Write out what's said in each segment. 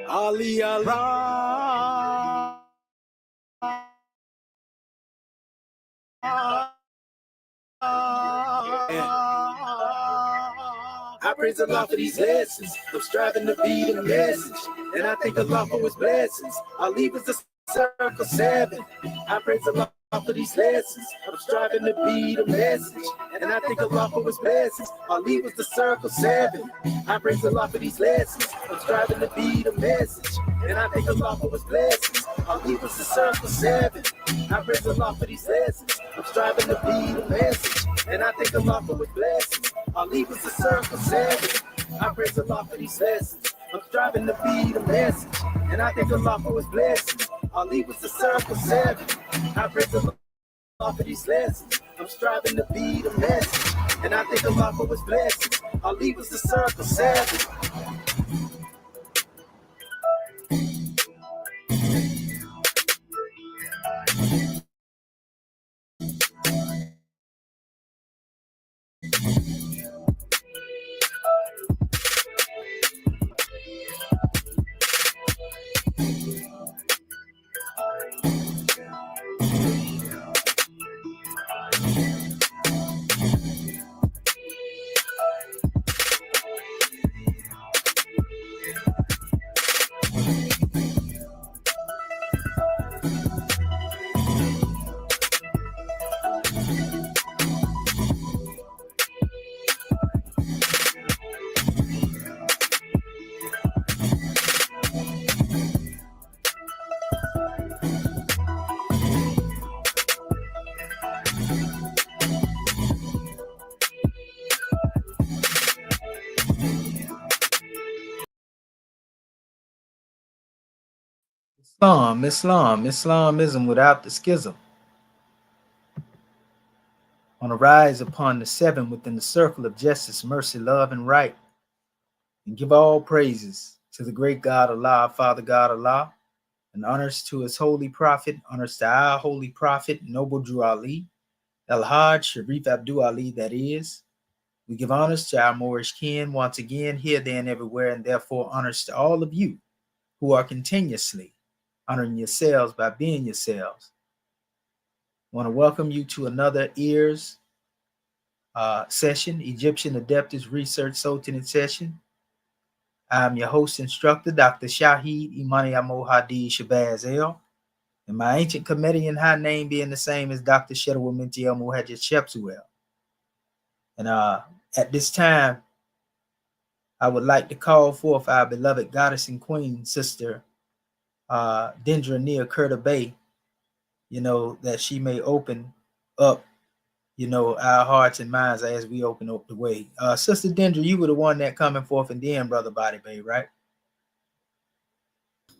Ali Allah. I praise Allah for these lessons. I'm striving to be the message, and I thank Allah for His blessings. Ali was the circle 7. I praise Allah for these lessons. I'm striving to be the message, and I thank Allah for His blessings. Ali was the circle 7. I praise Allah for these lessons. I'm striving to be the message, and I thank Allah for His blessings. Ali was the circle 7. I praise Allah for these lessons. I'm striving to be the message, and I thank Allah for His blessings. Ali was the circle 7. I praise Allah for these lessons. I'm striving to be the message, and I thank Allah for His blessings. Ali was the circle 7. I praise Allah for these lessons. I'm striving to be the message, and I thank Allah for His blessings. Ali was the circle 7. Islamism without the schism. On a rise upon the 7 within the circle of justice, mercy, love, and right, and give all praises to the great God Allah, Father God Allah, and honors to His holy prophet, honors to our holy prophet, Noble Drew Ali, El-Hajj Sharif Abdul Ali, that is. We give honors to our Moorish kin once again, here, there, and everywhere, and therefore honors to all of you who are continuously honoring yourselves by being yourselves. I want to welcome you to another ears session, Egyptian Adeptus Research Sultanate session. I'm your host instructor, Dr. Shahid Imani Amo Hadi Shabazz El, and my ancient Kemetic high name being the same as Dr. Shedwa Minti El Muhajjid Shepsuel. And at this time, I would like to call forth our beloved goddess and queen, Sister Dendra Nia Curta Bay, that she may open up, our hearts and minds as we open up the way. Sister Dendra, you were the one that coming forth and then Brother Body Bay, right?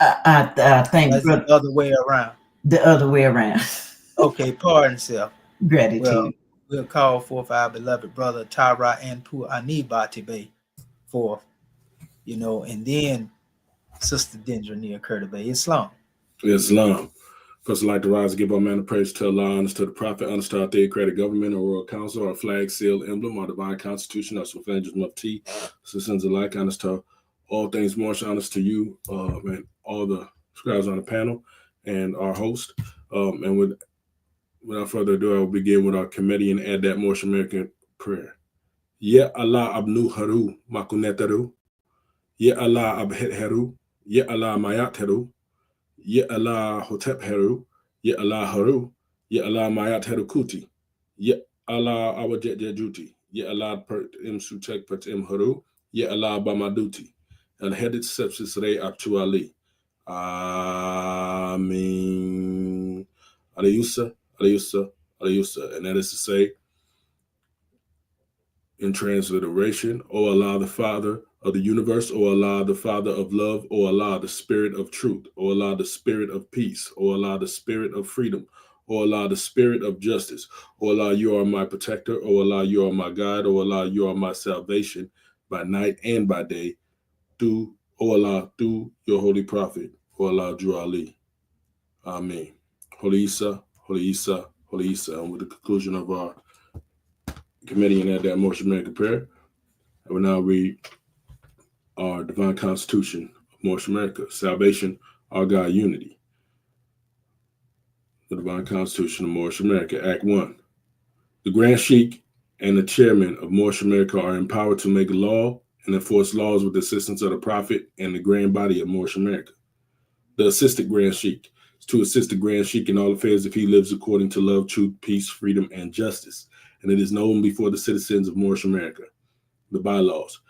I think the other way around. The other way around. Okay, pardon self. Gratitude. Well, we'll call forth our beloved brother Tara and Pu Anibati Bay forth, and then Sister Dendra Nia Curta Bay. Islam. First, I'd like to rise and give all manner of praise to Allah, honors to the Prophet, honors to our theocratic government, our royal council, our flag, seal, emblem, our divine constitution, our suffrages mufti, citizens alike, honors to all things martial, honors to you, and all the scribes on the panel, and our host. And without further ado, I will begin with our committee and add that Moorish American prayer. Ya Allah abnu haru makunetaru. Ya Allah abhet haru. Ya Allah mayat haru. Ya Allah hotep haru. Ya Allah haru. Ya Allah mayat haru kuti. Ya Allah awajet jajuti. Ya Allah pert im sutek pert im haru. Ya Allah bamaduti. And headed sepsis rei aktu ali. Amin. Alayusa, alayusa, alayusa. And that is to say, in transliteration, O Allah, the Father of the universe, O Allah, the Father of love, O Allah, the Spirit of truth, O Allah, the Spirit of peace, O Allah, the Spirit of freedom, O Allah, the Spirit of justice, O Allah, you are my protector, O Allah, you are my guide, O Allah, you are my salvation by night and by day, through, O Allah, through your holy prophet, O Allah, Drew Ali. Amen. Holy Isa, Holy Isa, Holy Isa. And with the conclusion of our committee and add that Moorish American prayer, I will now read our divine constitution of Moorish America. Salvation, our God, unity. The divine constitution of Moorish America. Act 1. The Grand Sheikh and the chairman of Moorish America are empowered to make law and enforce laws with the assistance of the Prophet and the Grand Body of Moorish America. The Assistant Grand Sheikh is to assist the Grand Sheikh in all affairs if he lives according to love, truth, peace, freedom, and justice, and it is known before the citizens of Moorish America. The bylaws.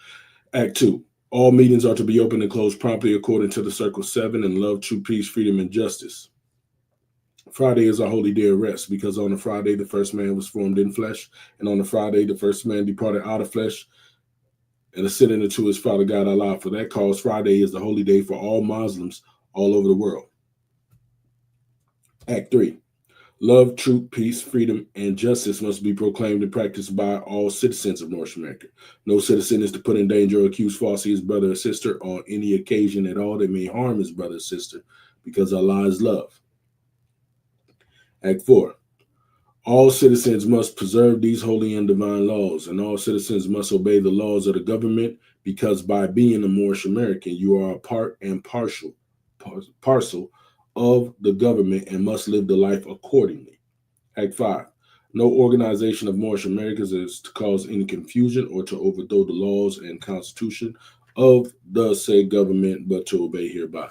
Act 2. All meetings are to be open and closed promptly according to the Circle 7 and love, truth, peace, freedom, and justice. Friday is a holy day of rest because on a Friday the first man was formed in flesh, and on a Friday the first man departed out of flesh and ascended into his Father God Allah. For that cause, Friday is the holy day for all Muslims all over the world. Act 3. Love, truth, peace, freedom, and justice must be proclaimed and practiced by all citizens of North America. No citizen is to put in danger or accuse falsely his brother or sister on any occasion at all that may harm his brother or sister, because Allah is love. Act 4. All citizens must preserve these holy and divine laws, and all citizens must obey the laws of the government, because by being a Moorish American, you are a part and parcel of the government and must live the life accordingly. Act 5. No organization of Moorish Americans is to cause any confusion or to overthrow the laws and constitution of the said government, but to obey hereby.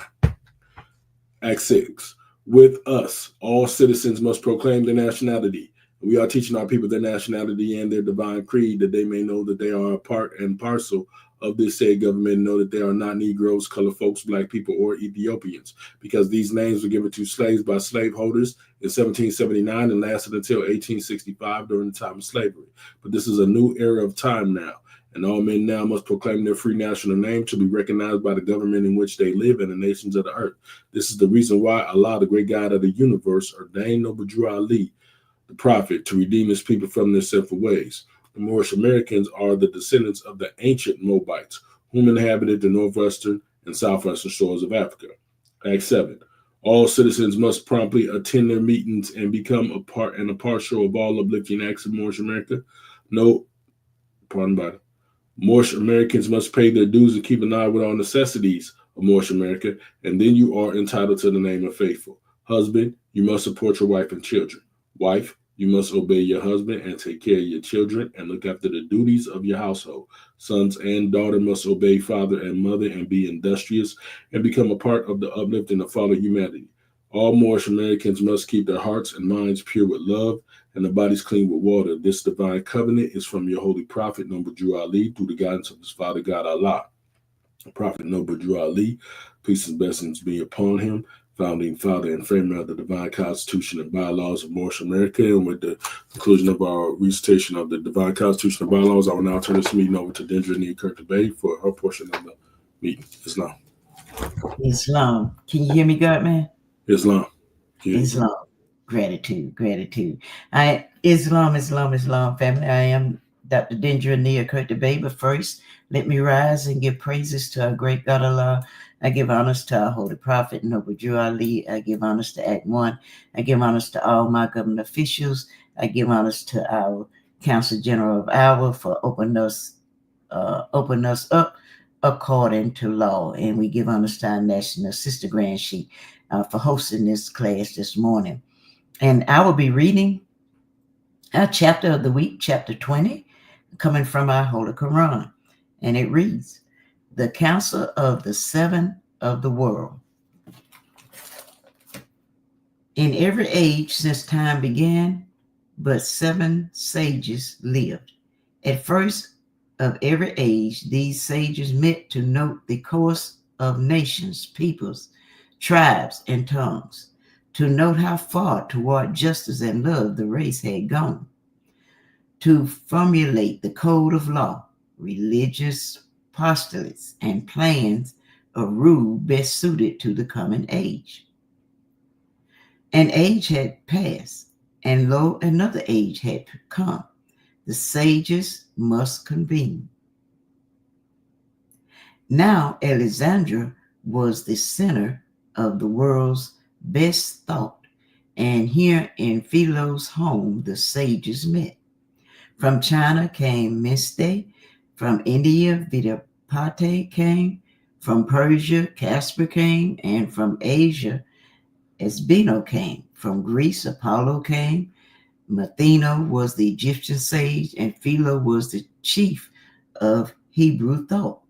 Act 6. With us, all citizens must proclaim their nationality. We are teaching our people their nationality and their divine creed, that they may know that they are a part and parcel of this said government, and know that they are not Negroes, colored folks, black people, or Ethiopians, because these names were given to slaves by slaveholders in 1779 and lasted until 1865 during the time of slavery. But this is a new era of time now, and all men now must proclaim their free national name to be recognized by the government in which they live and the nations of the earth. This is the reason why Allah, the great God of the universe, ordained Noble Drew Ali, the prophet, to redeem his people from their sinful ways. The Moorish Americans are the descendants of the ancient Moabites, whom inhabited the northwestern and southwestern shores of Africa. Act 7. All citizens must promptly attend their meetings and become a part and a partial of all uplifting acts of Moorish America. Moorish Americans must pay their dues and keep an eye with all necessities of Moorish America, and then you are entitled to the name of faithful. Husband, you must support your wife and children. Wife, you must obey your husband and take care of your children and look after the duties of your household. Sons and daughter must obey father and mother and be industrious and become a part of the uplifting of fallen humanity. All Moorish Americans must keep their hearts and minds pure with love and their bodies clean with water. This divine covenant is from your holy prophet, Noble Drew Ali, through the guidance of his Father God Allah. Prophet Noble Drew Ali, peace and blessings be upon him, founding father and framer of the divine constitution and bylaws of Moorish America. And with the conclusion of our recitation of the divine constitution and bylaws, I will now turn this meeting over to Dendra Nia Kirk-Bay for her portion of the meeting. Islam. Islam. Can you hear me good, man? Islam. Yeah. Islam. Gratitude. Islam, family. I am Dr. Dendra Nia Kirk-Bay. But first, let me rise and give praises to our great God Allah. I give honors to our holy prophet, Noble Drew Ali. I give honors to Act 1. I give honors to all my government officials. I give honors to our Council General of Our for opening us up according to law. And we give honors to our National Sister Grand Sheikh for hosting this class this morning. And I will be reading our chapter of the week, chapter 20, coming from our Holy Quran. And it reads, the Council of the Seven of the World. In every age since time began, but 7 sages lived. At first of every age, these sages met to note the course of nations, peoples, tribes, and tongues, to note how far toward justice and love the race had gone, to formulate the code of law, religious postulates, and plans of rule best suited to the coming age. An age had passed, and lo, another age had come. The sages must convene. Now Alexandria was the center of the world's best thought, and here in Philo's home the sages met. From China came Miste, from India Pate came. From Persia, Casper came. And from Asia, Esbino came. From Greece, Apollo came. Mathena was the Egyptian sage, and Philo was the chief of Hebrew thought.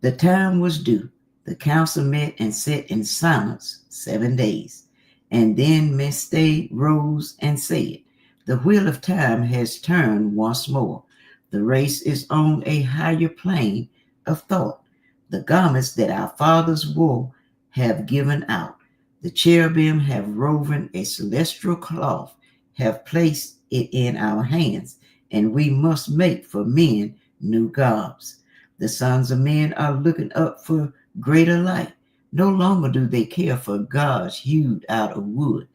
The time was due. The council met and sat in silence 7 days. And then Meste rose and said, the wheel of time has turned once more. The race is on a higher plane of thought. The garments that our fathers wore have given out. The cherubim have woven a celestial cloth, have placed it in our hands, and we must make for men new garbs. The sons of men are looking up for greater light. No longer do they care for gods hewed out of wood.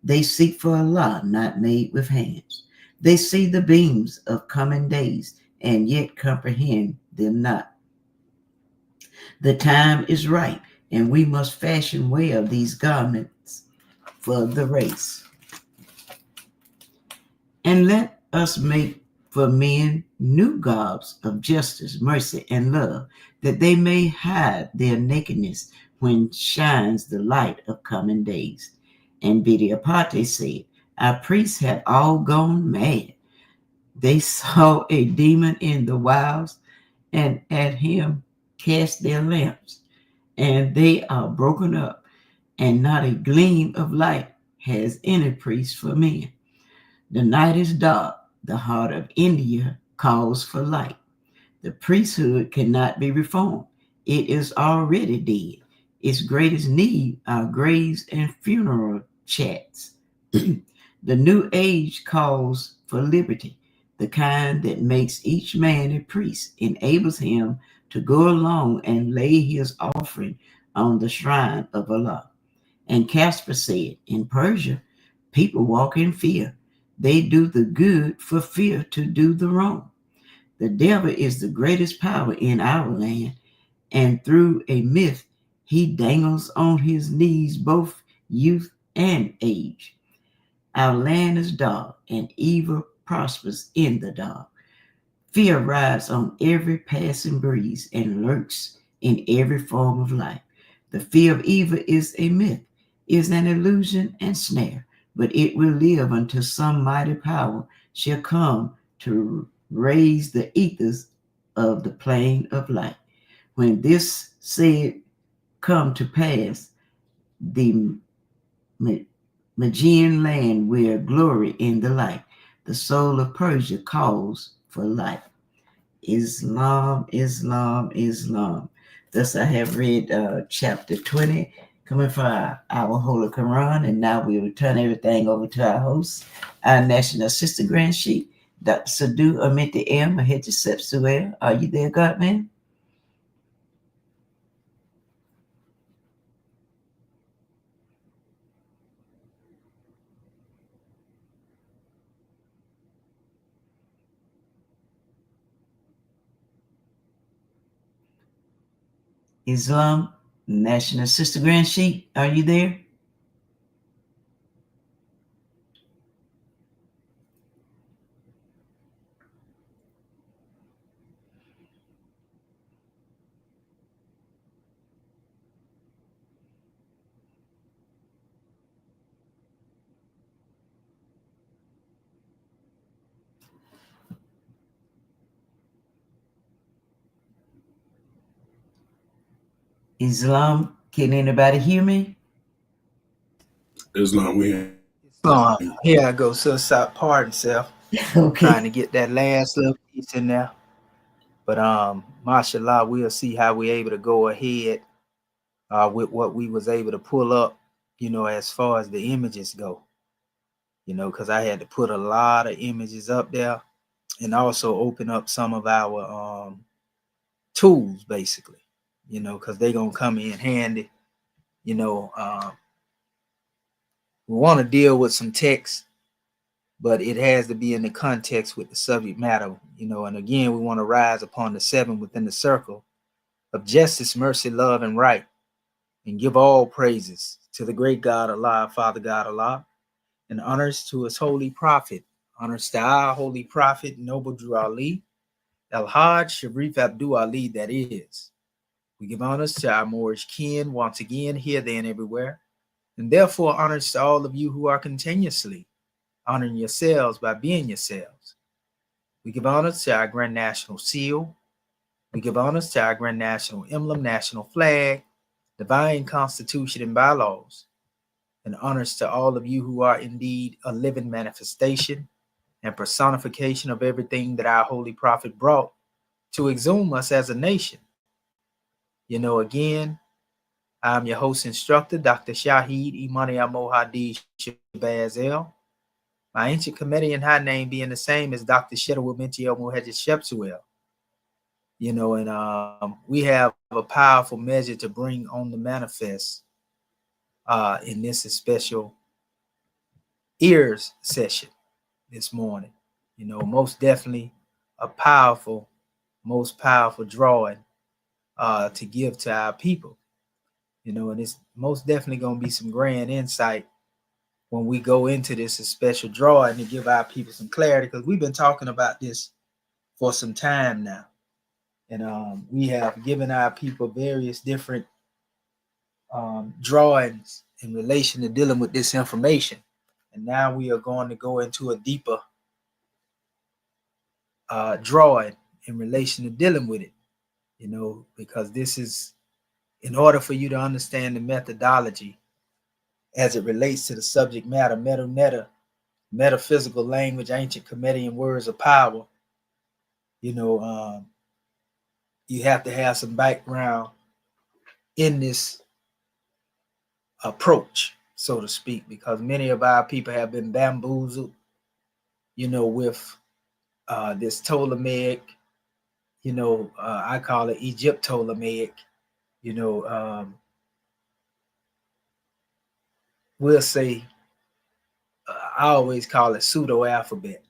They seek for a law not made with hands. They see the beams of coming days and yet comprehend them not. The time is right, and we must fashion well these garments for the race. And let us make for men new garbs of justice, mercy, and love, that they may hide their nakedness when shines the light of coming days. And Vidyapati said, our priests have all gone mad. They saw a demon in the wilds and at him cast their lamps, and they are broken up, and not a gleam of light has any priest for men. The night is dark. The heart of India calls for light. The priesthood cannot be reformed. It is already dead. Its greatest need are graves and funeral chats. The new age calls for liberty, the kind that makes each man a priest, enables him to go along and lay his offering on the shrine of Allah. And Casper said, in Persia, people walk in fear. They do the good for fear to do the wrong. The devil is the greatest power in our land, and through a myth, he dangles on his knees both youth and age. Our land is dark, and evil prospers in the dark. Fear rides on every passing breeze and lurks in every form of life. The fear of evil is a myth, is an illusion and snare, but it will live until some mighty power shall come to raise the ethers of the plane of light. When this said come to pass, the Magian land will glory in the light. The soul of Persia calls for light. Islam, Islam, Islam. Thus I have read chapter 20, coming from our Holy Quran, and now we will turn everything over to our host, our National Assistant Grand Sheik, Dr. Sadu Amiti M. Mahedjasep Suel. Are you there, God man? Islam, National Assistant Grand Sheik, are you there? Islam, can anybody hear me? Islam, Here I go, suicide pardon self. Okay. Trying to get that last little piece in there. But mashallah, we'll see how we're able to go ahead with what we was able to pull up, as far as the images go. Because I had to put a lot of images up there and also open up some of our tools, basically, because they're going to come in handy. We want to deal with some text, but it has to be in the context with the subject matter, and again, we want to rise upon the seven within the circle of justice, mercy, love, and right, and give all praises to the great God Allah, Father God Allah, and honors to his holy prophet, honors to our holy prophet, Noble Drew Ali, El-Hajj Sharif Abdul Ali, that is. We give honors to our Moorish kin once again, here, there, and everywhere. And therefore, honors to all of you who are continuously honoring yourselves by being yourselves. We give honors to our Grand National Seal. We give honors to our Grand National Emblem, National Flag, Divine Constitution, and bylaws. And honors to all of you who are indeed a living manifestation and personification of everything that our Holy Prophet brought to exhume us as a nation. Again, I'm your host instructor, Dr. Shahid Imani Amohadi Shabazel. My ancient Kemetic high name being the same as Dr. Shedawil Mentiel Muhammad Shepsuel. And we have a powerful measure to bring on the manifest in this special ears session this morning. Most definitely a most powerful drawing to give to our people. And it's most definitely going to be some grand insight when we go into this special drawing to give our people some clarity, because we've been talking about this for some time now. And we have given our people various different drawings in relation to dealing with this information. And now we are going to go into a deeper drawing in relation to dealing with it, because this is in order for you to understand the methodology as it relates to the subject matter, metaphysical language, ancient Kemetic words of power. You have to have some background in this approach, so to speak, because many of our people have been bamboozled, with this Ptolemaic, I call it Egyptolomaic, we'll say, I always call it pseudo alphabet,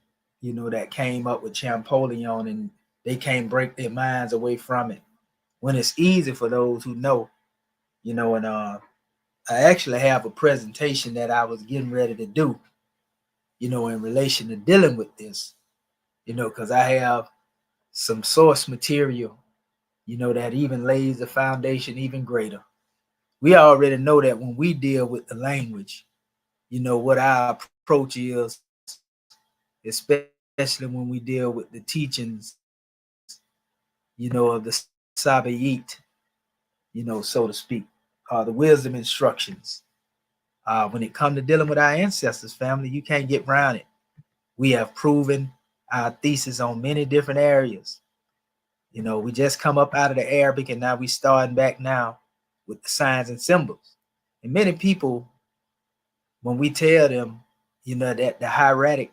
that came up with Champollion, and they can't break their minds away from it when it's easy for those who know, and I actually have a presentation that I was getting ready to do, in relation to dealing with this, because I have some source material, that even lays the foundation even greater. We already know that when we deal with the language, what our approach is, especially when we deal with the teachings, of the Sabayit, so to speak, the wisdom instructions. When it comes to dealing with our ancestors, family, you can't get around it. We have proven our thesis on many different areas. We just come up out of the Arabic, and now we starting back now with the signs and symbols. And many people, when we tell them, that the hieratic,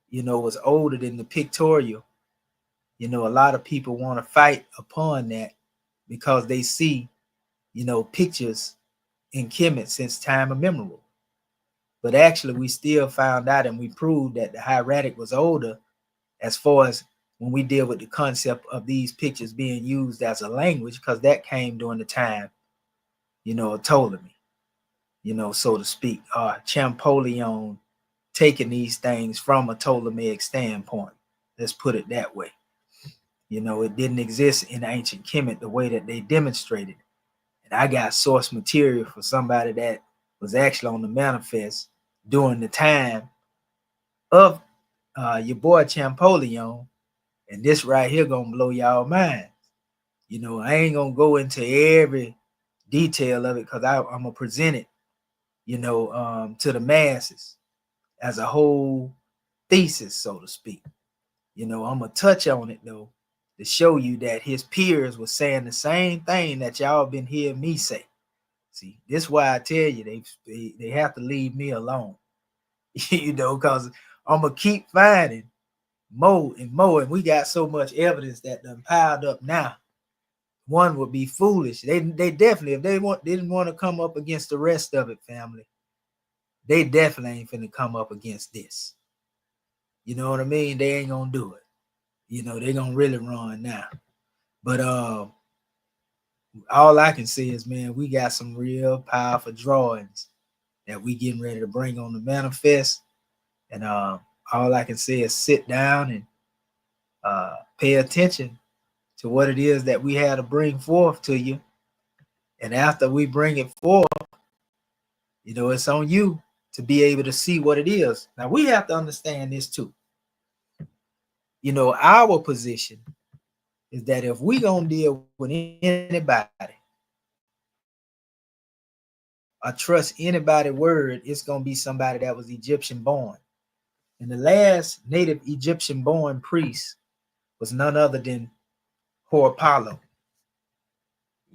was older than the pictorial, a lot of people want to fight upon that because they see, pictures in Kemet since time immemorial. But actually, we still found out and we proved that the hieratic was older as far as when we deal with the concept of these pictures being used as a language, because that came during the time, of Ptolemy, so to speak, Champollion taking these things from a Ptolemaic standpoint. Let's put it that way. It didn't exist in ancient Kemet the way that they demonstrated. And I got source material for somebody that was actually on the manifest during the time of your boy Champollion. And this right here gonna blow y'all minds. I ain't gonna go into every detail of it because I'm gonna present it, to the masses as a whole thesis, so to speak. I'm gonna touch on it though to show you that his peers were saying the same thing that y'all been hearing me say. See, this is why I tell you they have to leave me alone, because I'm gonna keep finding more and more, and we got so much evidence that done piled up now. One would be foolish. They definitely, if they didn't want to come up against the rest of it, family, they definitely ain't finna come up against this. You know what I mean? They ain't gonna do it. They gonna really run now. But all I can say is, man, we got some real powerful drawings that we getting ready to bring on the manifest. And all I can say is sit down and pay attention to what it is that we had to bring forth to you. And after we bring it forth, it's on you to be able to see what it is. Now, we have to understand this too. Our position is that if we gonna deal with anybody or trust anybody's word, it's gonna be somebody that was Egyptian born. And the last native Egyptian born priest was none other than Horapollo.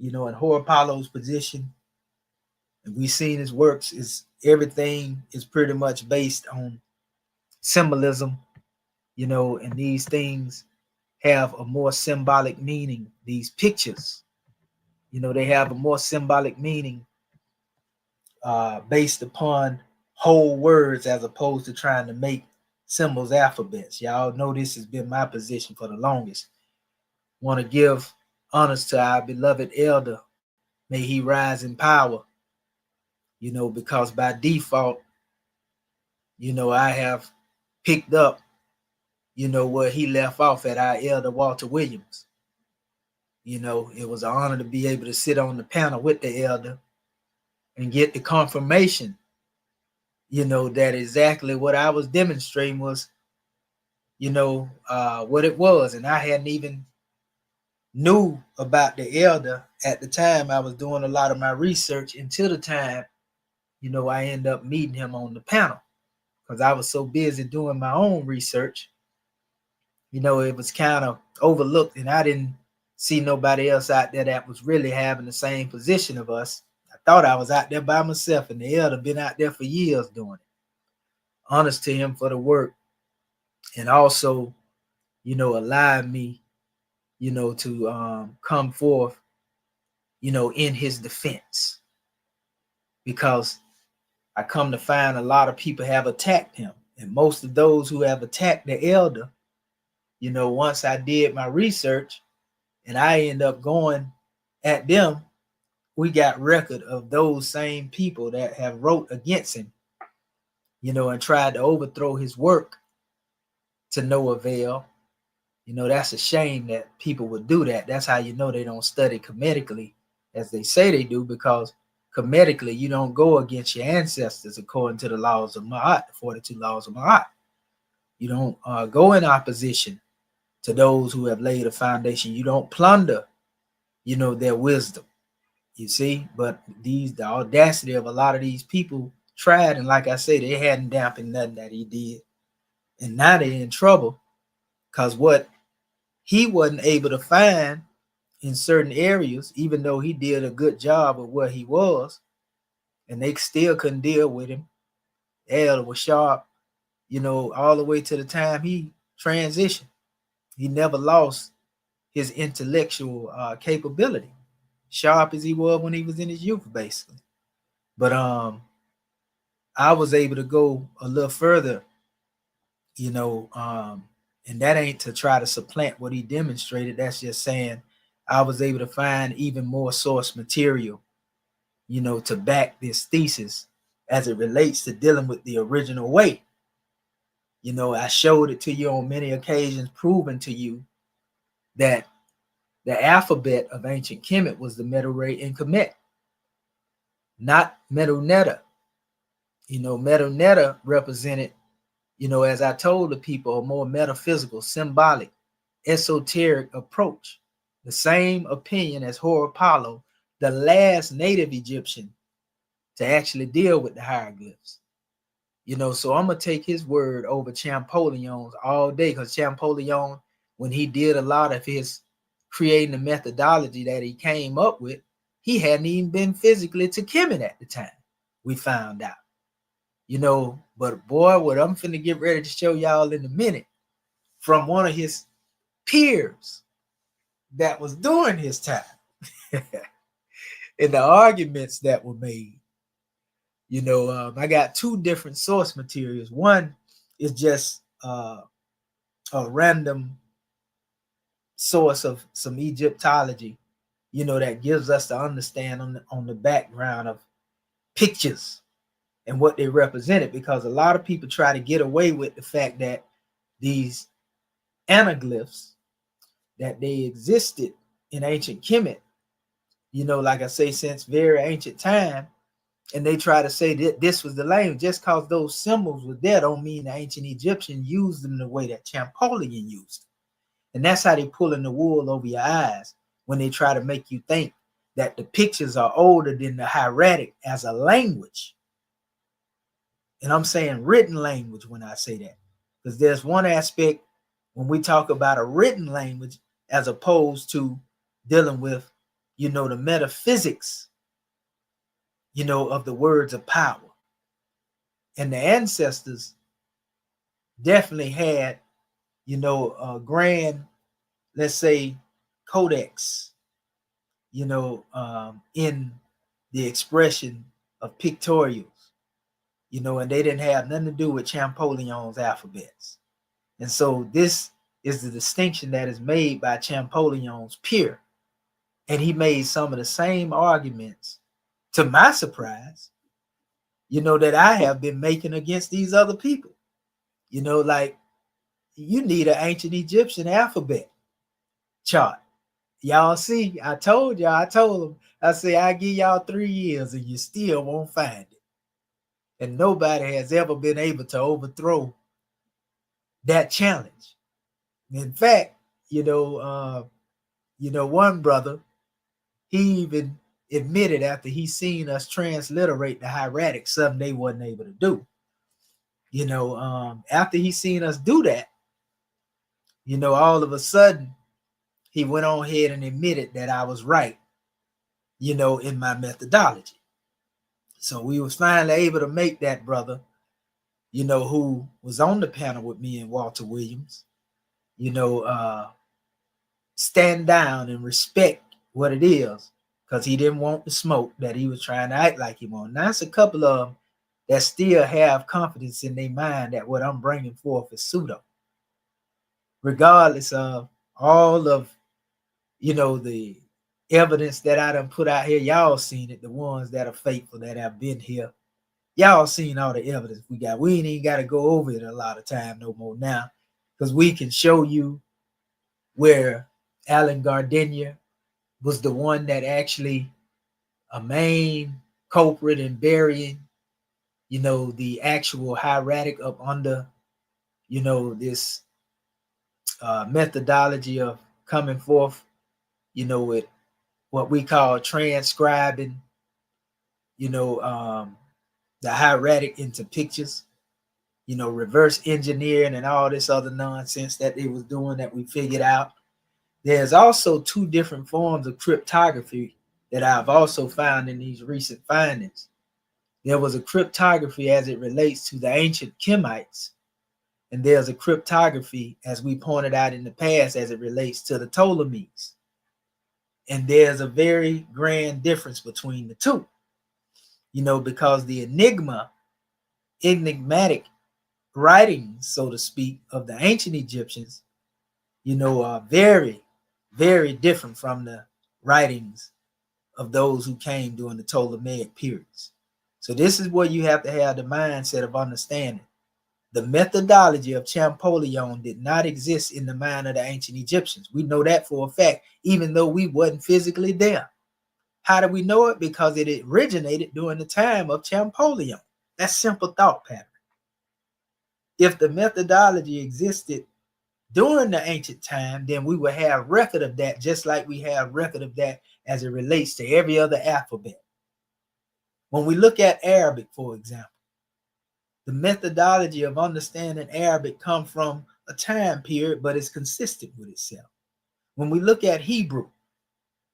In Horapollo's position, and we've seen his works, is everything is pretty much based on symbolism, and these things have a more symbolic meaning. These pictures, they have a more symbolic meaning based upon whole words as opposed to trying to make symbols alphabets. Y'all know this has been my position for the longest. Want to give honors to our beloved elder. May he rise in power, because by default, I have picked up, where he left off at our elder Walter Williams. It was an honor to be able to sit on the panel with the elder and get the confirmation, that exactly what I was demonstrating was, what it was. And I hadn't even knew about the elder at the time. I was doing a lot of my research until the time, I ended up meeting him on the panel because I was so busy doing my own research. It was kind of overlooked, and I didn't see nobody else out there that was really having the same position of us. I thought I was out there by myself, and the elder been out there for years doing it. Honors to him for the work, and also, allowing me, to come forth, in his defense, because I come to find a lot of people have attacked him, and most of those who have attacked the elder, once I did my research and I end up going at them, we got record of those same people that have wrote against him, and tried to overthrow his work to no avail. That's a shame that people would do that. That's how they don't study Kemetically as they say they do, because Kemetically you don't go against your ancestors according to the laws of Ma'at, the 42 laws of Ma'at. You don't go in opposition to those who have laid a foundation. You don't plunder, their wisdom. You see, but the audacity of a lot of these people tried, and like I say, they hadn't dampened nothing that he did. And now they're in trouble because what he wasn't able to find in certain areas, even though he did a good job of what he was, and they still couldn't deal with him. The elder was sharp, all the way to the time he transitioned. He never lost his intellectual capability, sharp as he was when he was in his youth, basically. But I was able to go a little further, and that ain't to try to supplant what he demonstrated. That's just saying I was able to find even more source material, to back this thesis as it relates to dealing with the original way. I showed it to you on many occasions, proving to you that the alphabet of ancient Kemet was the Medu and Kemet, not Medu Netta. Medu Netta represented, as I told the people, a more metaphysical, symbolic, esoteric approach. The same opinion as Horapollo, the last native Egyptian to actually deal with the hieroglyphs. So I'm going to take his word over Champollion's all day, because Champollion, when he did a lot of his creating the methodology that he came up with, he hadn't even been physically to Kemet at the time, we found out. But boy, what I'm finna get ready to show y'all in a minute from one of his peers that was during his time and the arguments that were made. I got two different source materials. One is just a random source of some Egyptology, that gives us to understand on the background of pictures and what they represented, because a lot of people try to get away with the fact that these anaglyphs that they existed in ancient Kemet, like I say, since very ancient time. And they try to say that this was the language. Just because those symbols were there don't mean the ancient Egyptians used them the way that Champollion used them. And that's how they pulling the wool over your eyes when they try to make you think that the pictures are older than the hieratic as a language. And I'm saying written language when I say that, because there's one aspect when we talk about a written language as opposed to dealing with, the metaphysics, of the words of power. And the ancestors definitely had, a grand, let's say, codex, in the expression of pictorials, and they didn't have nothing to do with Champollion's alphabets. And so this is the distinction that is made by Champollion's peer. And he made some of the same arguments, to my surprise, that I have been making against these other people. Like, you need an ancient Egyptian alphabet chart. Y'all see, I told them, I say, I give y'all 3 years and you still won't find it. And nobody has ever been able to overthrow that challenge. In fact, one brother, he even admitted after he seen us transliterate the hieratic, something they wasn't able to do. After he seen us do that, all of a sudden, he went on ahead and admitted that I was right, in my methodology. So we was finally able to make that brother, who was on the panel with me and Walter Williams, stand down and respect what it is, because he didn't want the smoke that he was trying to act like he wanted. Now, it's a couple of them that still have confidence in their mind that what I'm bringing forth is pseudo. Regardless of all of, the evidence that I done put out here, y'all seen it, the ones that are faithful that have been here. Y'all seen all the evidence we got. We ain't even got to go over it a lot of time no more now, because we can show you where Alan Gardenia was the one that actually a main culprit in burying, the actual hieratic up under, this methodology of coming forth, with what we call transcribing, the hieratic into pictures, reverse engineering and all this other nonsense that they was doing that we figured out. There's also 2 different forms of cryptography that I've also found in these recent findings. There was a cryptography as it relates to the ancient Kemites, and there's a cryptography, as we pointed out in the past, as it relates to the Ptolemies. And there's a very grand difference between the 2, because the enigmatic writings, so to speak, of the ancient Egyptians, are very, very different from the writings of those who came during the Ptolemaic periods. So this is where you have to have the mindset of understanding. The methodology of Champollion did not exist in the mind of the ancient Egyptians. We know that for a fact, even though we wasn't physically there. How do we know it? Because it originated during the time of Champollion. That's simple thought pattern. If the methodology existed during the ancient time, then we would have record of that, just like we have record of that as it relates to every other alphabet. When we look at Arabic, for example, the methodology of understanding Arabic comes from a time period, but it's consistent with itself. When we look at Hebrew,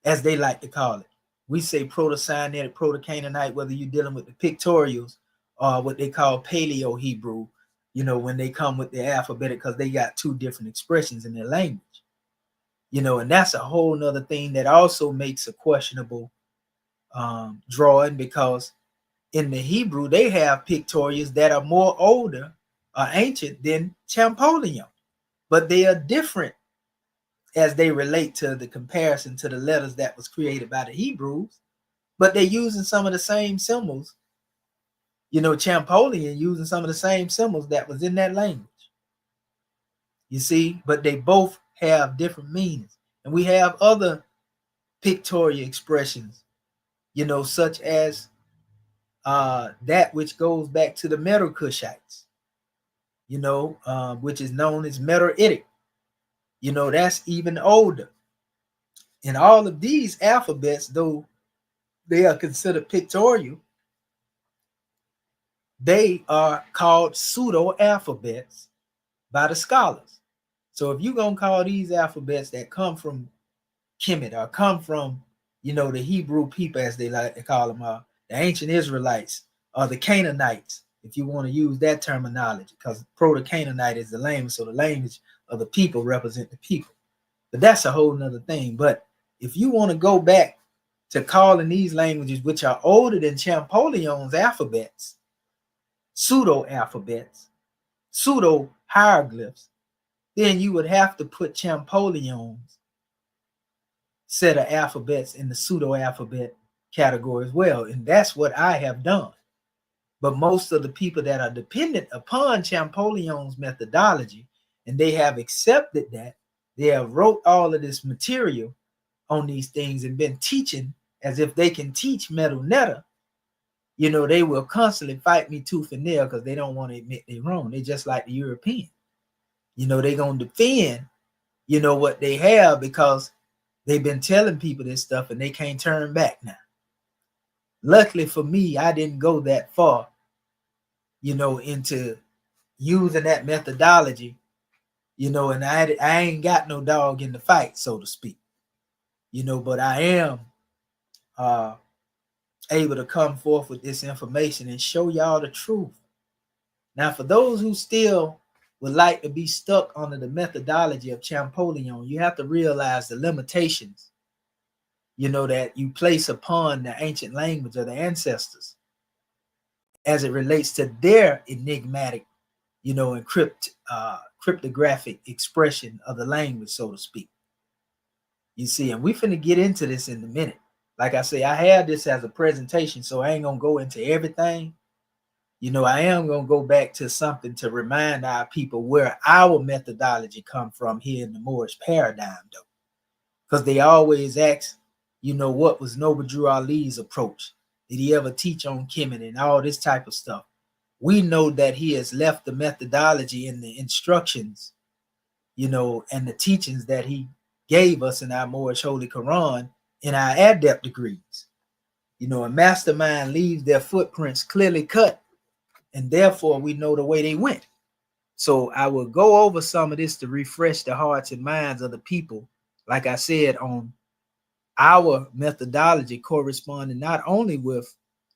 as they like to call it, we say Proto-Sinaitic, Proto-Canaanite, whether you're dealing with the pictorials or what they call Paleo-Hebrew, when they come with the alphabetic, because they got 2 different expressions in their language. And that's a whole nother thing that also makes a questionable drawing, because in the Hebrew, they have pictorials that are more older or ancient than Champollion, but they are different as they relate to the comparison to the letters that was created by the Hebrews, but they're using some of the same symbols, Champollion using some of the same symbols that was in that language. You see, but they both have different meanings. And we have other pictorial expressions, such as that which goes back to the Medu Kushites, which is known as Medu. That's even older. And all of these alphabets, though they are considered pictorial, they are called pseudo alphabets by the scholars. So if you're going to call these alphabets that come from Kemet or come from, the Hebrew people, as they like to call them, the ancient Israelites or the Canaanites, if you want to use that terminology, because Proto-Canaanite is the language, so the language of the people represent the people. But that's a whole nother thing. But if you want to go back to calling these languages, which are older than Champoleon's alphabets, pseudo-alphabets, pseudo-hieroglyphs, then you would have to put Champoleon's set of alphabets in the pseudo-alphabet category as well. And that's what I have done. But most of the people that are dependent upon Champoleon's methodology, and they have accepted that, they have wrote all of this material on these things and been teaching as if they can teach Medu Netta, they will constantly fight me tooth and nail because they don't want to admit they're wrong. They're just like the European. They're going to defend, what they have because they've been telling people this stuff and they can't turn back now. Luckily for me, I didn't go that far, into using that methodology, and I ain't got no dog in the fight, so to speak, but I am able to come forth with this information and show y'all the truth. Now, for those who still would like to be stuck under the methodology of Champollion, you have to realize the limitations, that you place upon the ancient language of the ancestors as it relates to their enigmatic, and cryptographic expression of the language, so to speak. You see, and we're finna get into this in a minute. Like I say, I have this as a presentation, so I ain't gonna go into everything. I am gonna go back to something to remind our people where our methodology come from here in the Moorish paradigm, though. Because they always ask, what was Noble Drew Ali's approach? Did he ever teach on Kemet and all this type of stuff? We know that he has left the methodology and the instructions, and the teachings that he gave us in our Moorish Holy Quran in our adept degrees. A mastermind leaves their footprints clearly cut, and therefore we know the way they went. So I will go over some of this to refresh the hearts and minds of the people, like I said, on our methodology corresponding not only with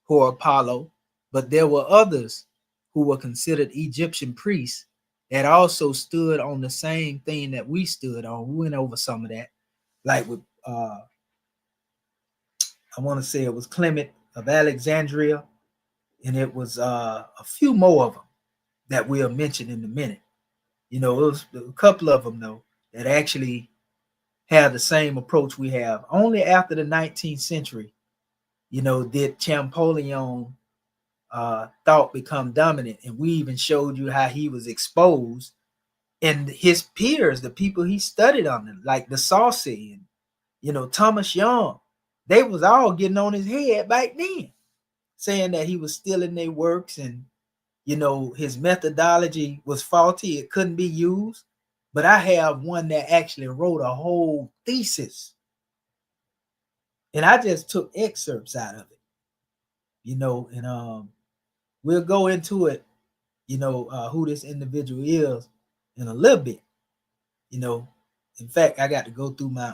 Apollo, but there were others who were considered Egyptian priests that also stood on the same thing that we stood on. We went over some of that, like with I want to say it was Clement of Alexandria, and it was a few more of them that we'll mention in a minute. It was a couple of them, though, that actually have the same approach we have. Only after the 19th century, did Champollion thought become dominant. And we even showed you how he was exposed. And his peers, the people he studied under, like the Saucy and, Thomas Young, they was all getting on his head back then, saying that he was stealing their works and, his methodology was faulty. It couldn't be used. But I have one that actually wrote a whole thesis. And I just took excerpts out of it, and we'll go into it, who this individual is in a little bit. In fact, I got to go through my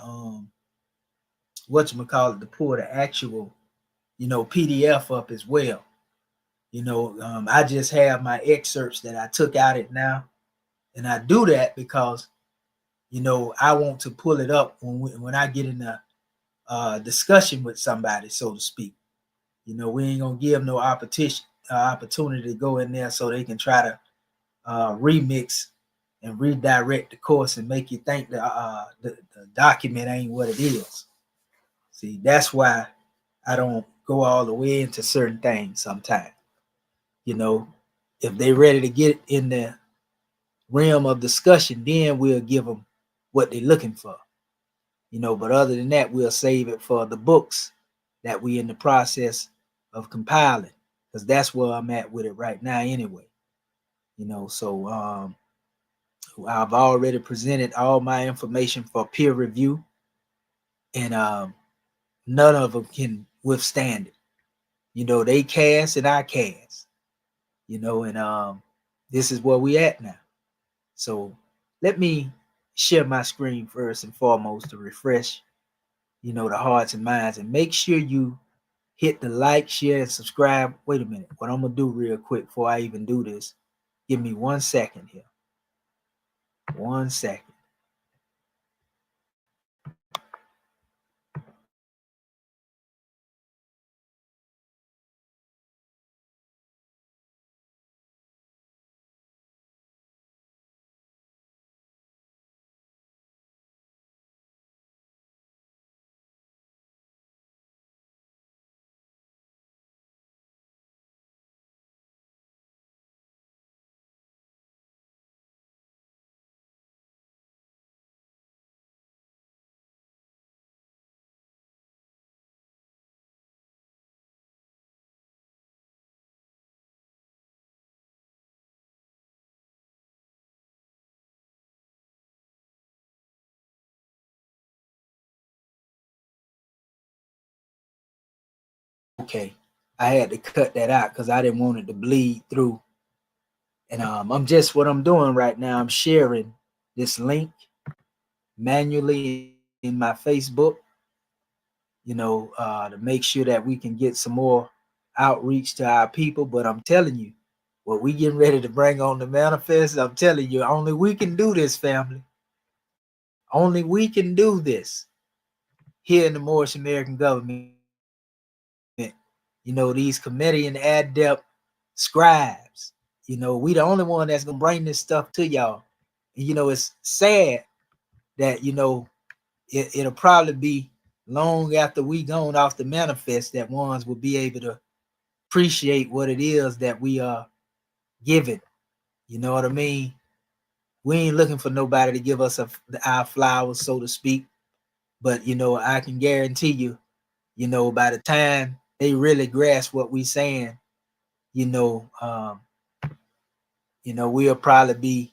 to pull the actual, PDF up as well. I just have my excerpts that I took out it now. And I do that because, I want to pull it up when I get in a discussion with somebody, so to speak. We ain't going to give no opportunity to go in there so they can try to remix and redirect the course and make you think the document ain't what it is. See, that's why I don't go all the way into certain things sometimes. If they ready to get in there realm of discussion, then we'll give them what they're looking for. But other than that, we'll save it for the books that we in the process of compiling, because that's where I'm at with it right now anyway. So I've already presented all my information for peer review, and none of them can withstand it. They cast and I cast, and this is where we at now. So let me share my screen first and foremost to refresh, the hearts and minds, and make sure you hit the like, share, and subscribe. Wait a minute. What I'm going to do real quick before I even do this, give me 1 second here. 1 second. Okay. I had to cut that out because I didn't want it to bleed through. And what I'm doing right now, I'm sharing this link manually in my Facebook, to make sure that we can get some more outreach to our people. But I'm telling you, what we getting ready to bring on the manifest, I'm telling you, only we can do this, family. Only we can do this here in the Moorish American government. These Kemetic and adept scribes, we the only one that's gonna bring this stuff to y'all. And it's sad that it'll probably be long after we gone off the manifest that ones will be able to appreciate what it is that we are giving. You know what I mean? We ain't looking for nobody to give us our flowers, so to speak. But I can guarantee you, by the time they really grasp what we saying, we'll probably be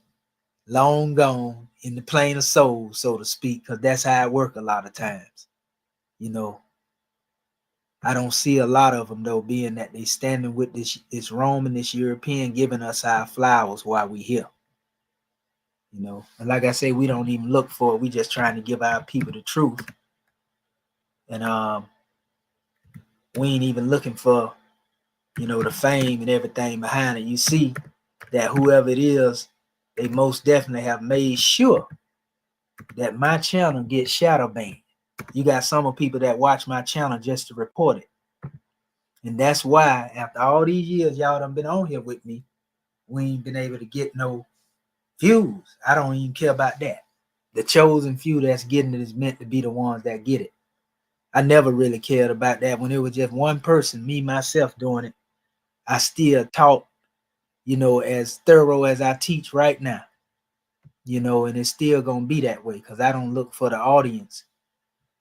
long gone in the plane of soul, so to speak, because that's how it work a lot of times. I don't see a lot of them though, being that they standing with this Roman, this European, giving us our flowers while we here. And like I say, we don't even look for it. We just trying to give our people the truth. And we ain't even looking for, the fame and everything behind it. You see that whoever it is, they most definitely have made sure that my channel gets shadow banned. You got some of people that watch my channel just to report it. And that's why after all these years y'all done been on here with me, we ain't been able to get no views. I don't even care about that. The chosen few that's getting it is meant to be the ones that get it. I never really cared about that. When it was just one person, me, myself doing it, I still taught, as thorough as I teach right now, and it's still going to be that way because I don't look for the audience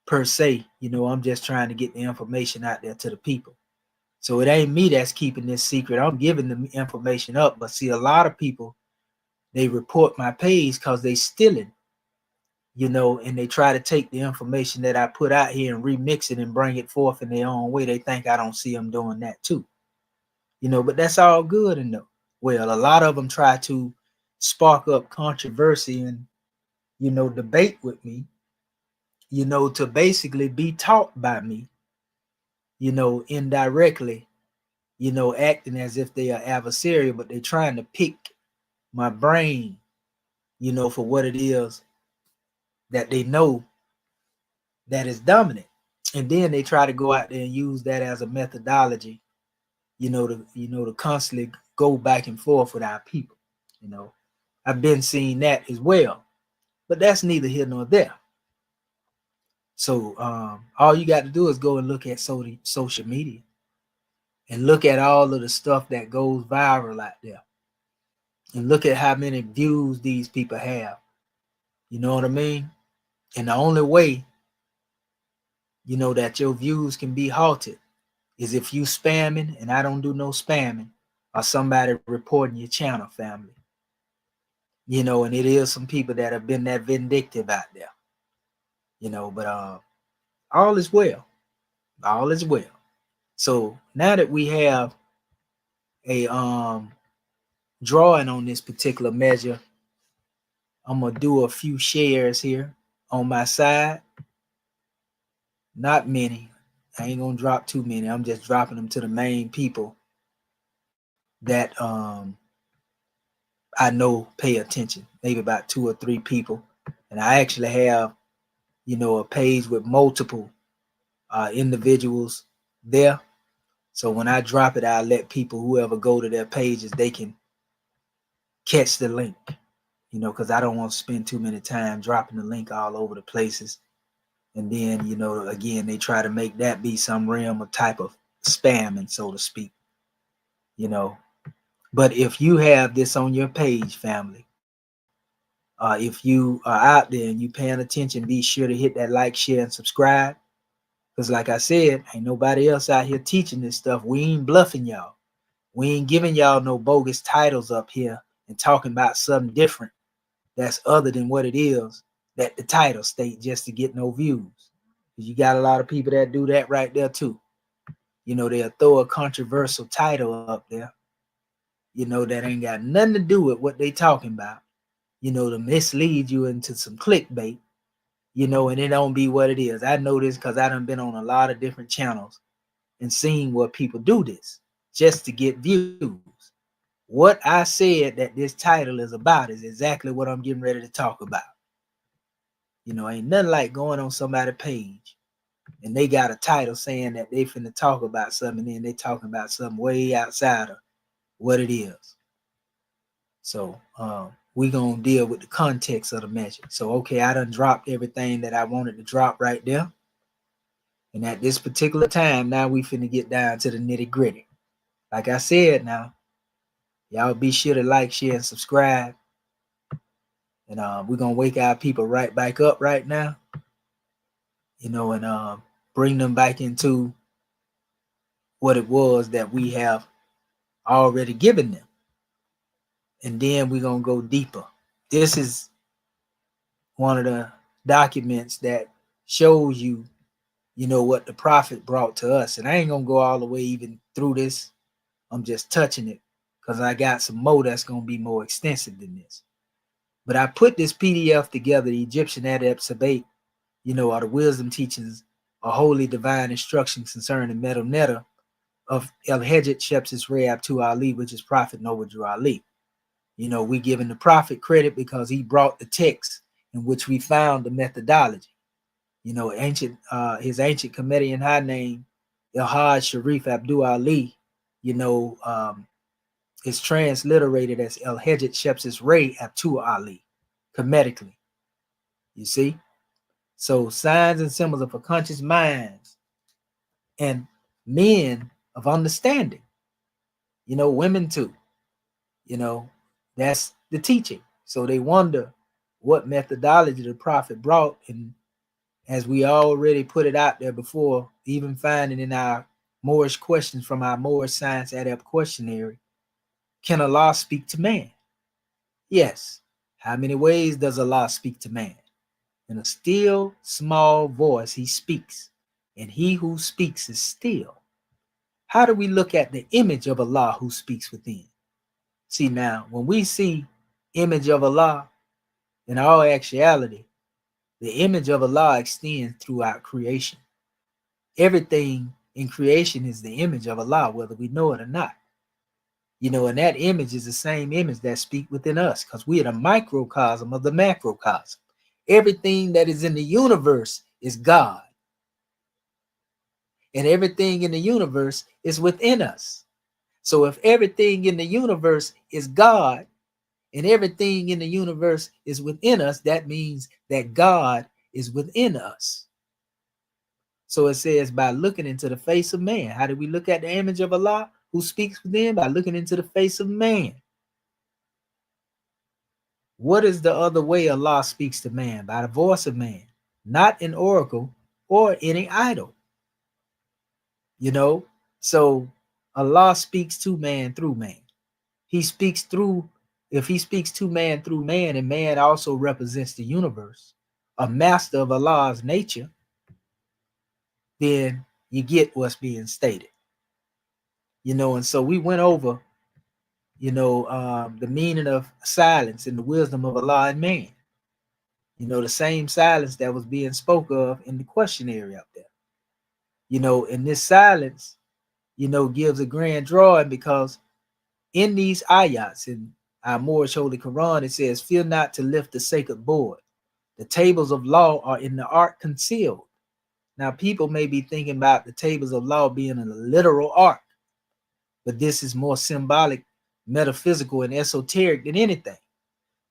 per se. I'm just trying to get the information out there to the people. So it ain't me that's keeping this secret. I'm giving the information up. But see, a lot of people, they report my page because they stealing, and they try to take the information that I put out here and remix it and bring it forth in their own way. They think I don't see them doing that too. But that's all good and no. Well, a lot of them try to spark up controversy and, debate with me, to basically be taught by me, indirectly, acting as if they are adversarial, but they're trying to pick my brain, for what it is that they know that is dominant. And then they try to go out there and use that as a methodology, to constantly go back and forth with our people. I've been seeing that as well, but that's neither here nor there. So all you got to do is go and look at social media and look at all of the stuff that goes viral out there. and look at how many views these people have. You know what I mean? And the only way, you know, that your views can be halted is if you spamming, and I don't do no spamming, or somebody reporting your channel, family. You know, and it is some people that have been that vindictive out there. You know, but all is well. All is well. So now that we have a drawing on this particular measure, I'm gonna do a few shares here on my side. Not many. I ain't gonna drop too many. I'm just dropping them to the main people that I know pay attention. Maybe about 2 or 3 people. And I actually have, you know, a page with multiple individuals there. So when I drop it, I'll let people, whoever go to their pages, they can catch the link, you know, because I don't want to spend too many time dropping the link all over the places. And then, you know, again, they try to make that be some realm of type of spamming, so to speak, you know. But if you have this on your page, family, if you are out there and you paying attention, be sure to hit that like, share, and subscribe. Because like I said, ain't nobody else out here teaching this stuff. We ain't bluffing y'all. We ain't giving y'all no bogus titles up here and talking about something different that's other than what it is that the title state just to get no views. You got a lot of people that do that right there too. You know, they'll throw a controversial title up there, you know, that ain't got nothing to do with what they talking about, you know, to mislead you into some clickbait, you know, and it don't be what it is. I know this because I done been on a lot of different channels and seen where people do this just to get views. What I said that this title is about is exactly what I'm getting ready to talk about. You know, ain't nothing like going on somebody's page and they got a title saying that they finna talk about something, and then they talking about something way outside of what it is. So we gonna deal with the context of the measure. So okay, I done dropped everything that I wanted to drop right there. And at this particular time, now we finna get down to the nitty gritty. Like I said, now y'all be sure to like, share, and subscribe. And we're gonna wake our people right back up right now, you know, and bring them back into what it was that we have already given them. And then we're gonna go deeper. This is one of the documents that shows you, you know, what the prophet brought to us. And I ain't gonna go all the way even through this. I'm just touching it because I got some more that's gonna be more extensive than this. But I put this PDF together, the Egyptian Adept Sabate, you know, are the wisdom teachings, a holy divine instruction concerning Medu Netta of El Hedjet Shepsis Reab to Ali, which is Prophet Noah Drew Ali. You know, we giving the prophet credit because he brought the text in which we found the methodology. You know, his ancient Kemetic high name, El Hajj Sharif Abdul Ali, you know, is transliterated as El Hedjet Shepsis Ray Abdul Ali, Kemetically. You see? So signs and symbols of a conscious minds and men of understanding, you know, women too, you know, that's the teaching. So they wonder what methodology the prophet brought. And as we already put it out there before, even finding in our Moorish questions from our Moorish Science Adept questionnaire, can Allah speak to man? Yes. How many ways does Allah speak to man? In a still, small voice, he speaks, and he who speaks is still. How do we look at the image of Allah who speaks within? See, now, when we see image of Allah, in all actuality, the image of Allah extends throughout creation. Everything in creation is the image of Allah, whether we know it or not. You know, and that image is the same image that speaks within us, because we are the microcosm of the macrocosm. Everything that is in the universe is God. And everything in the universe is within us. So if everything in the universe is God and everything in the universe is within us, that means that God is within us. So it says, by looking into the face of man. How do we look at the image of Allah who speaks within? By looking into the face of man. What is the other way Allah speaks to man? By the voice of man, not an oracle or any idol. You know, so Allah speaks to man through man. He speaks through, if he speaks to man through man, and man also represents the universe, a master of Allah's nature, then you get what's being stated. You know, and so we went over, you know, the meaning of silence and the wisdom of Allah and man. You know, the same silence that was being spoke of in the questionnaire up there. You know, and this silence, you know, gives a grand drawing, because in these ayats in our Moorish Holy Quran, it says, "Fear not to lift the sacred board. The tables of law are in the ark concealed." Now, people may be thinking about the tables of law being in a literal ark, but this is more symbolic, metaphysical, and esoteric than anything.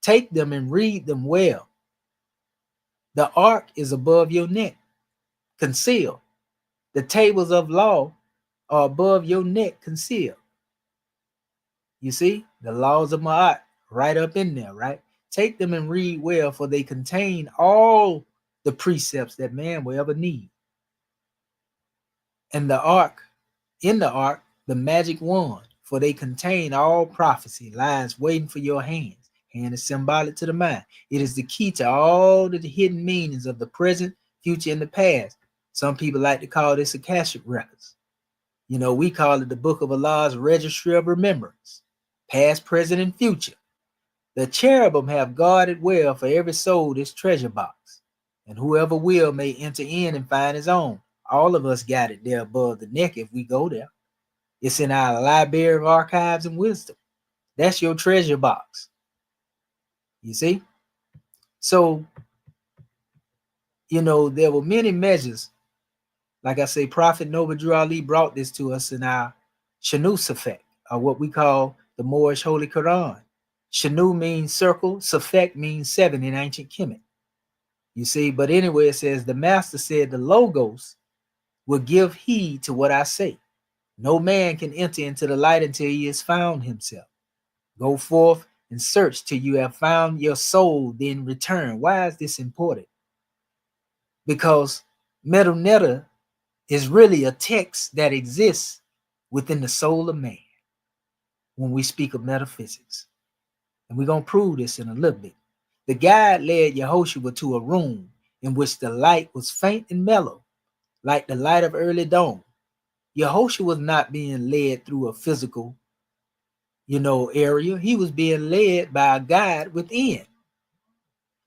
Take them and read them well. The ark is above your neck, concealed. The tables of law are above your neck, concealed. You see, the laws of Ma'at right up in there, right? Take them and read well, for they contain all the precepts that man will ever need. And the ark, in the ark, the magic wand, for they contain all prophecy, lies waiting for your hands. Hand is symbolic to the mind. It is the key to all the hidden meanings of the present, future, and the past. Some people like to call this Akashic records. You know, we call it the book of Allah's registry of remembrance, past, present, and future. The cherubim have guarded well for every soul this treasure box, and whoever will may enter in and find his own. All of us got it there above the neck if we go there. It's in our library of archives and wisdom. That's your treasure box. You see? So, you know, there were many measures. Like I say, Prophet Noble Drew Ali brought this to us in our Shanus effect, or what we call the Moorish Holy Quran. Shanu means circle, Safek means 7 in ancient Kemetic. You see, but anyway, it says, the master said the Logos will give heed to what I say. No man can enter into the light until he has found himself. Go forth and search till you have found your soul, then return. Why is this important? Because Medu is really a text that exists within the soul of man when we speak of metaphysics. And we're going to prove this in a little bit. The guide led Yehoshua to a room in which the light was faint and mellow, like the light of early dawn. Yehoshua was not being led through a physical, area. He was being led by a guide within.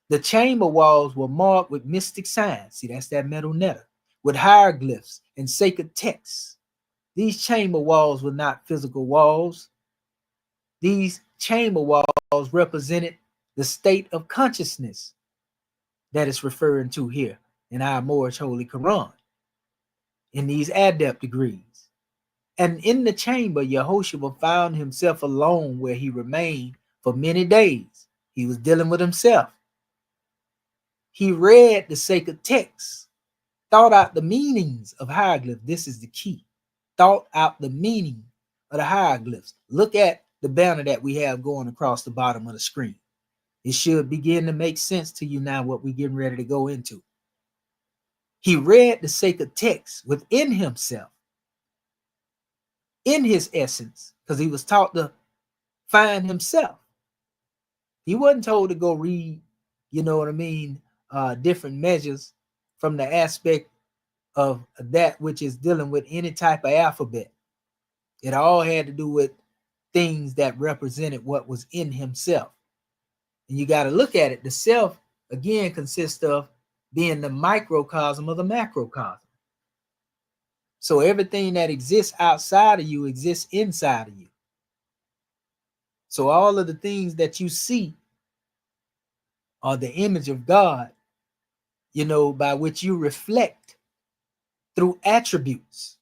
The chamber walls were marked with mystic signs. See, that's that Medu, with hieroglyphs and sacred texts. These chamber walls were not physical walls. These chamber walls represented the state of consciousness that is referring to here in our Moorish Holy Quran, in these adept degrees. And in the chamber, Yehoshua found himself alone, where he remained for many days. He was dealing with himself. He read the sacred texts, thought out the meanings of hieroglyphs. This is the key. Thought out the meaning of the hieroglyphs. Look at the banner that we have going across the bottom of the screen. It should begin to make sense to you now what we're getting ready to go into. He read the sacred texts within himself, in his essence, because he was taught to find himself. He wasn't told to go read, different measures from the aspect of that which is dealing with any type of alphabet. It all had to do with things that represented what was in himself. And you got to look at it. The self, again, consists of being the microcosm of the macrocosm. So everything that exists outside of you exists inside of you. So all of the things that you see are the image of God, by which you reflect through attributes.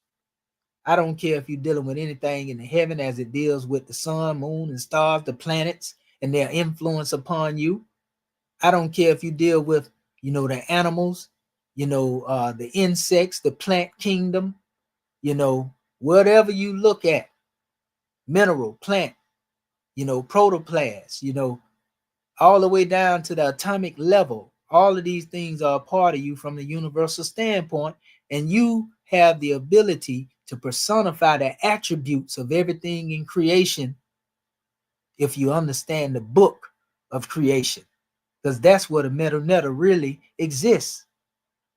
I don't care if you're dealing with anything in the heaven as it deals with the sun, moon, and stars, the planets, and their influence upon you. I don't care if you deal with, the animals, the insects, the plant kingdom, whatever you look at, mineral, plant, protoplast, all the way down to the atomic level. All of these things are a part of you from the universal standpoint, and you have the ability to personify the attributes of everything in creation if you understand the book of creation, because that's where the Medu really exists.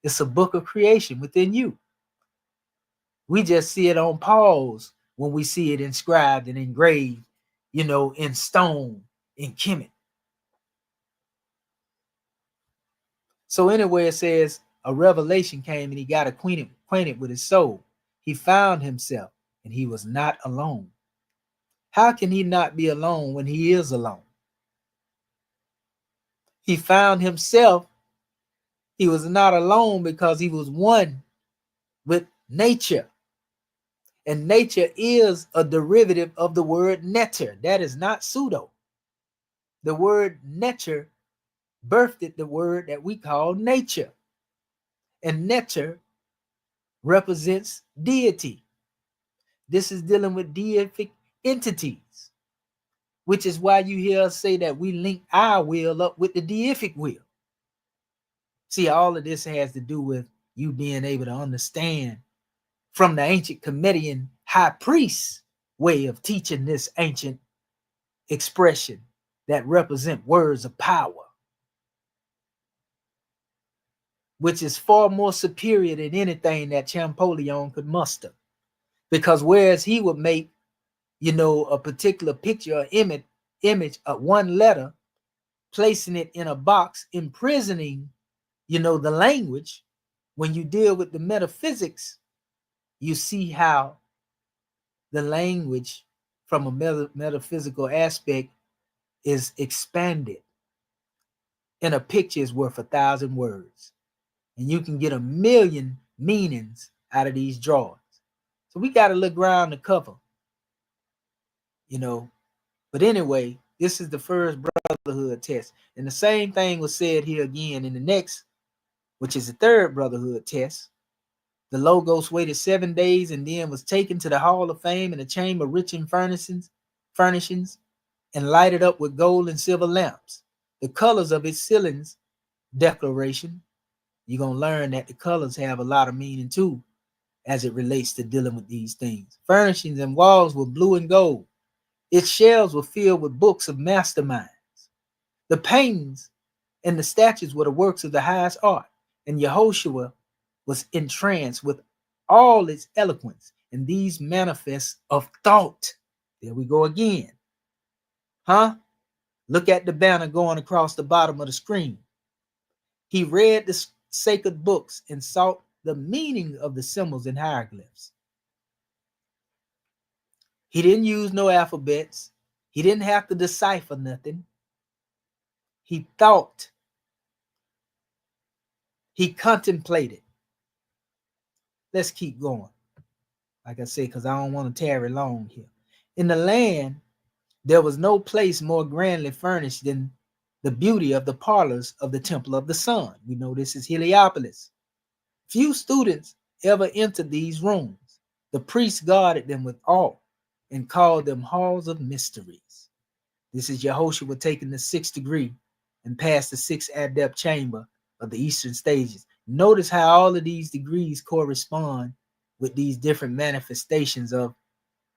It's a book of creation within you. We just see it on pause when we see it inscribed and engraved, in stone, in Kemetic. So anyway, it says a revelation came and he got acquainted with his soul. He found himself and he was not alone. How can he not be alone when he is alone? He found himself. He was not alone because he was one with nature. And nature is a derivative of the word netter. That is not pseudo. The word netter birthed the word that we call nature. And netter represents deity. This is dealing with deific entities, which is why you hear us say that we link our will up with the deific will. See, all of this has to do with you being able to understand from the ancient Kemetian high priest way of teaching this ancient expression that represent words of power, which is far more superior than anything that Champollion could muster. Because whereas he would make, a particular picture or image of one letter, placing it in a box, imprisoning, the language, when you deal with the metaphysics, you see how the language from a metaphysical aspect is expanded. And a picture is worth 1,000 words. And you can get 1,000,000 meanings out of these drawings. So we got to look around the cover, But anyway, this is the first brotherhood test. And the same thing was said here again in the next, which is the third brotherhood test. The Logos waited 7 days and then was taken to the Hall of Fame in a chamber rich in furnishings and lighted up with gold and silver lamps. The colors of its ceilings declaration, you're going to learn that the colors have a lot of meaning too as it relates to dealing with these things. Furnishings and walls were blue and gold. Its shelves were filled with books of masterminds. The paintings and the statues were the works of the highest art, and Yehoshua was entranced with all its eloquence and these manifests of thought. There we go again. Look at the banner going across the bottom of the screen. He read the sacred books and sought the meaning of the symbols and hieroglyphs. He didn't use no alphabets. He didn't have to decipher nothing. He thought. He contemplated. Let's keep going. Like I said, because I don't want to tarry long here. In the land, there was no place more grandly furnished than the beauty of the parlors of the Temple of the Sun. We know this is Heliopolis. Few students ever entered these rooms. The priests guarded them with awe and called them halls of mysteries. This is Yehoshua taking the 6th degree and passed the 6th adept chamber of the eastern stages. Notice how all of these degrees correspond with these different manifestations of,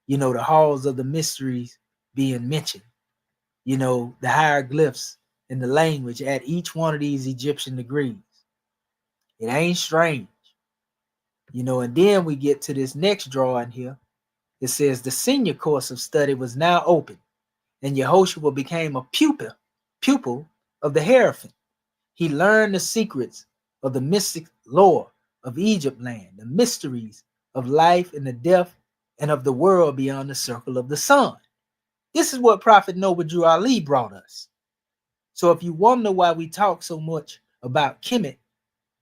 the halls of the mysteries being mentioned, the hieroglyphs and the language at each one of these Egyptian degrees. It ain't strange, and then we get to this next drawing here. It says the senior course of study was now open, and Yehoshua became a pupil of the Hierophant. He learned the secrets of the mystic lore of Egypt land, the mysteries of life and the death, and of the world beyond the circle of the sun. This is what Prophet Noble Drew Ali brought us. So if you wonder why we talk so much about Kemet,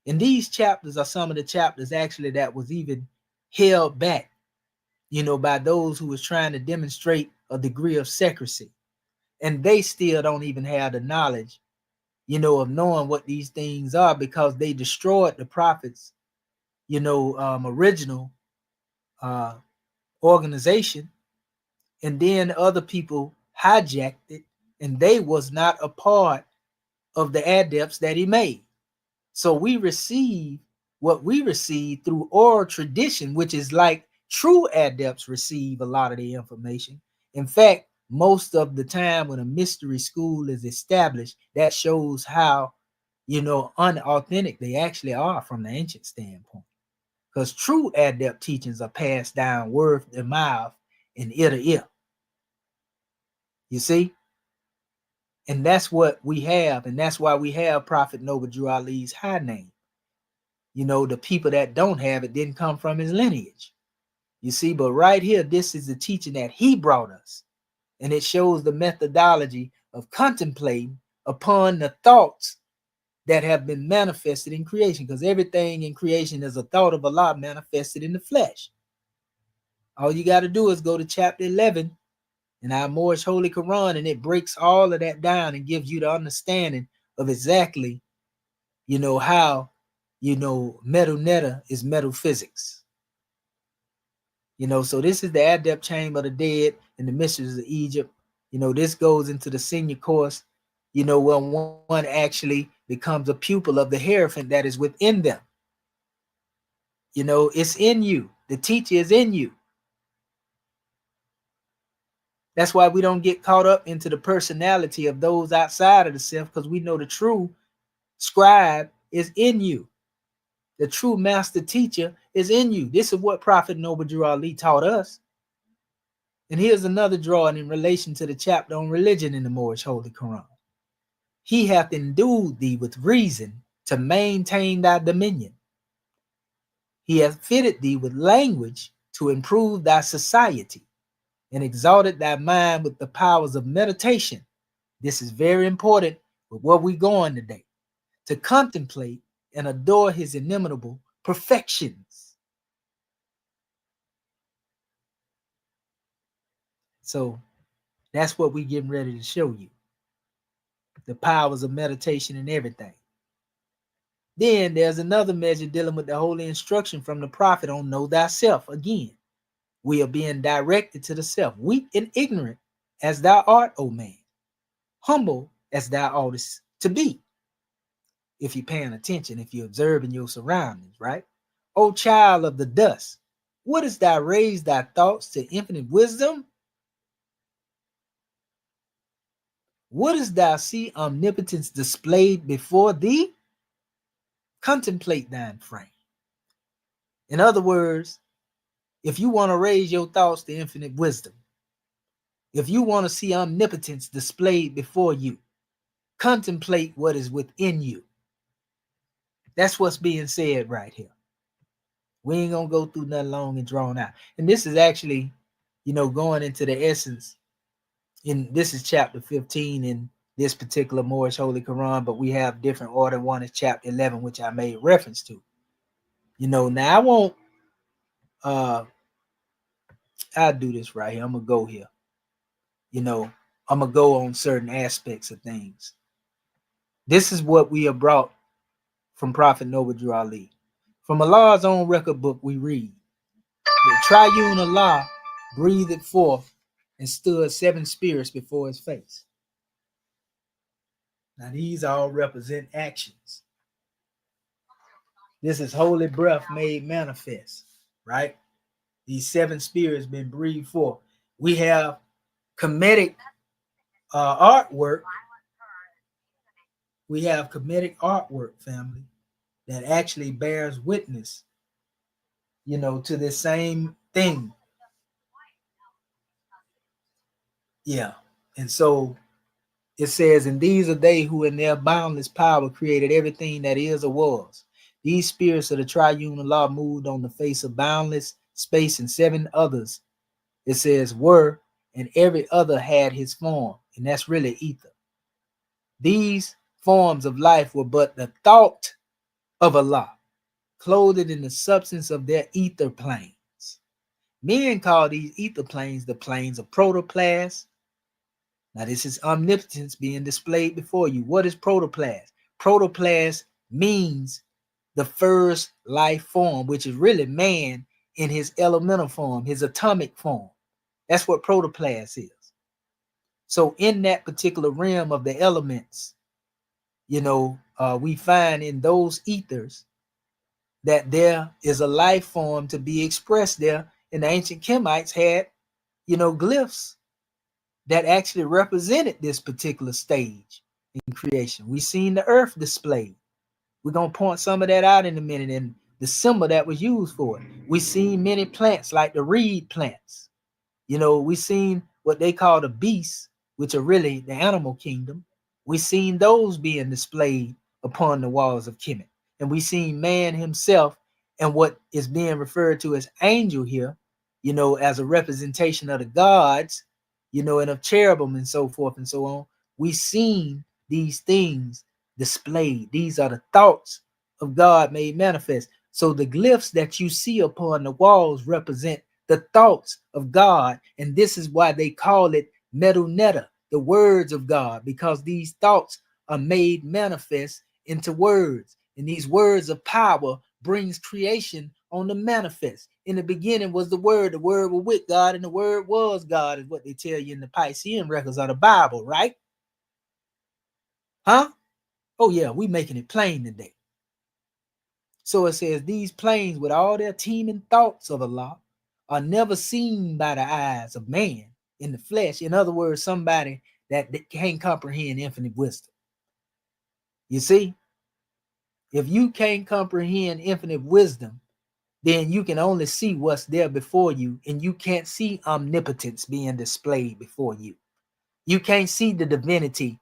and these chapters are some of the chapters actually that was even held back, by those who was trying to demonstrate a degree of secrecy. And they still don't even have the knowledge, of knowing what these things are, because they destroyed the prophets, original organization, and then other people hijacked it and they was not a part of the adepts that he made. So we receive what we receive through oral tradition, which is like true adepts receive a lot of the information. In fact, most of the time when a mystery school is established, that shows how, unauthentic they actually are from the ancient standpoint. Because true adept teachings are passed down word of mouth and ear to ear. You see? And that's what we have. And that's why we have Prophet Noble Drew Ali's high name. The people that don't have it didn't come from his lineage. You see, but right here, this is the teaching that he brought us. And it shows the methodology of contemplating upon the thoughts that have been manifested in creation, because everything in creation is a thought of Allah manifested in the flesh. All you got to do is go to chapter 11 in our Moorish Holy Quran, and it breaks all of that down and gives you the understanding of exactly, how, Medu Netta is metaphysics. So this is the Adept Chamber of the Dead and the Mysteries of Egypt. This goes into the senior course, when one actually becomes a pupil of the Hierophant that is within them. It's in you. The teacher is in you. That's why we don't get caught up into the personality of those outside of the self, because we know the true scribe is in you. The true master teacher is in you. This is what Prophet Noble Drew Ali taught us. And here's another drawing in relation to the chapter on religion in the Moorish Holy Quran. He hath endued thee with reason to maintain thy dominion. He hath fitted thee with language to improve thy society, and exalted thy mind with the powers of meditation. This is very important with what we're going today. To contemplate and adore his inimitable perfections. So that's what we're getting ready to show you. The powers of meditation and everything. Then there's another measure dealing with the holy instruction from the prophet on know thyself. Again, we are being directed to the self. Weak and ignorant as thou art, O man. Humble as thou oughtest to be. If you're paying attention, if you're observing your surroundings, right? O child of the dust, wouldst thou raise thy thoughts to infinite wisdom? Wouldst thou see omnipotence displayed before thee? Contemplate thine frame. In other words, if you want to raise your thoughts to infinite wisdom, if you want to see omnipotence displayed before you, contemplate what is within you. That's what's being said right here. We ain't going to go through nothing long and drawn out. And this is actually, going into the essence. This is chapter 15 in this particular Moorish Holy Quran, but we have different order. One is chapter 11, which I made reference to. Now I won't, I'll do this right here. I'm going to go here. I'm going to go on certain aspects of things. This is what we have brought from Prophet Noble Drew Ali. From Allah's own record book, we read, the triune Allah breathed it forth and stood 7 spirits before his face. Now these all represent actions. This is holy breath made manifest, right? These 7 spirits been breathed forth. We have Kemetic artwork. We have Kemetic artwork, family, that actually bears witness, to this same thing. Yeah. And so it says, and these are they who in their boundless power created everything that is or was. These spirits of the triune Allah moved on the face of boundless space, and 7 others, it says, were, and every other had his form. And that's really ether. These forms of life were but the thought of Allah, clothed in the substance of their ether planes. Men call these ether planes the planes of protoplasm. Now this is omnipotence being displayed before you. What is protoplasm? Protoplasm means the first life form, which is really man in his elemental form, his atomic form. That's what protoplasm is. So in that particular realm of the elements, we find in those ethers that there is a life form to be expressed there. And the ancient Kemites had, glyphs that actually represented this particular stage in creation. We seen the earth displayed. We're going to point some of that out in a minute, and the symbol that was used for it. We seen many plants like the reed plants. We seen what they call the beasts, which are really the animal kingdom. We seen those being displayed upon the walls of Kemet. And we seen man himself and what is being referred to as angel here, as a representation of the gods, and of cherubim and so forth and so on. We seen these things displayed. These are the thoughts of God made manifest. So the glyphs that you see upon the walls represent the thoughts of God, and this is why they call it Medu, the words of God, because these thoughts are made manifest into words, and these words of power brings creation on the manifest. In the beginning was the word was with God, and the word was God, is what they tell you in the Piscean records of the Bible, right? Huh? Oh yeah, we making it plain today. So it says these planes with all their teeming thoughts of Allah are never seen by the eyes of man in the flesh. In other words, somebody that can't comprehend infinite wisdom. You see, if you can't comprehend infinite wisdom, then you can only see what's there before you, and you can't see omnipotence being displayed before you. You can't see the divinity,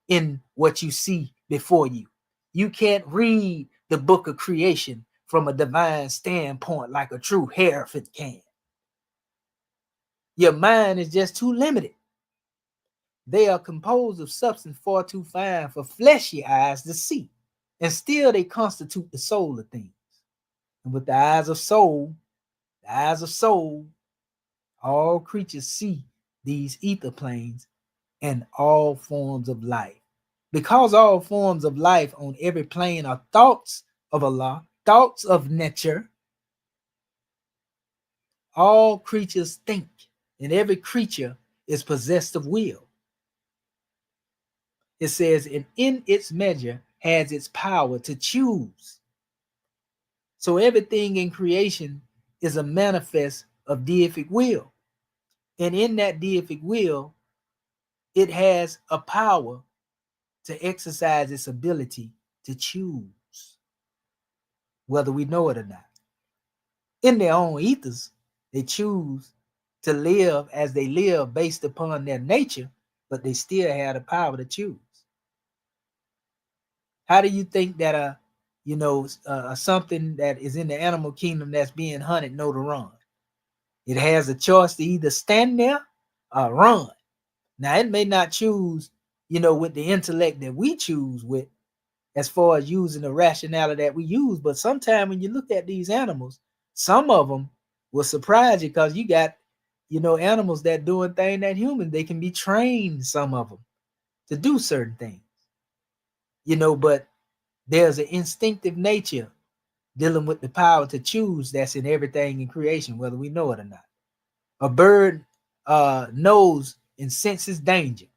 in what you see before you. You can't read the book of creation from a divine standpoint like a true Hereford can. Your mind is just too limited. They are composed of substance far too fine for fleshy eyes to see, and still they constitute the soul of things. And with the eyes of soul, all creatures see these ether planes and all forms of life. Because all forms of life on every plane are thoughts of Allah, thoughts of nature, all creatures think, and every creature is possessed of will. It says, and in its measure has its power to choose. So everything in creation is a manifest of deific will. And in that deific will, it has a power to exercise its ability to choose, whether we know it or not. In their own ethers, they choose to live as they live based upon their nature, but they still have the power to choose. How do you think that something that is in the animal kingdom that's being hunted know to run? It has a choice to either stand there or run. Now it may not choose, with the intellect that we choose with, as far as using the rationality that we use. But sometimes when you look at these animals, some of them will surprise you, because you got, animals that doing things that humans, they can be trained, some of them, to do certain things, but there's an instinctive nature dealing with the power to choose that's in everything in creation, whether we know it or not. A bird knows and senses danger,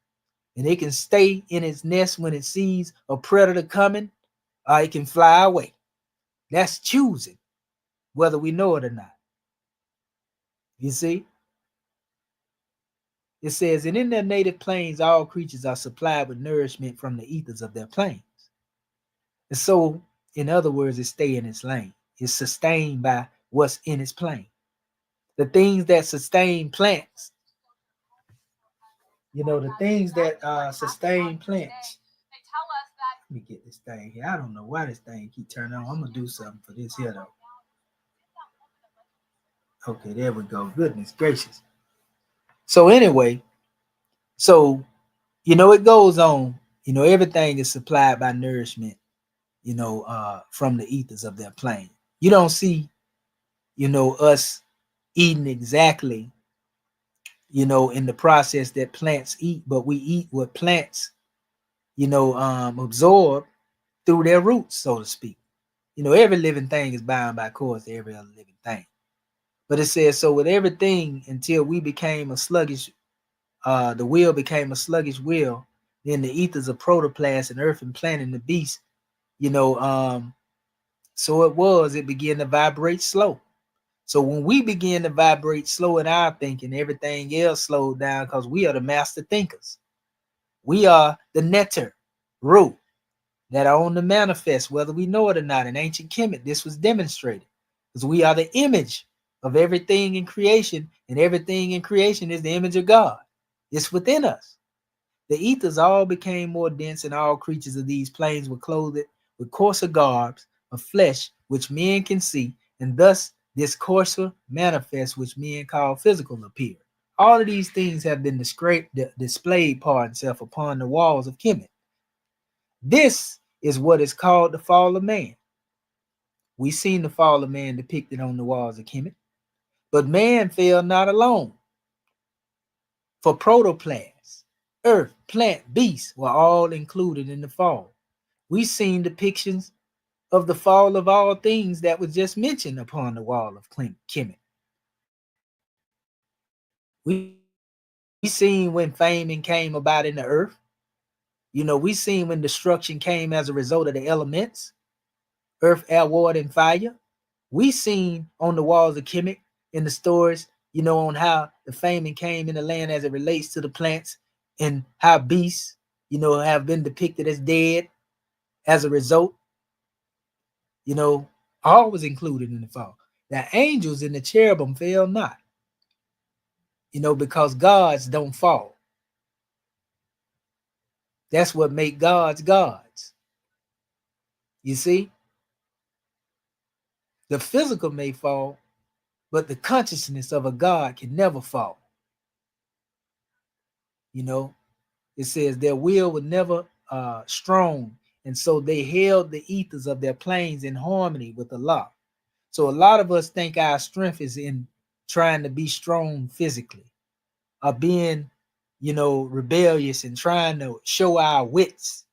and it can stay in its nest when it sees a predator coming, or it can fly away. That's choosing, whether we know it or not. You see? It says, and in their native planes, all creatures are supplied with nourishment from the ethers of their planes. And so, in other words, it stays in its lane. It's sustained by what's in its plane. The things that sustain plants, the things that sustain plants. Let me get this thing here. I don't know why this thing keep turning on. I'm going to do something for this here, though. Okay, there we go. Goodness gracious. So anyway, it goes on. Everything is supplied by nourishment, from the ethers of their plane. You don't see, us eating exactly, in the process that plants eat, but we eat what plants, absorb through their roots, so to speak. Every living thing is bound by cords to every other living thing. But it says, so with everything, until we became a sluggish the wheel became a sluggish wheel. Then the ethers of protoplast and earth and plant and the beast, so it began to vibrate slow. So when we begin to vibrate slow in our thinking, everything else slowed down because we are the master thinkers. We are the netter, root, that are on the manifest, whether we know it or not. In ancient Kemet, this was demonstrated because we are the image of everything in creation, and everything in creation is the image of God. It's within us. The ethers all became more dense, and all creatures of these planes were clothed with coarser garbs of flesh, which men can see, and thus this coarser manifest, which men call physical, appeared. All of these things have been displayed, pardon self, upon the walls of Kemet. This is what is called the fall of man. We seen the fall of man depicted on the walls of Kemet, but man fell not alone. For protoplast, earth, plant, beast were all included in the fall. We seen depictions of the fall of all things that was just mentioned upon the wall of Kemet. We seen when famine came about in the earth. We seen when destruction came as a result of the elements, earth, air, water, and fire. We seen on the walls of Kemet in the stories, on how the famine came in the land as it relates to the plants, and how beasts, have been depicted as dead as a result. All was included in the fall. The angels and the cherubim fell not, because gods don't fall. That's what make gods gods. You see? The physical may fall, but the consciousness of a God can never fall. It says their will was never strong, and so they held the ethers of their planes in harmony with Allah. So a lot of us think our strength is in trying to be strong physically, or being, rebellious and trying to show our wits.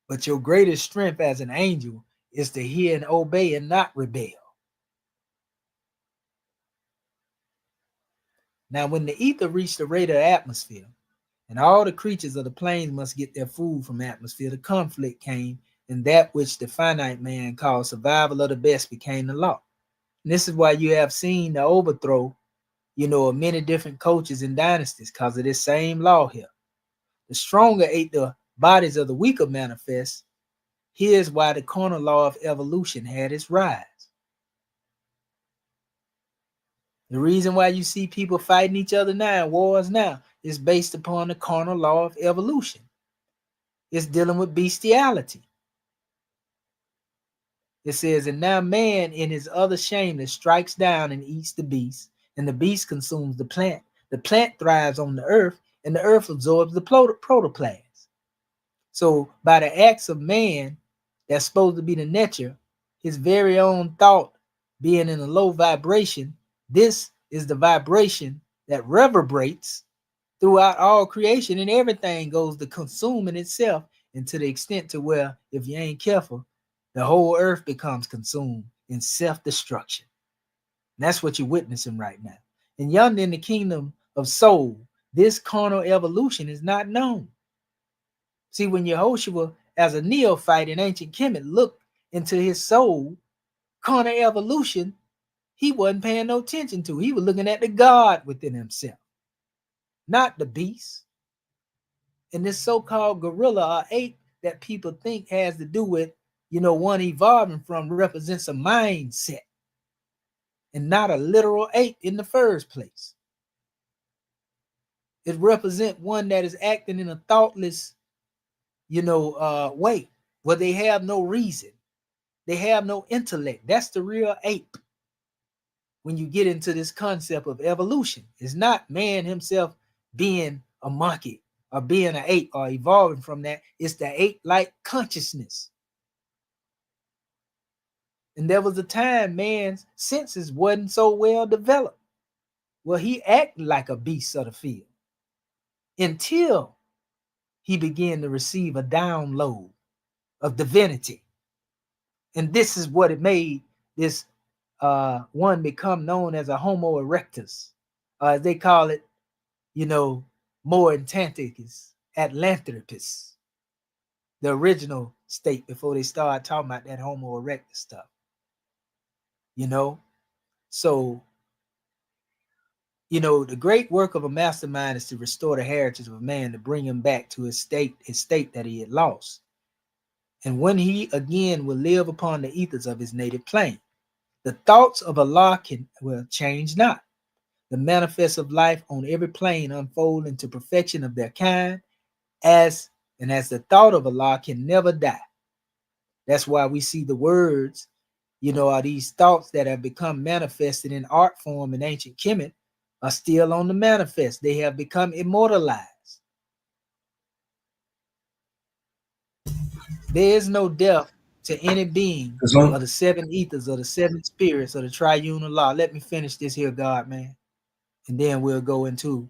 But your greatest strength as an angel is to hear and obey and not rebel. Now, when the ether reached the rate of atmosphere, and all the creatures of the plains must get their food from atmosphere, the conflict came, and that which the finite man called survival of the best became the law. And this is why you have seen the overthrow, of many different cultures and dynasties, because of this same law here. The stronger ate the bodies of the weaker manifest. Here's why the carnal law of evolution had its rise. The reason why you see people fighting each other now in wars now is based upon the carnal law of evolution. It's dealing with bestiality. It says, and now man in his other shameless strikes down and eats the beast, and the beast consumes the plant. The plant thrives on the earth, and the earth absorbs the protoplasm. So by the acts of man, that's supposed to be the nature, his very own thought being in a low vibration, this is the vibration that reverberates throughout all creation, and everything goes to consuming itself, and to the extent to where, if you ain't careful, the whole earth becomes consumed in self-destruction. And that's what you're witnessing right now. And yonder in the kingdom of soul, this carnal evolution is not known. See, when Yehoshua, as a neophyte in ancient Kemet, looked into his soul, carnal evolution, he wasn't paying no attention to. He was looking at the God within himself, not the beast. And this so-called gorilla or ape that people think has to do with, one evolving from, represents a mindset and not a literal ape in the first place. It represents one that is acting in a thoughtless, way, where they have no reason. They have no intellect. That's the real ape. When you get into this concept of evolution, it's not man himself being a monkey or being an ape or evolving from that. It's the ape-like consciousness. And there was a time man's senses wasn't so well developed. Well, he acted like a beast of the field until he began to receive a download of divinity. And this is what it made this one become known as a Homo erectus, as they call it, more Atlanticus, Atlanthropus, the original state before they start talking about that Homo erectus stuff. So, the great work of a mastermind is to restore the heritage of a man, to bring him back to his state that he had lost. And when he again will live upon the ethers of his native plane, the thoughts of Allah will change not. The manifest of life on every plane unfold into perfection of their kind, as the thought of Allah can never die. That's why we see the words, are these thoughts that have become manifested in art form in ancient Kemet are still on the manifest. They have become immortalized. There is no death to any being of the seven ethers, or the seven spirits, or the triune Allah. Let me finish this here, God, man. And then we'll go into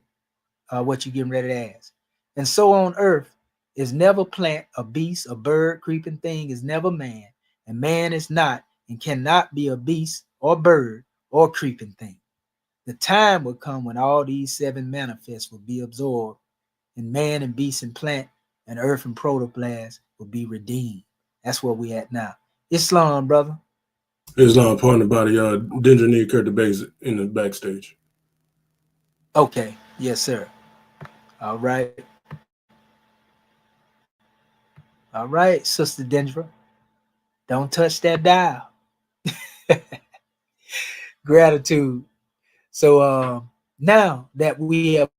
what you're getting ready to ask. And so on earth is never plant, a beast, a bird, creeping thing is never man. And man is not and cannot be a beast or bird or creeping thing. The time will come when all these seven manifests will be absorbed, and man and beast and plant and earth and protoplasm will be redeemed. That's where we at now. Islam, brother. Islam, partnered by the Dendra Kurt debates in the backstage. Okay. Yes, sir. All right. All right, Sister Dendra. Don't touch that dial. Gratitude. So now that we have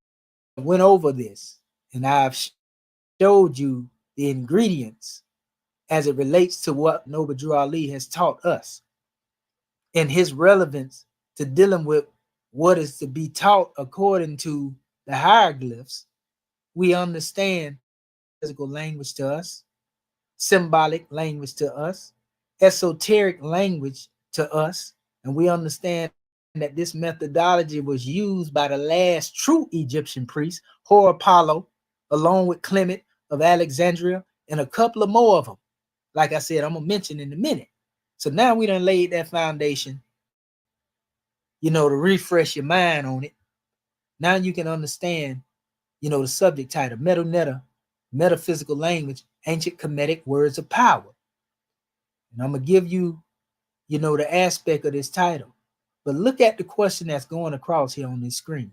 went over this, and I've showed you the ingredients as it relates to what Noble Drew Ali has taught us, and his relevance to dealing with what is to be taught according to the hieroglyphs, we understand physical language to us, symbolic language to us, esoteric language to us, and we understand that this methodology was used by the last true Egyptian priest, Hor Apollo, along with Clement of Alexandria, and a couple of more of them. Like I said, I'm going to mention in a minute. So now we done laid that foundation, to refresh your mind on it. Now you can understand, the subject title, Medu, Metaphysical Language, Ancient Kemetic Words of Power. And I'm going to give you, the aspect of this title. But look at the question that's going across here on this screen.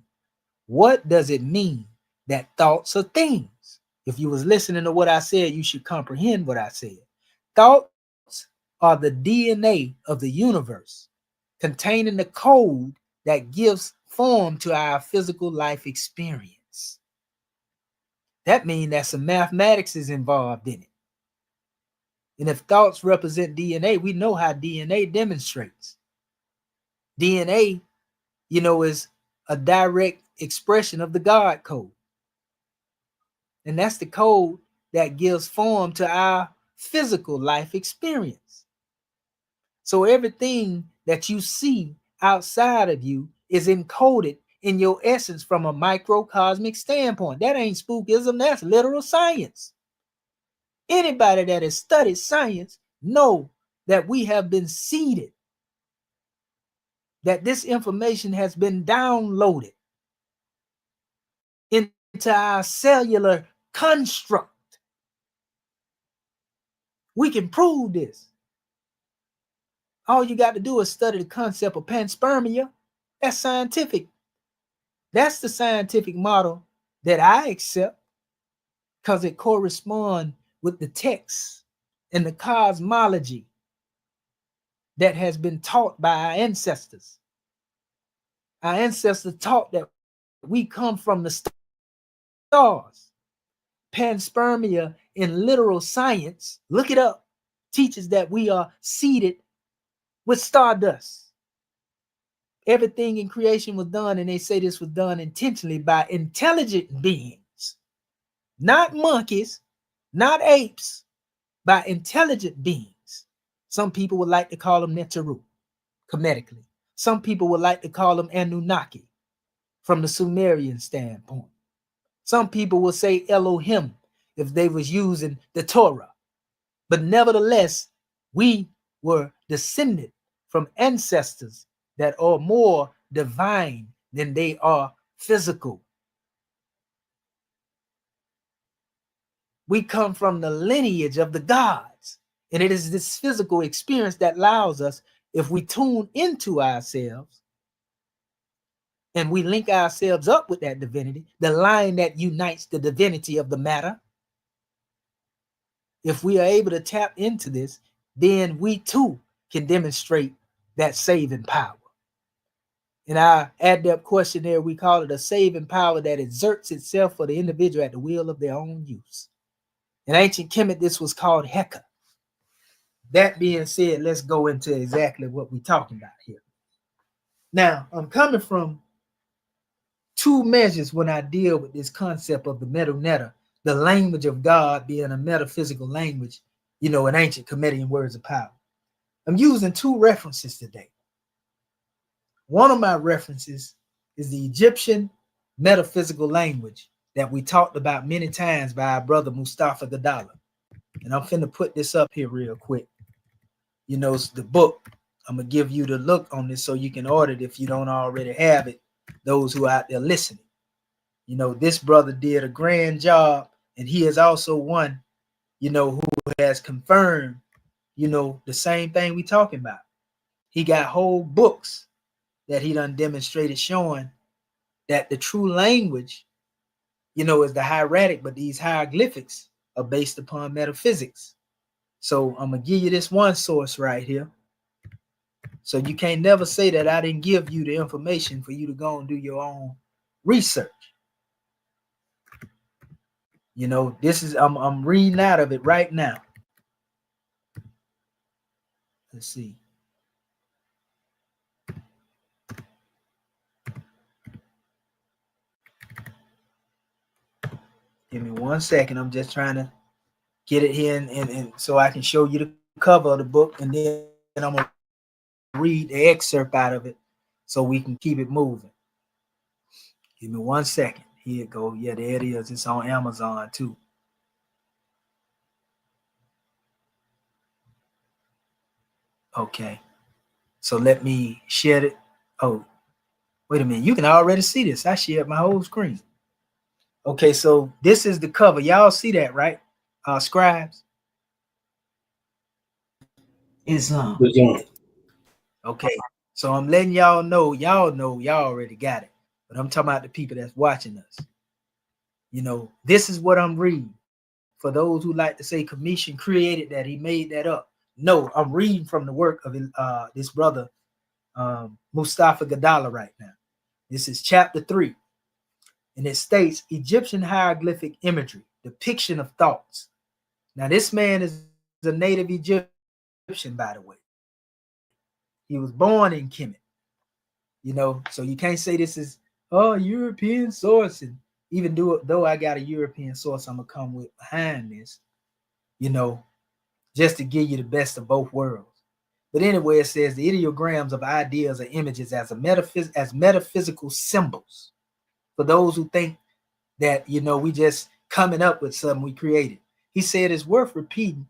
What does it mean that thoughts are things? If you was listening to what I said, you should comprehend what I said. Thoughts are the DNA of the universe, containing the code that gives form to our physical life experience. That means that some mathematics is involved in it. And if thoughts represent DNA, we know how DNA demonstrates. DNA, is a direct expression of the God code. And that's the code that gives form to our physical life experience. So everything that you see outside of you is encoded in your essence from a microcosmic standpoint. That ain't spookism, that's literal science. Anybody that has studied science know that we have been seeded, that this information has been downloaded into our cellular construct. We can prove this. All you got to do is study the concept of panspermia. That's scientific. That's the scientific model that I accept because it corresponds with the text and the cosmology that has been taught by our ancestors. Our ancestors taught that we come from the stars. Panspermia in literal science, look it up, teaches that we are seeded with stardust. Everything in creation was done, and they say this was done intentionally by intelligent beings, not monkeys, not apes, by intelligent beings. Some people would like to call them Neteru, Kemetically. Some people would like to call them Anunnaki from the Sumerian standpoint. Some people will say Elohim if they was using the Torah. But nevertheless, we were descended from ancestors that are more divine than they are physical. We come from the lineage of the gods. And it is this physical experience that allows us, if we tune into ourselves and we link ourselves up with that divinity, the line that unites the divinity of the matter, if we are able to tap into this, then we too can demonstrate that saving power. In our adept questionnaire, we call it a saving power that exerts itself for the individual at the will of their own use. In ancient Kemet, this was called Heka. That being said, let's go into exactly what we're talking about here. Now, I'm coming from two measures when I deal with this concept of the Medu, the language of God being a metaphysical language, in ancient Kemetic words of power. I'm using two references today. One of my references is the Egyptian metaphysical language that we talked about many times by our brother Mustafa Gadala. And I'm finna put this up here real quick. It's the book. I'm going to give you the look on this so you can order it if you don't already have it, those who are out there listening. This brother did a grand job, and he is also one, who has confirmed, the same thing we talking about. He got whole books that he done demonstrated showing that the true language, is the hieratic, but these hieroglyphics are based upon metaphysics. So I'm going to give you this one source right here. So you can't never say that I didn't give you the information for you to go and do your own research. This is, I'm reading out of it right now. Let's see. Give me 1 second. I'm just trying to get it here and so I can show you the cover of the book, and then I'm going to read the excerpt out of it so we can keep it moving. Give me 1 second. Here it goes. Yeah, there it is. It's on Amazon too. Okay. So let me share it. Oh, wait a minute. You can already see this. I shared my whole screen. Okay, so this is the cover. Y'all see that, right? Scribes? Islam. Okay. So I'm letting y'all know y'all already got it. But I'm talking about the people that's watching us. This is what I'm reading. For those who like to say Commission created that, he made that up. No, I'm reading from the work of this brother, Mustafa Gadala right now. This is chapter 3. And it states Egyptian hieroglyphic imagery, depiction of thoughts. Now, this man is a native Egyptian, by the way. He was born in Kemet. So you can't say this is European source. And even though I got a European source, I'm gonna come with behind this, just to give you the best of both worlds. But anyway, it says the ideograms of ideas or images as metaphysical symbols. For those who think that, we just coming up with something we created. He said it's worth repeating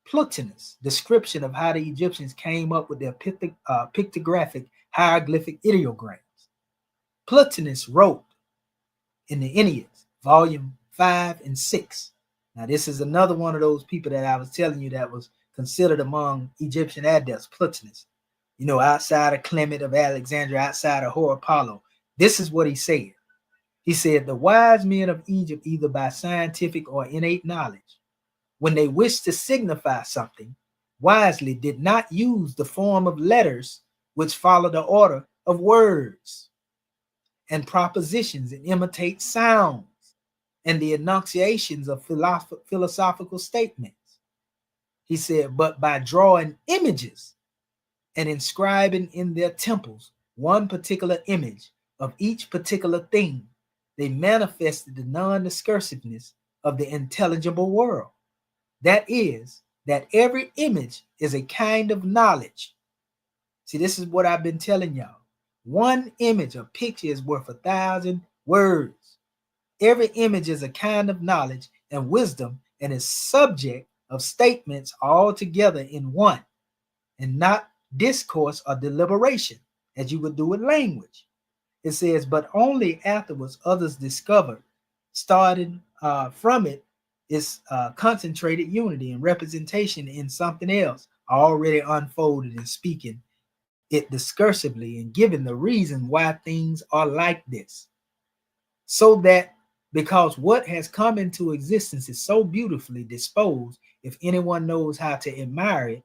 Plotinus' description of how the Egyptians came up with their pictographic hieroglyphic ideograms. Plotinus wrote in the Enneads, volume 5 and 6. Now, this is another one of those people that I was telling you that was considered among Egyptian adepts, Plotinus. Outside of Clement of Alexandria, outside of Hor Apollo. This is what he said. He said, the wise men of Egypt, either by scientific or innate knowledge, when they wished to signify something, wisely did not use the form of letters which follow the order of words and propositions and imitate sounds and the enunciations of philosophical statements. He said, but by drawing images and inscribing in their temples one particular image of each particular thing, they manifested the non-discursiveness of the intelligible world. That is, that every image is a kind of knowledge. See, this is what I've been telling y'all. One image or picture is worth 1,000 words. Every image is a kind of knowledge and wisdom and is subject of statements all together in one, and not discourse or deliberation, as you would do with language. It says, but only afterwards others discovered, starting from it, It's concentrated unity and representation in something else already unfolded and speaking it discursively and giving the reason why things are like this. So that because what has come into existence is so beautifully disposed, if anyone knows how to admire it,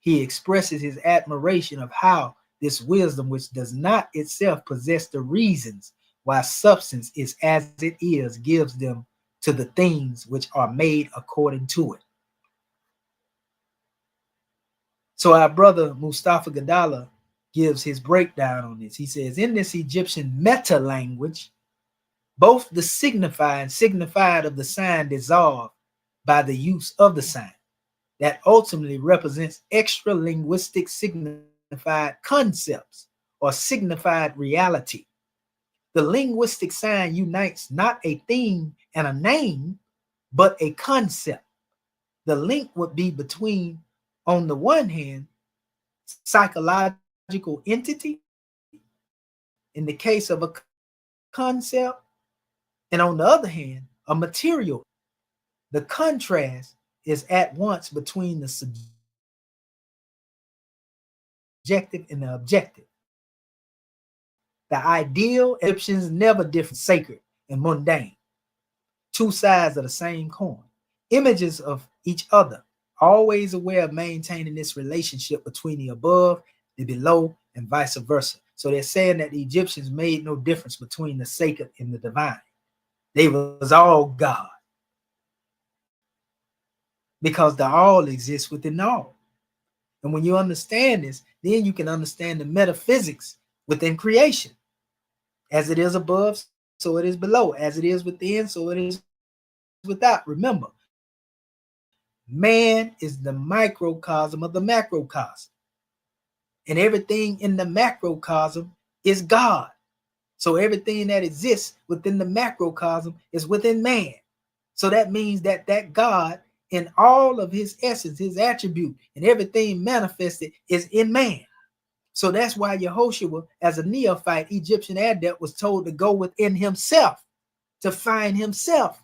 he expresses his admiration of how this wisdom, which does not itself possess the reasons why substance is as it is, gives them to the things which are made according to it. So our brother Mustafa Gadala gives his breakdown on this. He says, in this Egyptian meta language, both the signify and signified of the sign dissolve by the use of the sign that ultimately represents extra linguistic signified concepts or signified reality. The linguistic sign unites not a theme and a name, but a concept. The link would be between, on the one hand, psychological entity in the case of a concept, and on the other hand, a material. The contrast is at once between the subjective and the objective. The ideal Egyptians never different, sacred and mundane, two sides of the same coin, images of each other, always aware of maintaining this relationship between the above, the below, and vice versa. So they're saying that the Egyptians made no difference between the sacred and the divine. They was all God, because the all exists within all. And when you understand this, then you can understand the metaphysics within creation. As it is above, so it is below. As it is within, so it is without. Remember, man is the microcosm of the macrocosm. And everything in the macrocosm is God. So everything that exists within the macrocosm is within man. So that means that that God, in all of his essence, his attribute, and everything manifested is in man. So that's why Yehoshua, as a neophyte Egyptian adept, was told to go within himself to find himself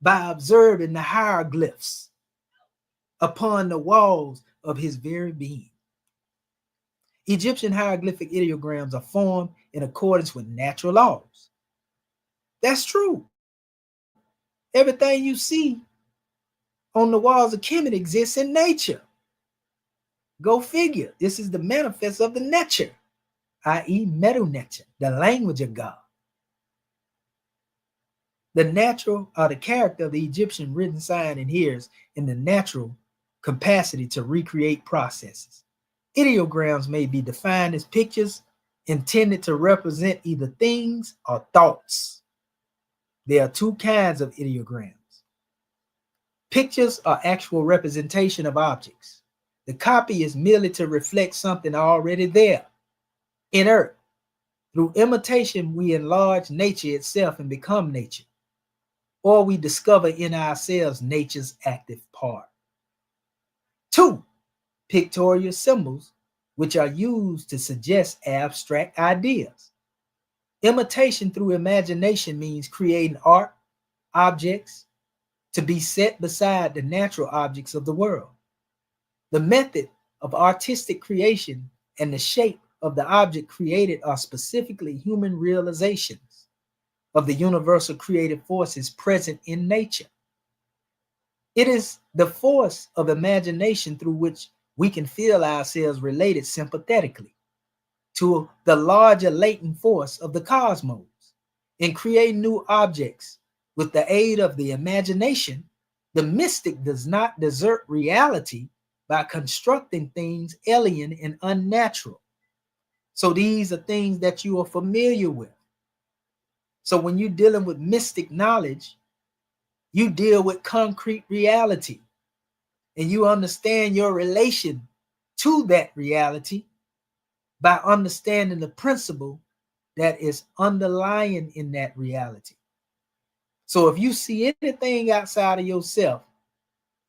by observing the hieroglyphs upon the walls of his very being. Egyptian hieroglyphic ideograms are formed in accordance with natural laws. That's true. Everything you see on the walls of Kemetic exists in nature. Go figure. This is the manifest of the nature, i.e. Medu nature, the language of God. The natural or the character of the Egyptian written sign inheres in the natural capacity to recreate processes. Ideograms may be defined as pictures intended to represent either things or thoughts. There are two kinds of ideograms. Pictures are actual representation of objects. The copy is merely to reflect something already there, inert. Through imitation, we enlarge nature itself and become nature, or we discover in ourselves nature's active part. 2, pictorial symbols, which are used to suggest abstract ideas. Imitation through imagination means creating art, objects, to be set beside the natural objects of the world. The method of artistic creation and the shape of the object created are specifically human realizations of the universal creative forces present in nature. It is the force of imagination through which we can feel ourselves related sympathetically to the larger latent force of the cosmos and create new objects with the aid of the imagination. The mystic does not desert reality by constructing things alien and unnatural. So these are things that you are familiar with. So when you're dealing with mystic knowledge, you deal with concrete reality and you understand your relation to that reality by understanding the principle that is underlying in that reality. So if you see anything outside of yourself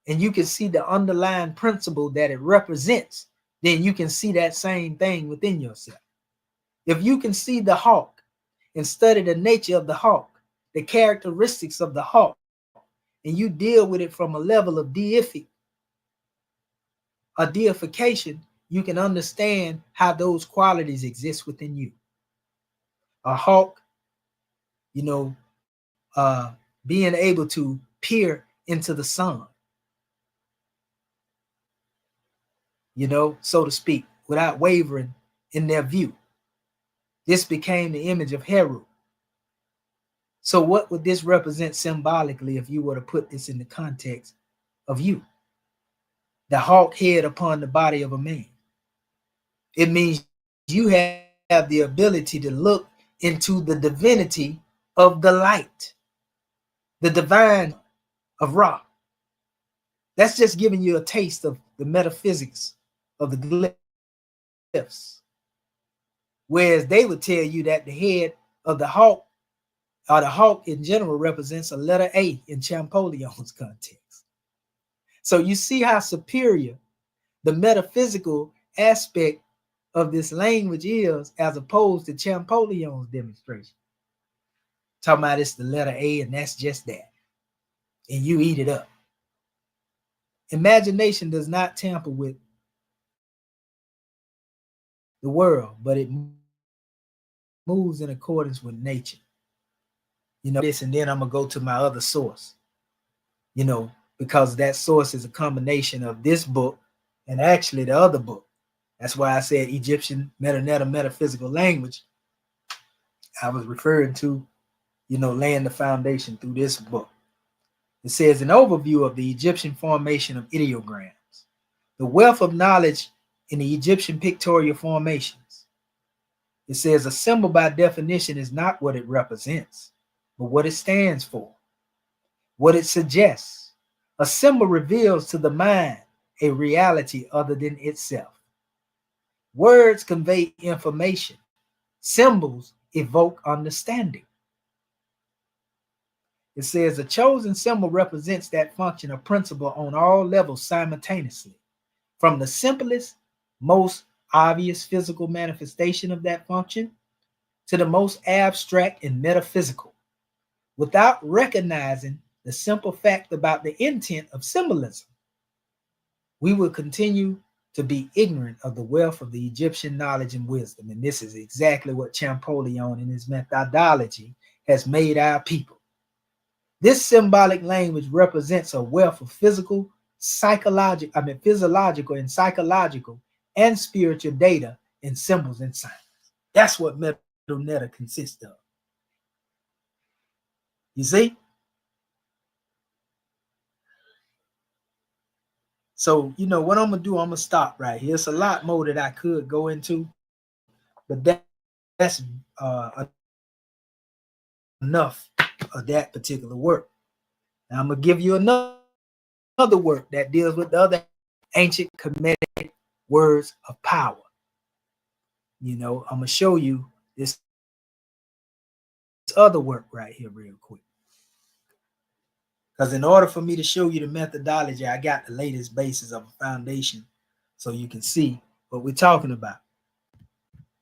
and you can see the underlying principle that it represents, then you can see that same thing within yourself. If you can see the hawk and study the nature of the hawk, the characteristics of the hawk, and you deal with it from a level of deification, you can understand how those qualities exist within you. A hawk, being able to peer into the sun, so to speak, without wavering in their view. This became the image of Heru. So what would this represent symbolically if you were to put this in the context of you? The hawk head upon the body of a man. It means you have the ability to look into the divinity of the light, the divine of Ra. That's just giving you a taste of the metaphysics of the glyphs. Whereas they would tell you that the head of the hawk, or the hawk in general, represents a letter A in Champoleon's context. So you see how superior the metaphysical aspect of this language is as opposed to Champoleon's demonstration. Talking about it's the letter A and that's just that. And you eat it up. Imagination does not tamper with the world, but it moves in accordance with nature. This, and then I'm going to go to my other source, because that source is a combination of this book and actually the other book. That's why I said Egyptian metaphysical language. I was referring to, laying the foundation through this book. It says an overview of the Egyptian formation of ideograms, the wealth of knowledge in the Egyptian pictorial formations. It says a symbol by definition is not what it represents, but what it stands for, what it suggests. A symbol reveals to the mind a reality other than itself. Words convey information. Symbols evoke understanding. It says a chosen symbol represents that function or principle on all levels simultaneously, from the simplest, most obvious physical manifestation of that function to the most abstract and metaphysical, without recognizing the simple fact about the intent of symbolism. We will continue to be ignorant of the wealth of the Egyptian knowledge and wisdom. And this is exactly what Champollion in his methodology has made our people. This symbolic language represents a wealth of physiological and psychological and spiritual data in symbols and signs. That's what Medu consists of. You see? So, what I'm going to do, I'm going to stop right here. It's a lot more that I could go into, but that's enough of that particular work. Now, I'm going to give you another work that deals with the other ancient Kemetic words of power. I'm going to show you this other work right here real quick. Because in order for me to show you the methodology, I got the latest basis of a foundation so you can see what we're talking about.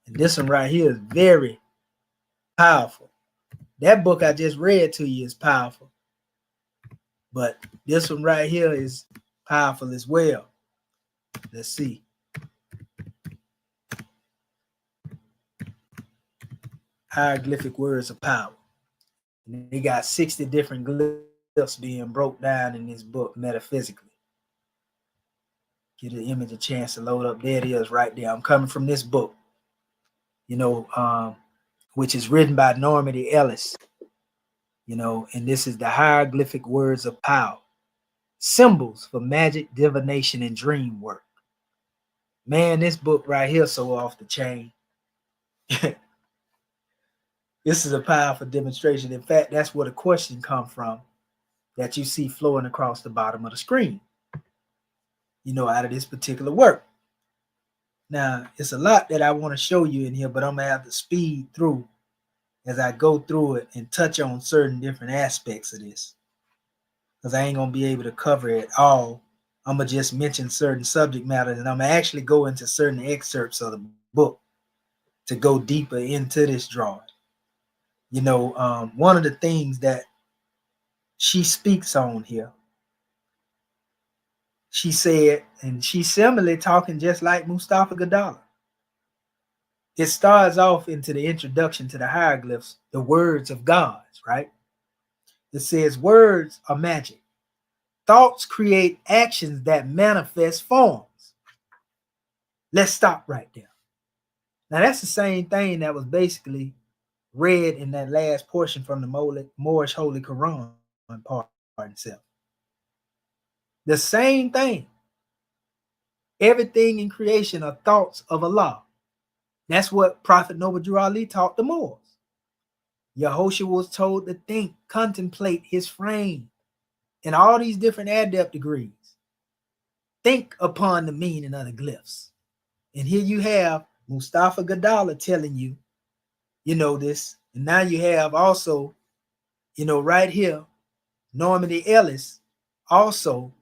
And this one right here is very powerful. That book I just read to you is powerful. But this one right here is powerful as well. Let's see. Hieroglyphic words of power. And they got 60 different glyphs being broke down in this book metaphysically. Get the image a chance to load up. There it is right there. I'm coming from this book, which is written by Normandy Ellis, and this is the hieroglyphic words of power. Symbols for magic, divination, and dream work. Man, this book right here so off the chain. This is a powerful demonstration. In fact, that's where the question comes from that you see flowing across the bottom of the screen, out of this particular work. Now, it's a lot that I want to show you in here, but I'm going to have to speed through as I go through it and touch on certain different aspects of this, because I ain't going to be able to cover it all. I'm going to just mention certain subject matters, and I'm going to actually go into certain excerpts of the book to go deeper into this drawing. One of the things that she speaks on here. She said, and she's similarly talking just like Mustafa Gadala. It starts off into the introduction to the hieroglyphs, the words of gods, right? It says words are magic. Thoughts create actions that manifest forms. Let's stop right there. Now that's the same thing that was basically read in that last portion from the Moorish Holy Quran part itself. The same thing. Everything in creation are thoughts of Allah. That's what Prophet Noble Drew Ali taught the Moors. Yahushua was told to think, contemplate his frame in all these different adept degrees. Think upon the meaning of the glyphs. And here you have Mustafa Gadala telling you, this. And now you have also, right here, Normandy Ellis also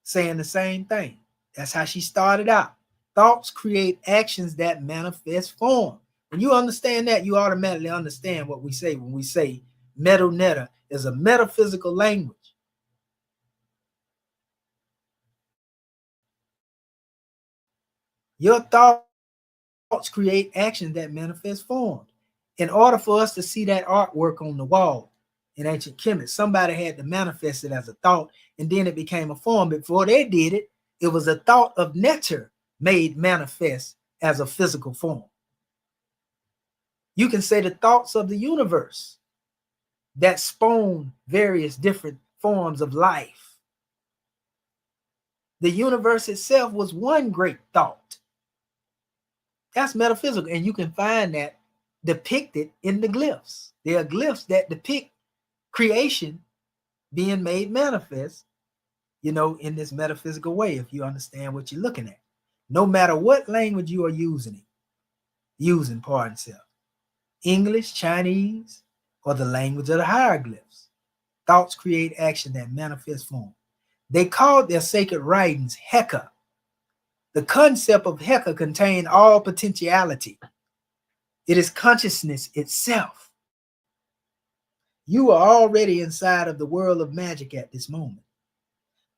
saying the same thing. That's how she started out. Thoughts create actions that manifest form. When you understand that, you automatically understand what we say when we say Medu Netta is a metaphysical language. Your thoughts create actions that manifest form. In order for us to see that artwork on the wall in ancient Kemet, somebody had to manifest it as a thought, and then it became a form. Before they did it, it was a thought of Netter made manifest as a physical form. You can say the thoughts of the universe that spawn various different forms of life. The universe itself was one great thought. That's metaphysical, and you can find that depicted in the glyphs. There are glyphs that depict creation being made manifest, in this metaphysical way, if you understand what you're looking at. No matter what language you are using, English, Chinese, or the language of the hieroglyphs. Thoughts create action that manifest form. They called their sacred writings Heka. The concept of Heka contained all potentiality. It is consciousness itself. You are already inside of the world of magic at this moment.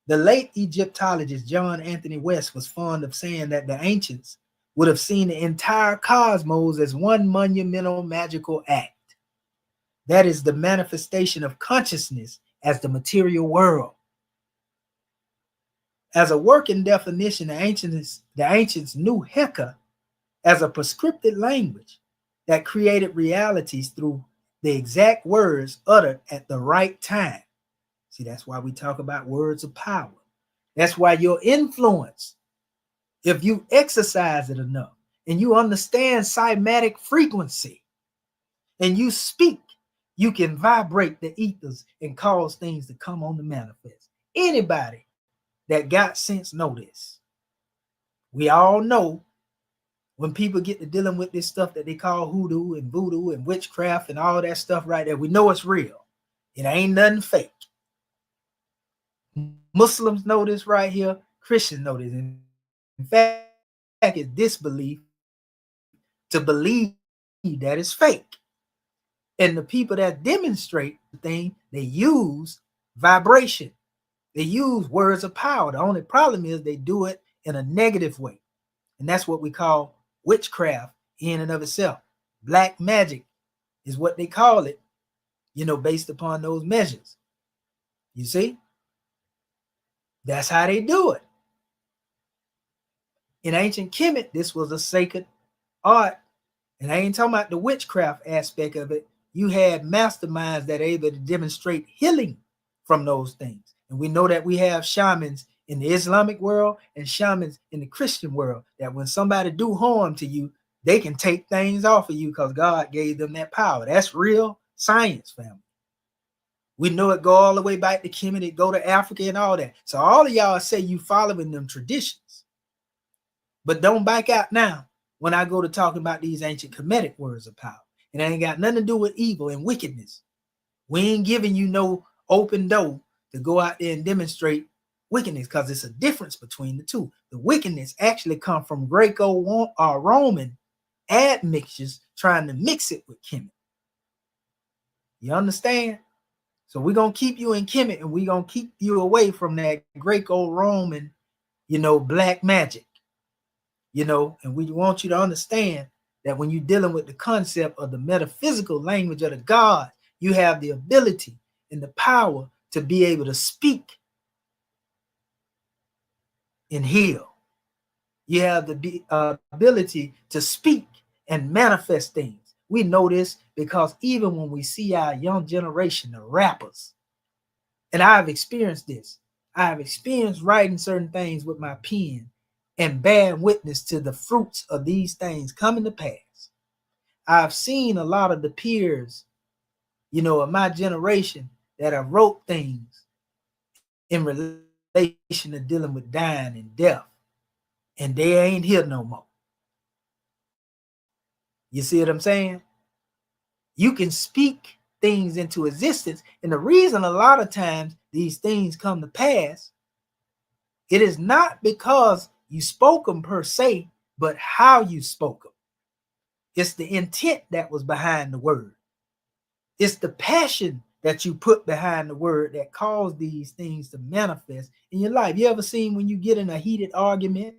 The late Egyptologist John Anthony West was fond of saying that the ancients would have seen the entire cosmos as one monumental magical act. That is the manifestation of consciousness as the material world. As a working definition, the ancients knew Heka as a prescriptive language that created realities through the exact words uttered at the right time. See, that's why we talk about words of power. That's why your influence, if you exercise it enough and you understand cymatic frequency and you speak, you can vibrate the ethers and cause things to come on the manifest. Anybody that got sense know this. We all know when people get to dealing with this stuff that they call hoodoo and voodoo and witchcraft and all that stuff right there, we know it's real. It ain't nothing fake. Muslims know this right here. Christians know this. In fact, it's disbelief to believe that it's fake. And the people that demonstrate the thing, they use vibration. They use words of power. The only problem is they do it in a negative way. And that's what we call witchcraft in and of itself. Black magic is what they call it, based upon those measures. You see? That's how they do it. In ancient Kemet, this was a sacred art. And I ain't talking about the witchcraft aspect of it. You had masterminds that are able to demonstrate healing from those things. And we know that we have shamans in the Islamic world and shamans in the Christian world, that when somebody do harm to you, they can take things off of you because God gave them that power. That's real science, family. We know it go all the way back to Kemetic, go to Africa and all that. So all of y'all say you following them traditions. But don't back out now when I go to talking about these ancient Kemetic words of power. It ain't got nothing to do with evil and wickedness. We ain't giving you no open door to go out there and demonstrate wickedness, because it's a difference between the two. The wickedness actually come from Greco-Roman admixtures trying to mix it with Kemet. You understand? So we're going to keep you in Kemet, and we're going to keep you away from that Greco-Roman, black magic, and we want you to understand that when you're dealing with the concept of the metaphysical language of the God, you have the ability and the power to be able to speak and heal. You have the ability to speak and manifest things. We know this because even when we see our young generation of rappers, and I've experienced this, I have experienced writing certain things with my pen and bearing witness to the fruits of these things coming to pass. I've seen a lot of the peers, of my generation that have wrote things in relation to dealing with dying and death, and they ain't here no more. You see what I'm saying? You can speak things into existence, and the reason a lot of times these things come to pass, it is not because you spoke them per se, but how you spoke them. It's the intent that was behind the word. It's the passion that you put behind the word that caused these things to manifest in your life. You ever seen when you get in a heated argument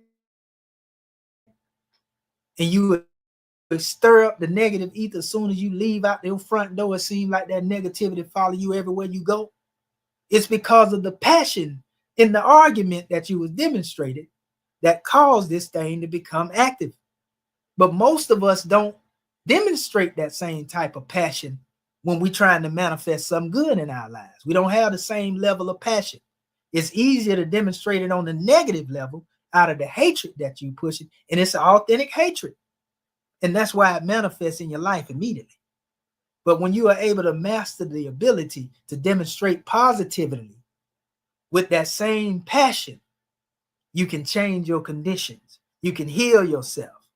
and you stir up the negative ether as soon as you leave out your front door? It seems like that negativity follow you everywhere you go. It's because of the passion in the argument that you was demonstrated that caused this thing to become active. But most of us don't demonstrate that same type of passion when we're trying to manifest something good in our lives. We don't have the same level of passion. It's easier to demonstrate it on the negative level out of the hatred that you pushing, and it's an authentic hatred. And that's why it manifests in your life immediately. But when you are able to master the ability to demonstrate positivity with that same passion, you can change your conditions. You can heal yourself.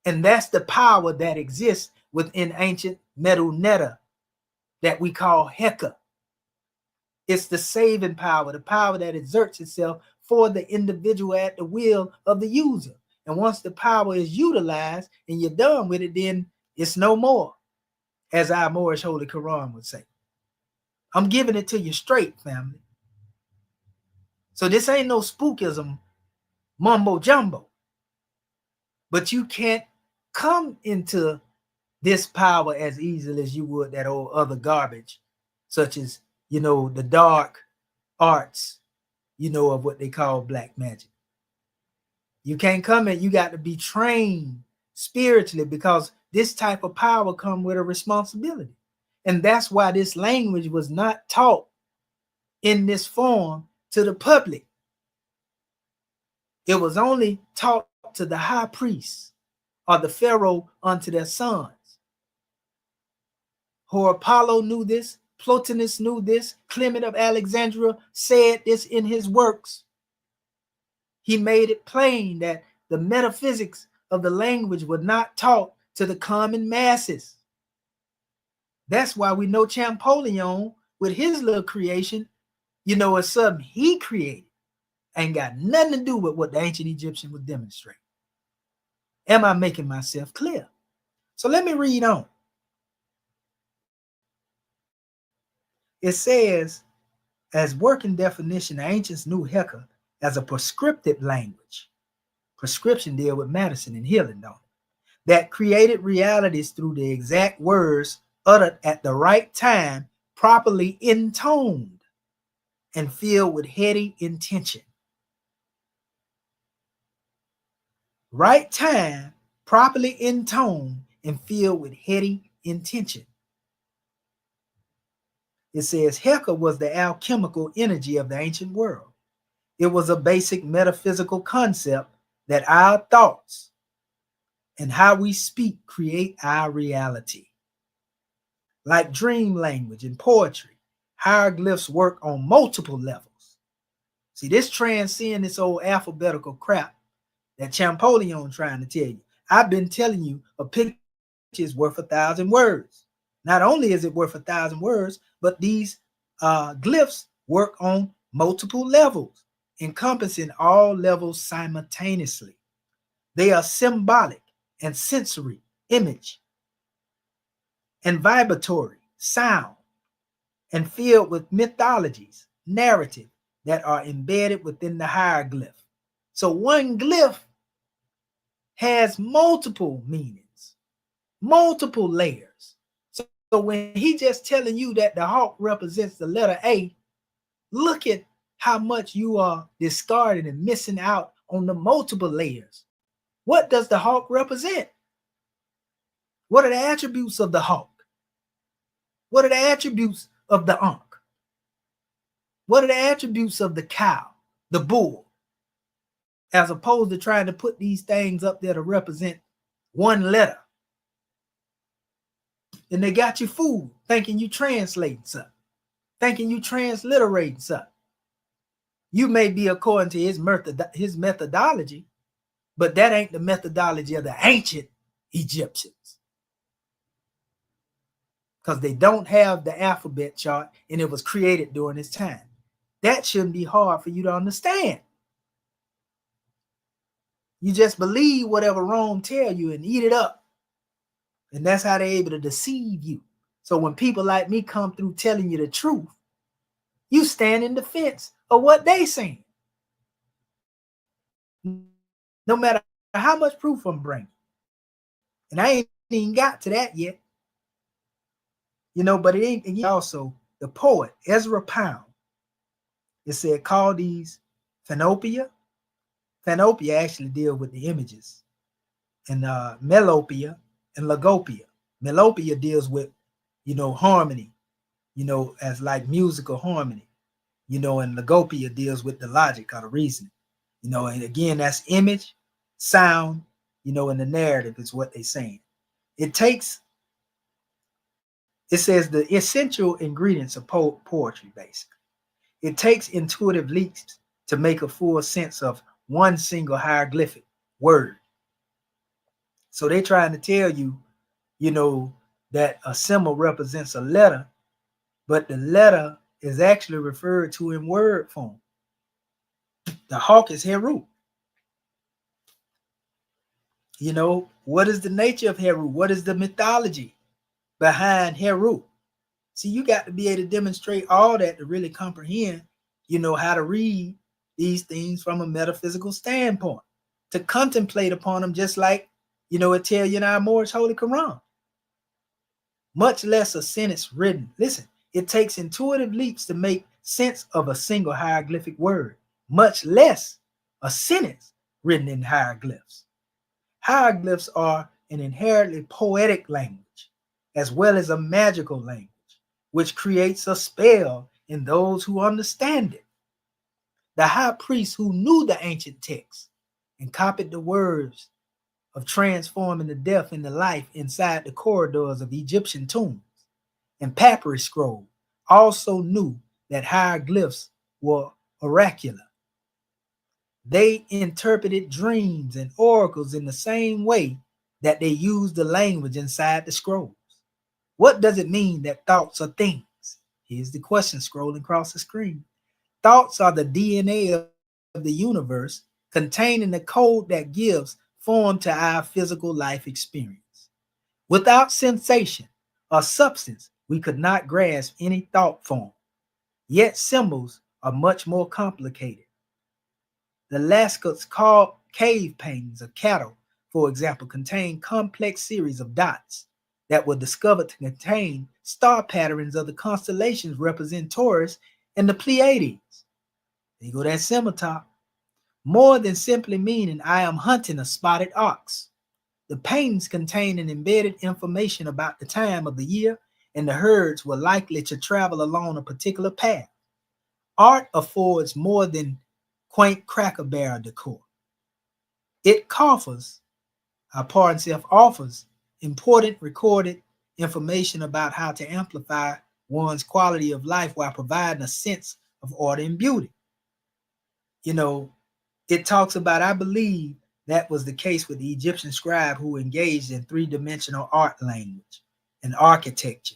And that's the power that exists within ancient Medu that we call Heka. It's the saving power, the power that exerts itself for the individual at the will of the user. And once the power is utilized and you're done with it, then it's no more, as our Moorish Holy Quran would say. I'm giving it to you straight, family. So this ain't no spookism, mumbo jumbo. But you can't come into this power as easily as you would that old other garbage, such as, the dark arts, of what they call black magic. You can't come in, you got to be trained spiritually, because this type of power comes with a responsibility. And that's why this language was not taught in this form to the public. It was only taught to the high priests or the pharaoh unto their sons. Who Apollo knew this, Plotinus knew this, Clement of Alexandria said this in his works. He made it plain that the metaphysics of the language were not taught to the common masses. That's why we know Champollion, with his little creation, it's something he created. Ain't got nothing to do with what the ancient Egyptian was demonstrating. Am I making myself clear? So let me read on. It says, as working definition, the ancients knew Heka as a prescriptive language. Prescription deal with medicine and healing, don't it? That created realities through the exact words uttered at the right time, properly intoned and filled with heady intention. Right time, properly intoned and filled with heady intention. It says Heka was the alchemical energy of the ancient world. It was a basic metaphysical concept that our thoughts and how we speak create our reality. Like dream language and poetry, hieroglyphs work on multiple levels. See, this transcends this old alphabetical crap that Champollion trying to tell you. I've been telling you a picture is worth 1,000 words. Not only is it worth 1,000 words, but these glyphs work on multiple levels, encompassing all levels simultaneously. They are symbolic and sensory, image, and vibratory, sound. and filled with mythologies, narrative that are embedded within the hieroglyph. So one glyph has multiple meanings, multiple layers. So when he just telling you that the hawk represents the letter A, look at how much you are discarding and missing out on the multiple layers. What does the hawk represent? What are the attributes of the hawk? What are the attributes of the ankh? What are the attributes of the cow, the bull? As opposed to trying to put these things up there to represent one letter. And they got you fooled, thinking you translating something, thinking you transliterating something. You may be according to his methodology, but that ain't the methodology of the ancient Egyptians. Because they don't have the alphabet chart, and it was created during this time. That shouldn't be hard for you to understand. You just believe whatever Rome tell you and eat it up. And that's how they're able to deceive you. So when people like me come through telling you the truth, you stand in defense of what they saying. No matter how much proof I'm bringing. And I ain't even got to that yet. You know, but it ain't also the poet, Ezra Pound. It said, call these Phanopia. Phanopia actually deal with the images. And Melopia and Logopia. Melopia deals with, harmony, as like musical harmony, and Logopia deals with the logic or the reasoning, and again, that's image, sound, and the narrative is what they're saying. It says the essential ingredients of poetry, basically. It takes intuitive leaps to make a full sense of one single hieroglyphic word. So they're trying to tell you, that a symbol represents a letter, but the letter is actually referred to in word form. The hawk is Heru. What is the nature of Heru? What is the mythology behind Heru? See, you got to be able to demonstrate all that to really comprehend, how to read these things from a metaphysical standpoint, to contemplate upon them just like, it tell you in our Moorish Holy Quran. Much less a sentence written. Listen, it takes intuitive leaps to make sense of a single hieroglyphic word, much less a sentence written in hieroglyphs. Hieroglyphs are an inherently poetic language, as well as a magical language, which creates a spell in those who understand it. The high priest who knew the ancient text and copied the words of transforming the death into life inside the corridors of Egyptian tombs and papyrus scrolls also knew that hieroglyphs were oracular. They interpreted dreams and oracles in the same way that they used the language inside the scrolls. What does it mean that thoughts are things? Here's the question scrolling across the screen. Thoughts are the DNA of the universe, containing the code that gives form to our physical life experience. Without sensation or substance, we could not grasp any thought form. Yet symbols are much more complicated. The Lascaux cave paintings of cattle, for example, contain complex series of dots that were discovered to contain star patterns of the constellations representing Taurus and the Pleiades. There you go, that scimitar. More than simply meaning I am hunting a spotted ox. The paintings contain an embedded information about the time of the year and the herds were likely to travel along a particular path. Art affords more than quaint cracker barrel decor. It offers important recorded information about how to amplify one's quality of life while providing a sense of order and beauty. It talks about, I believe that was the case with the Egyptian scribe who engaged in three-dimensional art language and architecture.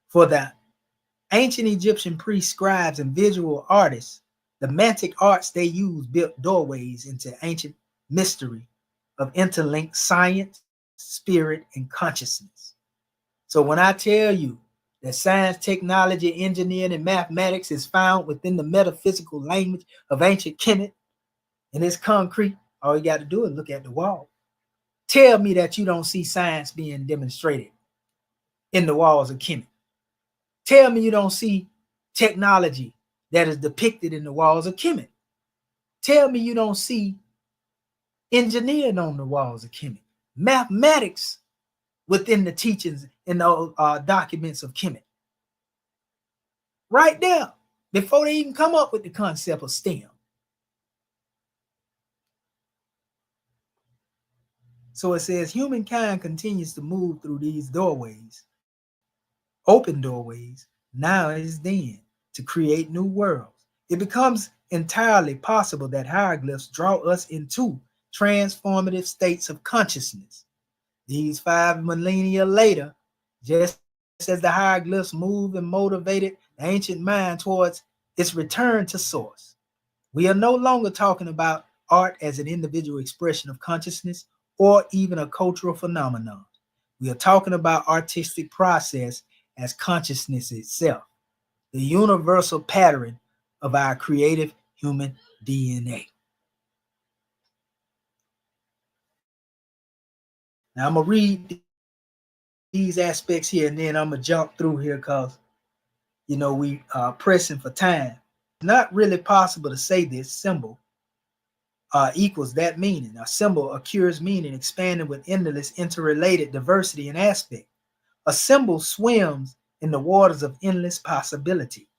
For the ancient Egyptian priests, scribes, and visual artists, the mantic arts they used built doorways into ancient mystery of interlinked science, spirit, and consciousness. So when I tell you that science, technology, engineering, and mathematics is found within the metaphysical language of ancient Kemet and it's concrete, all you got to do is look at the wall. Tell me that you don't see science being demonstrated in the walls of Kemet. Tell me you don't see technology that is depicted in the walls of Kemet. Tell me you don't see engineering on the walls of Kemet. Mathematics within the teachings in the documents of Kemet. Right there, before they even come up with the concept of STEM. So it says humankind continues to move through these doorways, open doorways, now is then, to create new worlds. It becomes entirely possible that hieroglyphs draw us into transformative states of consciousness. These 5 millennia later, just as the hieroglyphs moved and motivated the ancient mind towards its return to source, we are no longer talking about art as an individual expression of consciousness or even a cultural phenomenon. We are talking about artistic process as consciousness itself, the universal pattern of our creative human DNA. Now I'm going to read these aspects here and then I'm going to jump through here because, you know, we are pressing for time. It's not really possible to say this symbol equals that meaning. A symbol occurs meaning expanding with endless interrelated diversity and aspect. A symbol swims in the waters of endless possibility.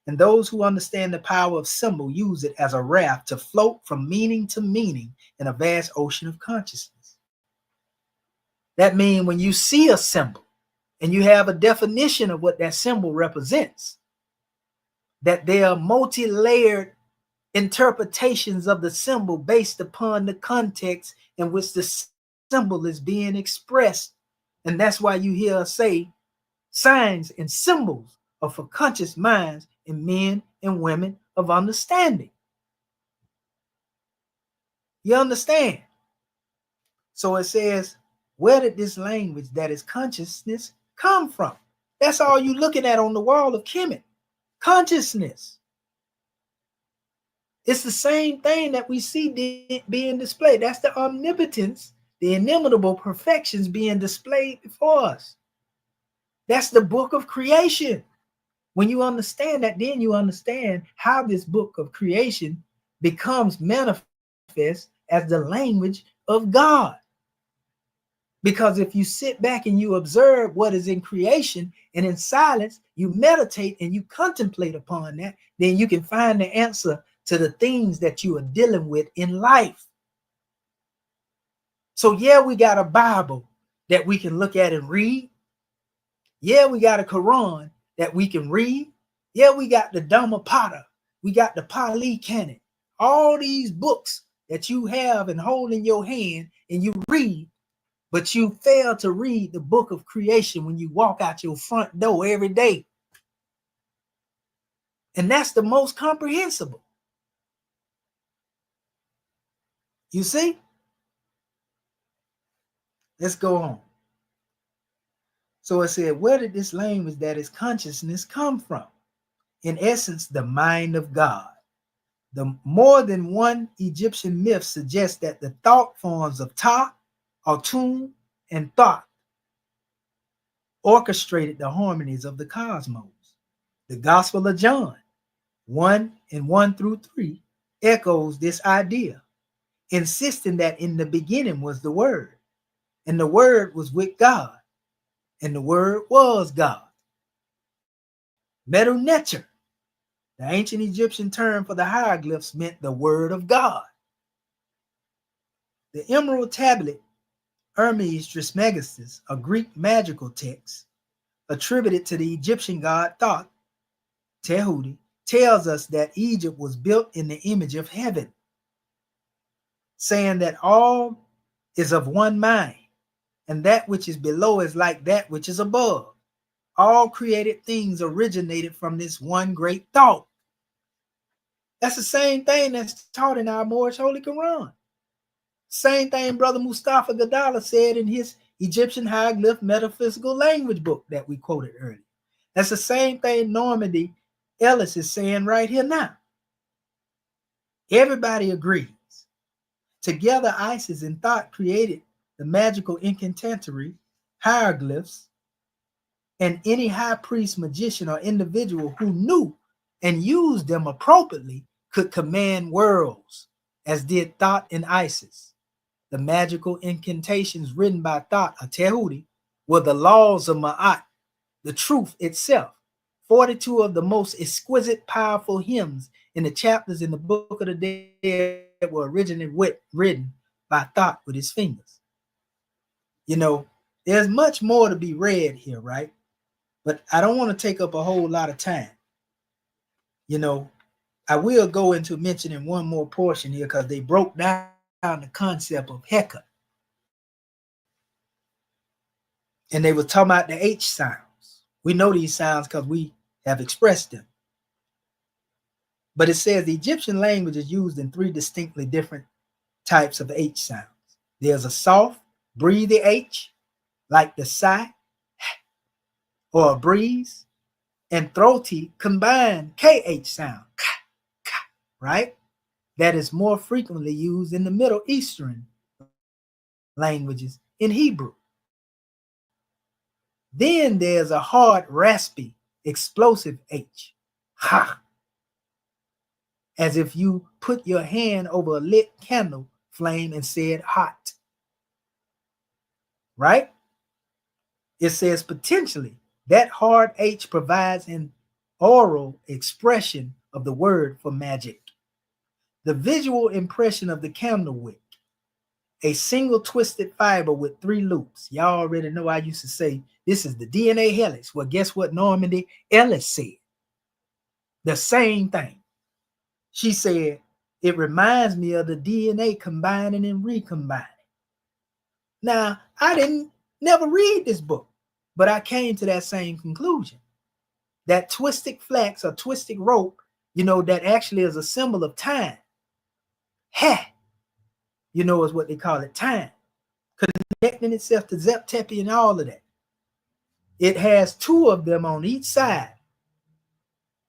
And those who understand the power of symbol use it as a raft to float from meaning to meaning in a vast ocean of consciousness. That means when you see a symbol and you have a definition of what that symbol represents, that there are multi-layered interpretations of the symbol based upon the context in which the symbol is being expressed. And that's why you hear us say signs and symbols are for conscious minds and men and women of understanding. You understand? So it says, where did this language that is consciousness come from? That's all you're looking at on the wall of Kemet. Consciousness. It's the same thing that we see being displayed. That's the omnipotence, the inimitable perfections being displayed before us. That's the book of creation. When you understand that, then you understand how this book of creation becomes manifest as the language of God. Because if you sit back and you observe what is in creation and in silence, you meditate and you contemplate upon that, then you can find the answer to the things that you are dealing with in life. So yeah, we got a Bible that we can look at and read. Yeah, we got a Quran that we can read. Yeah, we got the Dhammapada. We got the Pali Canon. All these books that you have and hold in your hand and you read, but you fail to read the book of creation when you walk out your front door every day. And that's the most comprehensible. You see? Let's go on. So it said, where did this language that is consciousness come from? In essence, the mind of God. The more than one Egyptian myth suggests that the thought forms of Ta, Atum, and Thought orchestrated the harmonies of the cosmos. The Gospel of John, 1:1-3, echoes this idea, insisting that in the beginning was the Word, and the Word was with God, and the Word was God. Medu, the ancient Egyptian term for the hieroglyphs, meant the Word of God. The Emerald Tablet, Hermes Trismegistus, a Greek magical text attributed to the Egyptian god Thoth, Tehuti, tells us that Egypt was built in the image of heaven, saying that all is of one mind, and that which is below is like that which is above. All created things originated from this one great thought. That's the same thing that's taught in our Moorish Holy Quran. Same thing Brother Mustafa Gadala said in his Egyptian hieroglyph metaphysical language book that we quoted earlier. That's the same thing Normandy Ellis is saying right here now. Everybody agrees. Together, Isis and Thought created the magical incantatory, hieroglyphs, and any high priest, magician, or individual who knew and used them appropriately could command worlds, as did Thought and Isis. The magical incantations written by Thought, or Tehuti, were the laws of Ma'at, the truth itself. 42 of the most exquisite, powerful hymns in the chapters in the Book of the Dead were originally written by Thought with his fingers. You know, there's much more to be read here, right? But I don't want to take up a whole lot of time. You know, I will go into mentioning one more portion here because they broke down the concept of Heka. And they were talking about the H sounds. We know these sounds because we have expressed them. But it says the Egyptian language is used in 3 distinctly different types of H sounds. There's a soft, breathy H, like the sigh or a breeze, and throaty combined KH sound, right? That is more frequently used in the Middle Eastern languages in Hebrew. Then there's a hard, raspy, explosive H, ha, as if you put your hand over a lit candle flame and said hot, right? It says potentially that hard H provides an oral expression of the word for magic. The visual impression of the candle wick, a single twisted fiber with 3 loops. Y'all already know I used to say this is the DNA helix. Well, guess what Normandy Ellis said? The same thing. She said, it reminds me of the DNA combining and recombining. Now, I didn't never read this book, but I came to that same conclusion. That twisted flax or twisted rope, you know, that actually is a symbol of time. Ha! You know, is what they call it, time. Connecting itself to Zep Tepe and all of that. It has 2 of them on each side,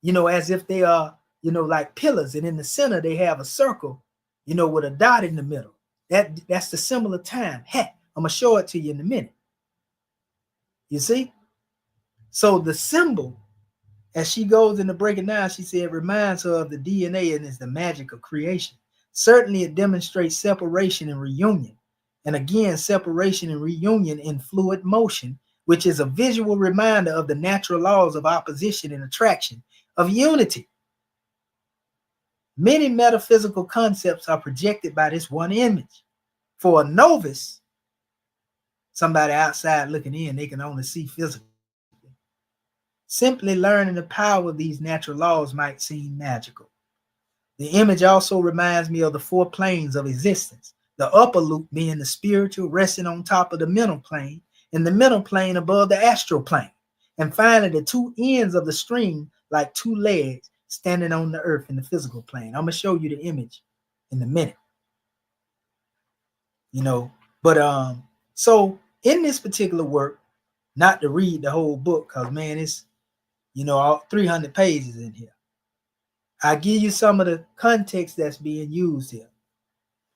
you know, as if they are, you know, like pillars. And in the center, they have a circle, you know, with a dot in the middle. That's the symbol of time. Ha! I'm going to show it to you in a minute. You see? So the symbol, as she goes into breaking down, she said, reminds her of the DNA and is the magic of creation. Certainly, it demonstrates separation and reunion. And again, separation and reunion in fluid motion, which is a visual reminder of the natural laws of opposition and attraction, of unity. Many metaphysical concepts are projected by this one image. For a novice, somebody outside looking in, they can only see physically. Simply learning the power of these natural laws might seem magical. The image also reminds me of the 4 planes of existence, the upper loop being the spiritual resting on top of the mental plane, and the mental plane above the astral plane. And finally, the 2 ends of the string like 2 legs standing on the earth in the physical plane. I'm going to show you the image in a minute. You know, but so in this particular work, not to read the whole book, because man, it's, you know, all 300 pages in here. I give you some of the context that's being used here.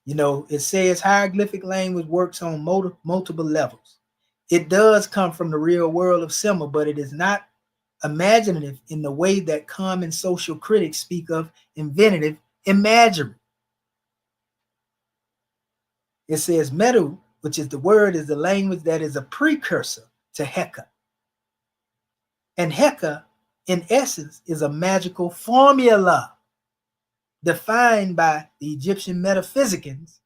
You know, it says hieroglyphic language works on multiple levels. It does come from the real world of Sema, but it is not imaginative in the way that common social critics speak of inventive imagery. It says Medu, which is the word, is the language that is a precursor to Heka. And Heka, in essence, is a magical formula defined by the Egyptian metaphysicians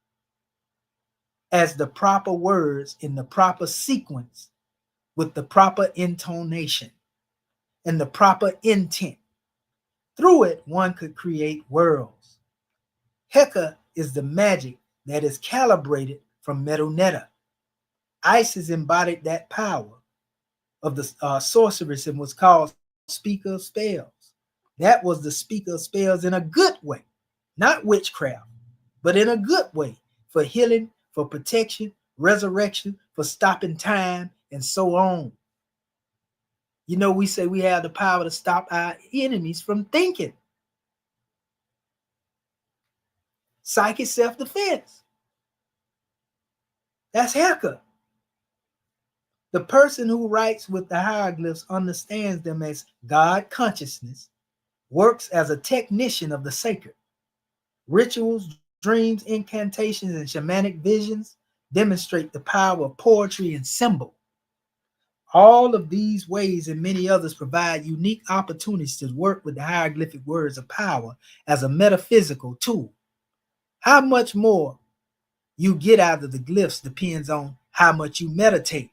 as the proper words in the proper sequence with the proper intonation and the proper intent. Through it, one could create worlds. Heka is the magic that is calibrated from Medu Netta. Isis embodied that power of the sorceress and was called speaker of spells. That was the speaker of spells in a good way, not witchcraft, but in a good way, for healing, for protection, resurrection, for stopping time, and so on. You know, we say we have the power to stop our enemies from thinking. Psychic self-defense. That's Heka. The person who writes with the hieroglyphs understands them as God consciousness, works as a technician of the sacred. Rituals, dreams, incantations, and shamanic visions demonstrate the power of poetry and symbol. All of these ways and many others provide unique opportunities to work with the hieroglyphic words of power as a metaphysical tool. How much more you get out of the glyphs depends on how much you meditate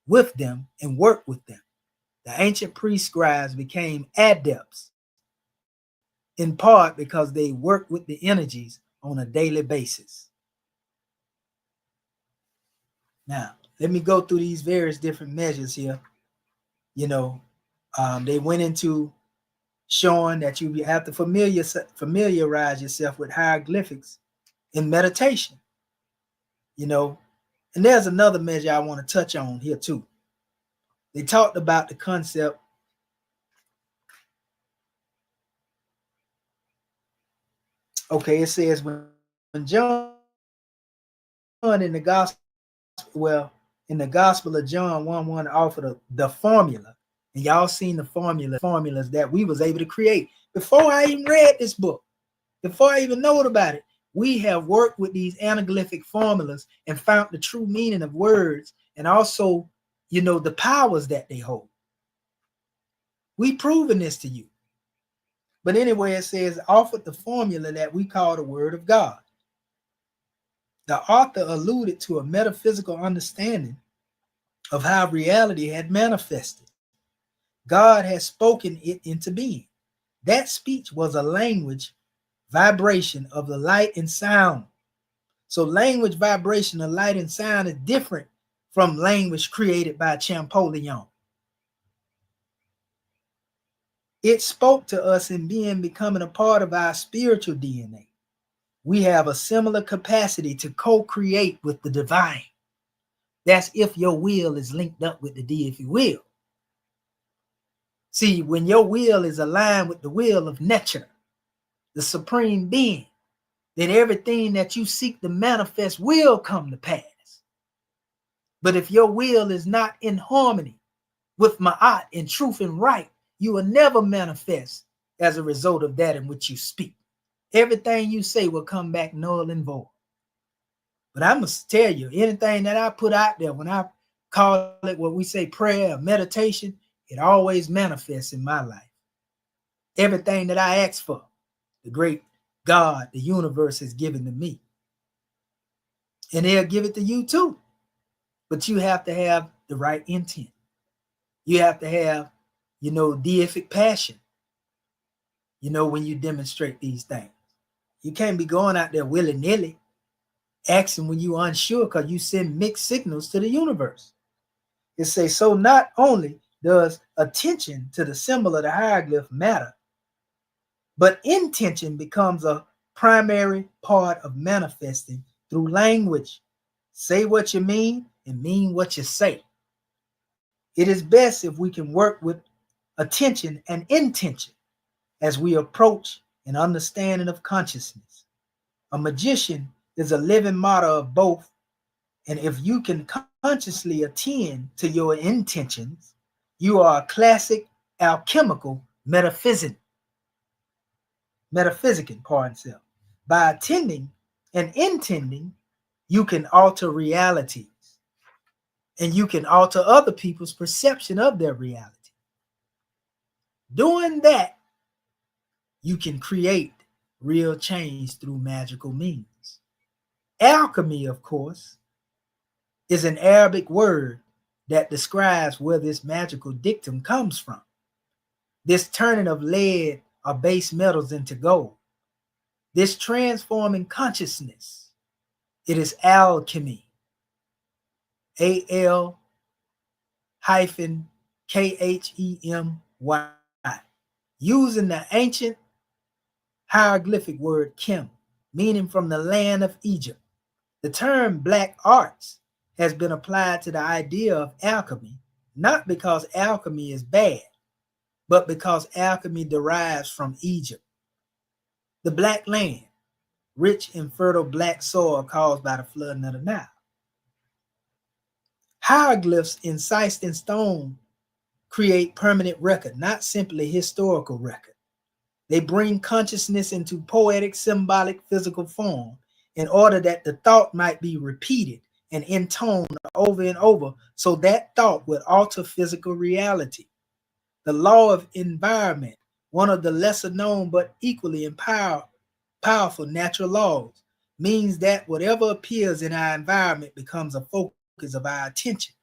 with them and work with them. The ancient pre-scribes became adepts in part because they worked with the energies on a daily basis. Now, let me go through these various different measures here. You know, they went into showing that you have to familiarize yourself with hieroglyphics in meditation. You know, and there's another measure I want to touch on here too. They talked about the concept okay, it says when John in the gospel, in the Gospel of John 1:1 offered the formula, and y'all seen the formulas that we was able to create before I even read this book, before I even know about it. We have worked with these anaglyphic formulas and found the true meaning of words and also, you know, the powers that they hold. We proven this to you. But anyway, it says offered the formula that we call the Word of God. The author alluded to a metaphysical understanding of how reality had manifested. God has spoken it into being. That speech was a language vibration of the light and sound. So language vibration of light and sound is different from language created by Champollion. It spoke to us in being becoming a part of our spiritual DNA. We have a similar capacity to co-create with the divine. That's if your will is linked up with the deity will. See, when your will is aligned with the will of nature, the supreme being, then everything that you seek to manifest will come to pass. But if your will is not in harmony with Ma'at and truth and right, you will never manifest as a result of that in which you speak. Everything you say will come back null and void. But I must tell you, anything that I put out there, when I call it what we say prayer or meditation, it always manifests in my life. Everything that I ask for, the great God, the universe has given to me. And they'll give it to you too. But you have to have the right intent. You have to have, you know, deific passion, you know, when you demonstrate these things. You can't be going out there willy-nilly, asking when you're unsure, because you send mixed signals to the universe. It says, so not only does attention to the symbol of the hieroglyph matter, but intention becomes a primary part of manifesting through language. Say what you mean and mean what you say. It is best if we can work with attention and intention as we approach an understanding of consciousness. A magician is a living model of both, and if you can consciously attend to your intentions, you are a classic alchemical metaphysician, pardon self. By attending and intending, you can alter realities, and you can alter other people's perception of their reality. Doing that, you can create real change through magical means. Alchemy, of course, is an Arabic word that describes where this magical dictum comes from. This turning of lead or base metals into gold. This transforming consciousness. It is alchemy. AL-KHEMY. Using the ancient hieroglyphic word Kem, meaning from the land of Egypt. The term black arts has been applied to the idea of alchemy, not because alchemy is bad, but because alchemy derives from Egypt, the Black Land, rich in fertile black soil caused by the flooding of the Nile. Hieroglyphs incised in stone create permanent record, not simply historical record. They bring consciousness into poetic, symbolic, physical form in order that the thought might be repeated and intoned over and over, so that thought would alter physical reality. The law of environment, one of the lesser known but equally powerful natural laws, means that whatever appears in our environment becomes a focus of our attention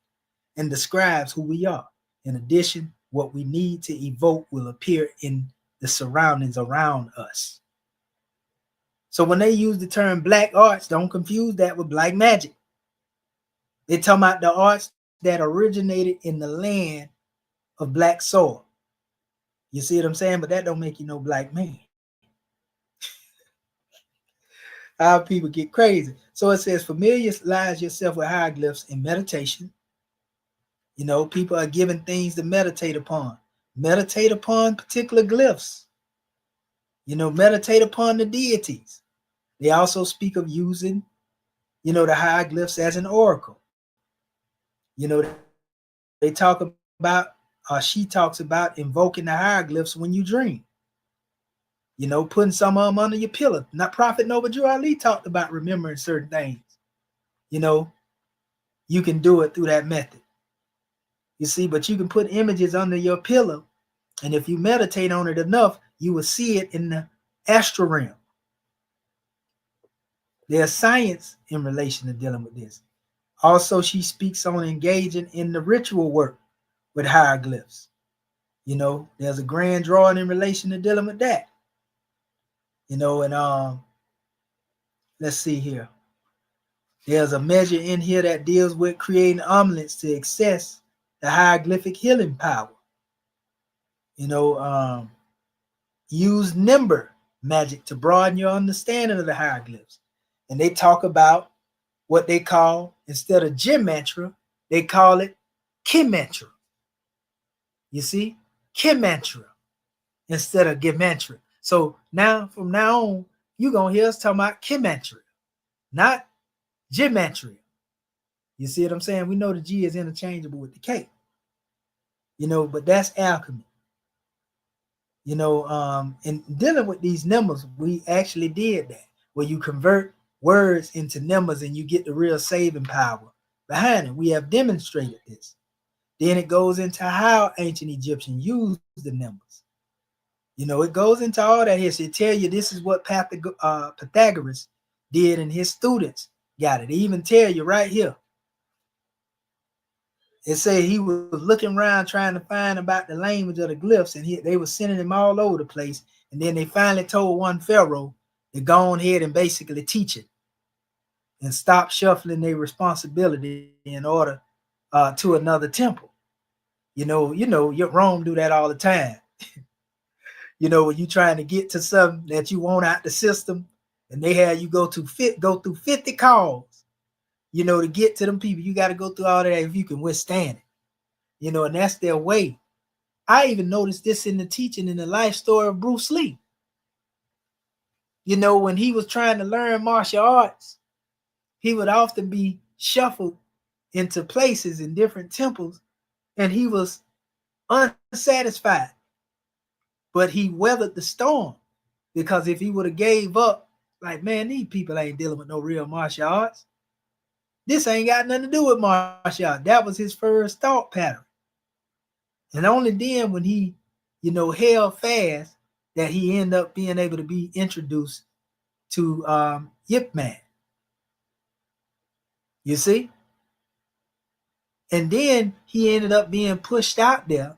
and describes who we are. In addition, what we need to evoke will appear in the surroundings around us. So when they use the term black arts, don't confuse that with black magic. They're talking about the arts that originated in the land of black soil. You see what I'm saying? But that don't make you no black man. How people get crazy. So it says, familiarize yourself with hieroglyphs in meditation. You know, people are given things to meditate upon. Meditate upon particular glyphs. You know, meditate upon the deities. They also speak of using, you know, the hieroglyphs as an oracle. You know, they talk about, she talks about invoking the hieroglyphs when you dream. You know, putting some of them under your pillow. Not Prophet Noble Drew Ali talked about remembering certain things. You know, you can do it through that method. You see, but you can put images under your pillow, and if you meditate on it enough, you will see it in the astral realm. There's science in relation to dealing with this. Also, she speaks on engaging in the ritual work with hieroglyphs. You know, there's a grand drawing in relation to dealing with that. You know, and let's see here. There's a measure in here that deals with creating amulets to access the hieroglyphic healing power. You know, use number magic to broaden your understanding of the hieroglyphs. And they talk about what they call, instead of gematria, they call it Kemetic. You see? Kemetic instead of gematria. So now, from now on, you're going to hear us talking about Kemetic, not gematria. You see what I'm saying? We know the G is interchangeable with the K. You know, but that's alchemy. You know, in dealing with these numbers, we actually did that, where you convert words into numbers and you get the real saving power behind it. We have demonstrated this. Then it goes into how ancient Egyptians used the numbers. You know, it goes into all that history. It tell you this is what Pythagoras did, and his students got it. They even tell you right here. It said he was looking around trying to find about the language of the glyphs, and they were sending him all over the place. And then they finally told one pharaoh to go on ahead and basically teach it and stop shuffling their responsibility in order to another temple. You know, your Rome do that all the time. You know, when you trying to get to something that you want out the system, and they have you go through 50 calls, you know, to get to them people. You got to go through all that if you can withstand it. You know, and that's their way. I even noticed this in the teaching in the life story of Bruce Lee. You know, when he was trying to learn martial arts, he would often be shuffled into places in different temples, and he was unsatisfied. But he weathered the storm, because if he would have gave up, like, man, these people ain't dealing with no real martial arts. This ain't got nothing to do with martial arts. That was his first thought pattern. And only then, when he, you know, held fast, that he ended up being able to be introduced to Yip Man. You see? And then he ended up being pushed out there,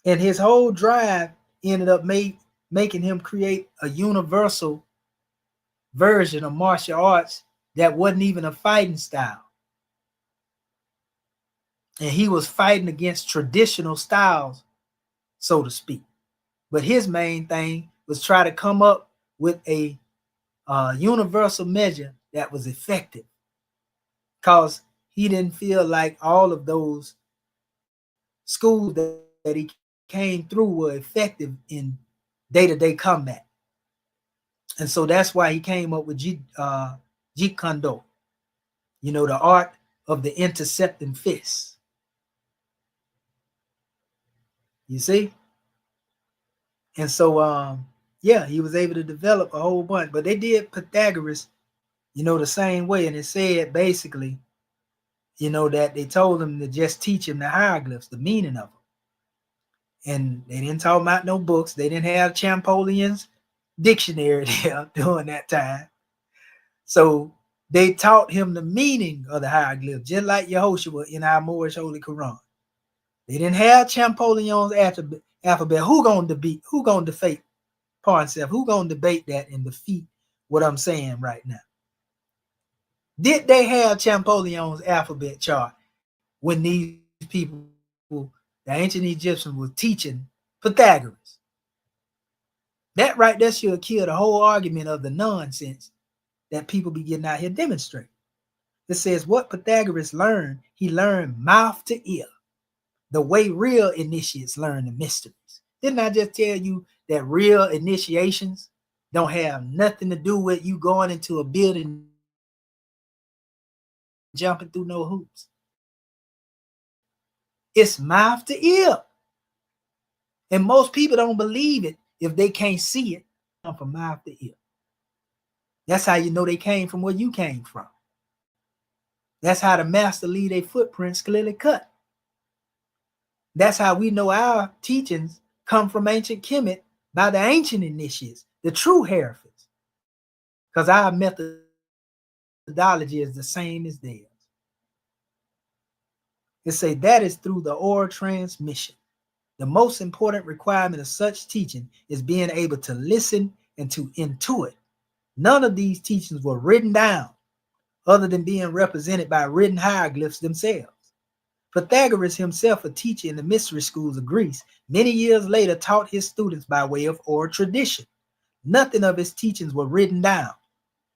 and his whole drive ended up making him create a universal version of martial arts that wasn't even a fighting style. And he was fighting against traditional styles, so to speak. But his main thing was try to come up with a universal measure that was effective, because he didn't feel like all of those schools that he came through were effective in day-to-day combat. And so that's why he came up with Jeet Kune Do, the art of the intercepting fist. You see? And so, yeah, he was able to develop a whole bunch. But they did Pythagoras, the same way. And it said basically, that they told him to just teach him the hieroglyphs, the meaning of them. And they didn't talk about no books. They didn't have Champolion's dictionary there during that time. So they taught him the meaning of the hieroglyphs, just like Yehoshua in our Moorish Holy Quran. They didn't have Champolion's alphabet. Who gonna debate? Who gonna debate? Pardon self. Who gonna debate that and defeat what I'm saying right now? Did they have Champolion's alphabet chart when these people, the ancient Egyptians, were teaching Pythagoras? That right there should kill the whole argument of the nonsense that people be getting out here demonstrating. It says what Pythagoras learned, he learned mouth to ear, the way real initiates learn the mysteries. Didn't I just tell you that real initiations don't have nothing to do with you going into a building, jumping through no hoops? It's mouth to ear. And most people don't believe it if they can't see it from mouth to ear. That's how you know they came from where you came from. That's how the master leave their footprints clearly cut. That's how we know our teachings come from ancient Kemet by the ancient initiates, the true Hierophants, because our methodology is the same as theirs. It say that is through the oral transmission. The most important requirement of such teaching is being able to listen and to intuit. None of these teachings were written down other than being represented by written hieroglyphs themselves. Pythagoras himself, a teacher in the mystery schools of Greece, many years later taught his students by way of oral tradition. Nothing of his teachings were written down.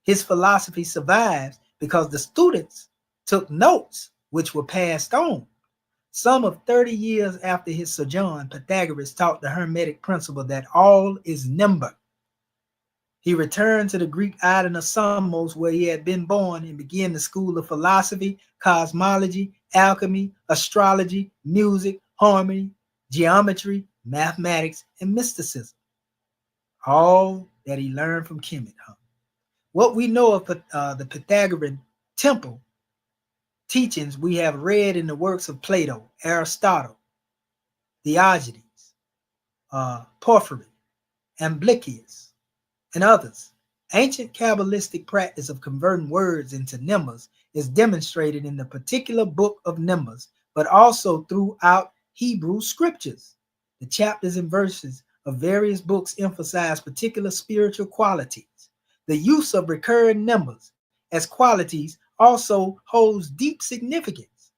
His philosophy survives because the students took notes which were passed on. Some of 30 years after his sojourn, Pythagoras taught the Hermetic principle that all is number. He returned to the Greek island of Samos, where he had been born, and began the school of philosophy, cosmology, alchemy, astrology, music, harmony, geometry, mathematics, and mysticism. All that he learned from Kemet. What we know of the Pythagorean temple teachings we have read in the works of Plato, Aristotle, Diogenes, Porphyry, Amblicius, and others. Ancient Kabbalistic practice of converting words into numbers is demonstrated in the particular book of Numbers, but also throughout Hebrew scriptures. The chapters and verses of various books emphasize particular spiritual qualities. The use of recurring numbers as qualities also holds deep significance.